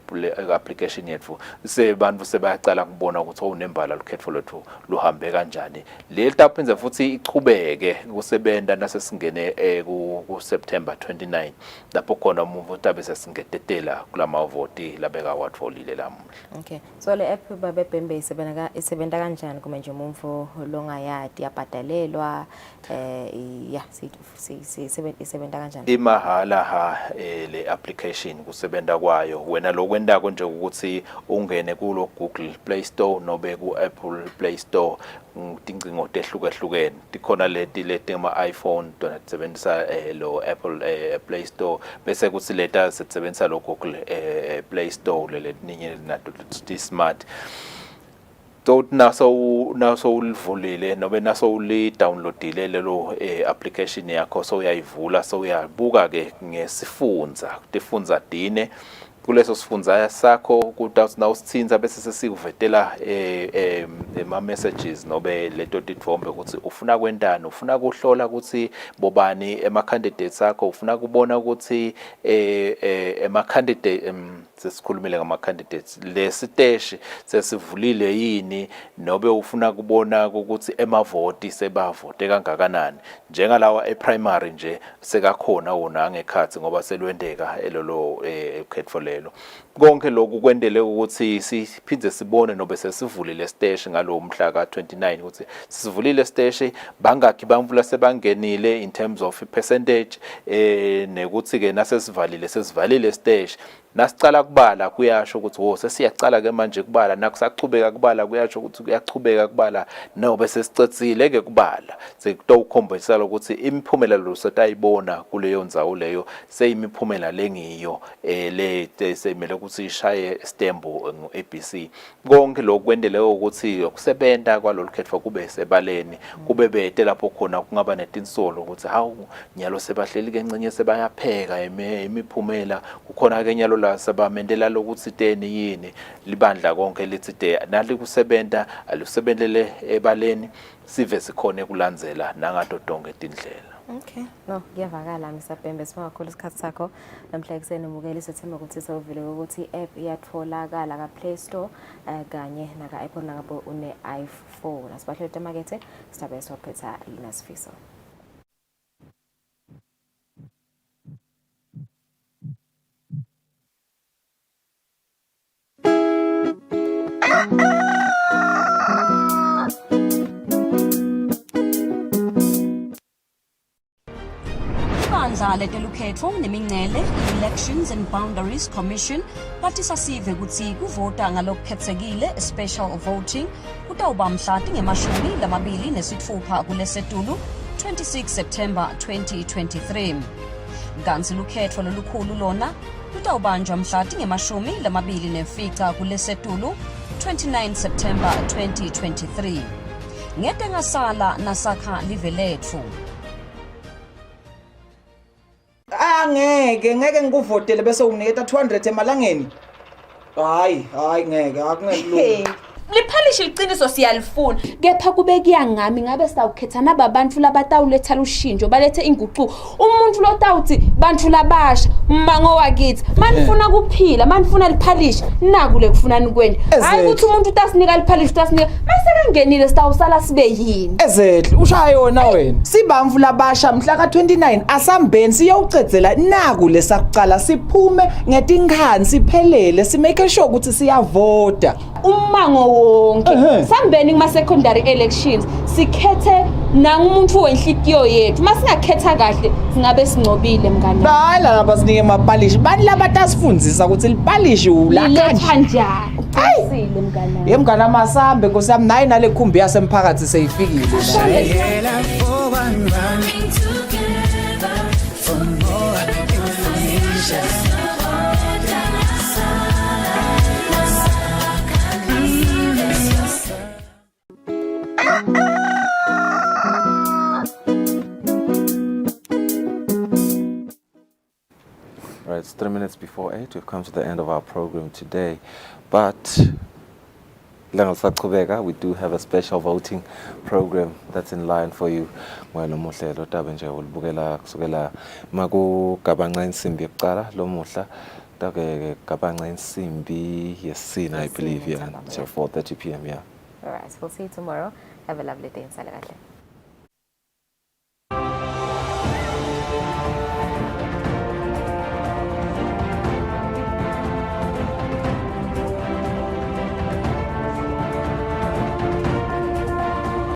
application yethu sebantu sebayaqala kubona ukuthi unembala lukhetho lethu luhambe kanjani le taphenze futhi ichubeke kusebenta nasesingene ku September 29 lapho khona umuntu tabe sesingetetela kulama vote labeka watfolile lamuhla. Okay, so le app babebhembe isebenta kanjani kuma nje umuntu longayadi yabhadalelwa yeah isebenta kanjani? Imahala ha le application kusebenta kwayo wena lokwendako nje ukuthi ungene kulo Google Play Store nobe ku Apple Play Store tincingo tehlukahlukene tikhona leti ama iPhone donasebenzisa lo Apple Play Store bese kuthi leta sisebenzisa lo Google Play Store leninye nato smart so naso ulivulile nobe naso uli downloadile lelo application yakho so uyayivula so uyabuka ke ngesifunza tifunza dine kuleso sifunza sakho kuthi nawusithinza bese sesikuvetela ema messages nobe leto tithombe ukuthi ufuna kwendana ufuna kuhlola ukuthi bobani ema candidates akho ufuna kubona ukuthi ema candidate sesikhulumile ngama candidates lesiteshi sesivulile yini nobe ufuna kubona ukuthi emavoti sebavote kangakanani njengalawa eprimary nje sekakhona wona ngekhathi ngoba selwendeka elolo ukhetho lelo konke lokhu kwendele ukuthi siphindze sibone nobe sesivulile stage ngalo mhla ka29 ukuthi sivulile stage bangakhi bamvula sebangenile in terms of percentage nekuthi ke sesivalile stage nasicala kubala kuyasho ukuthi sesiyacala ke manje kubala nakusachubeka kubala kuyasho ukuthi kuyachubeka kubala nobe sesicetsile ke kubala sekutokukhombisa ukuthi imiphumela lo setayibona kuleyo ndzawo leyo seyimiphumela lengiyo le semele ukuthi ishaye stembo ABC konke lokwendele ukuthi ukusebenta kwalolu khetho kube sebaleni kube bete lapho khona kungaba netinsolo ukuthi hawu nyalo sebahleli kencinye sebayapheka imiphumela kukhona ke nyalo la sabamendela lokuthi teni yini libandla konke lithi de nali kusebenta alusebenzele ebaleni sive sikhone kulandzela nangato donke tindlela. Okay, no ngiyavakala Mr. Singakakhulu isikhathi sakho namhla ekseni umukeli sethemba ukuthi sewuvile ukuthi i-app iyatholakala ka Play Store kanye naka Apple nabo une iPhone asibahlele emakethe sitabe sophetha inasifiso. Ibandla letelukhetho nemingcele Elections and Boundaries Commission bathi sasive ukuthi kuvota ngalokukhetsekile special voting kutawuba mhla tinge-26 kulesetulu 26 September 2023 kanti lukhetho lolukhulu lona lutawubanjwa mhla tinge-29 kulesetulu 29 September 2023 ngetengasala nasakha live lethu. Ngeke ngikuvotele bese unginiketa 200 emalangeni. Hayi ngeke akungelula. Liphalishe iqiniso siyalifuna kepha kube kuyangami ngabe sawukhetha nabantu labatawuletha lushinjo balethe inguquko umuntu lo tawuthi bantu labasha mango wakithi manifuna kuphila manifuna liphalishe nakule kufunani kwenda hayi ukuthi umuntu utasinika liphalishe utasinika masekangenile sitawusala sibe yini ezehle ushaya yona wena sibamvu labasha mhla ka29 asambeni siyowucedzela naku lesakuqala siphume ngetinkhani siphelele simake sure ukuthi siyavota umango wonke sambeni kuma secondary elections sikhethe nangumuntu wenhlitiyo yethu masingakhetha kahle singabe singcobile mngani hayi la basinike amapalishi bani labatasifundisa ukuthi lipalishi ula kanjani Kusile mngani. Yemngane amasambe nkosami nayi nale khumbi yasemphakathi seyifikile. Right, it's 3 minutes before 8. We've come to the end of our program today. But we do have a special voting program that's in line for you. Lo muhle lo taba nje ulibukela kusukela makugabanga insimbi yokuqala lo muhla take gabanga insimbi yesine, I believe, yeah, until 4:30 p.m. yeah. All right, we'll see you tomorrow. Have a lovely day in Salagatle.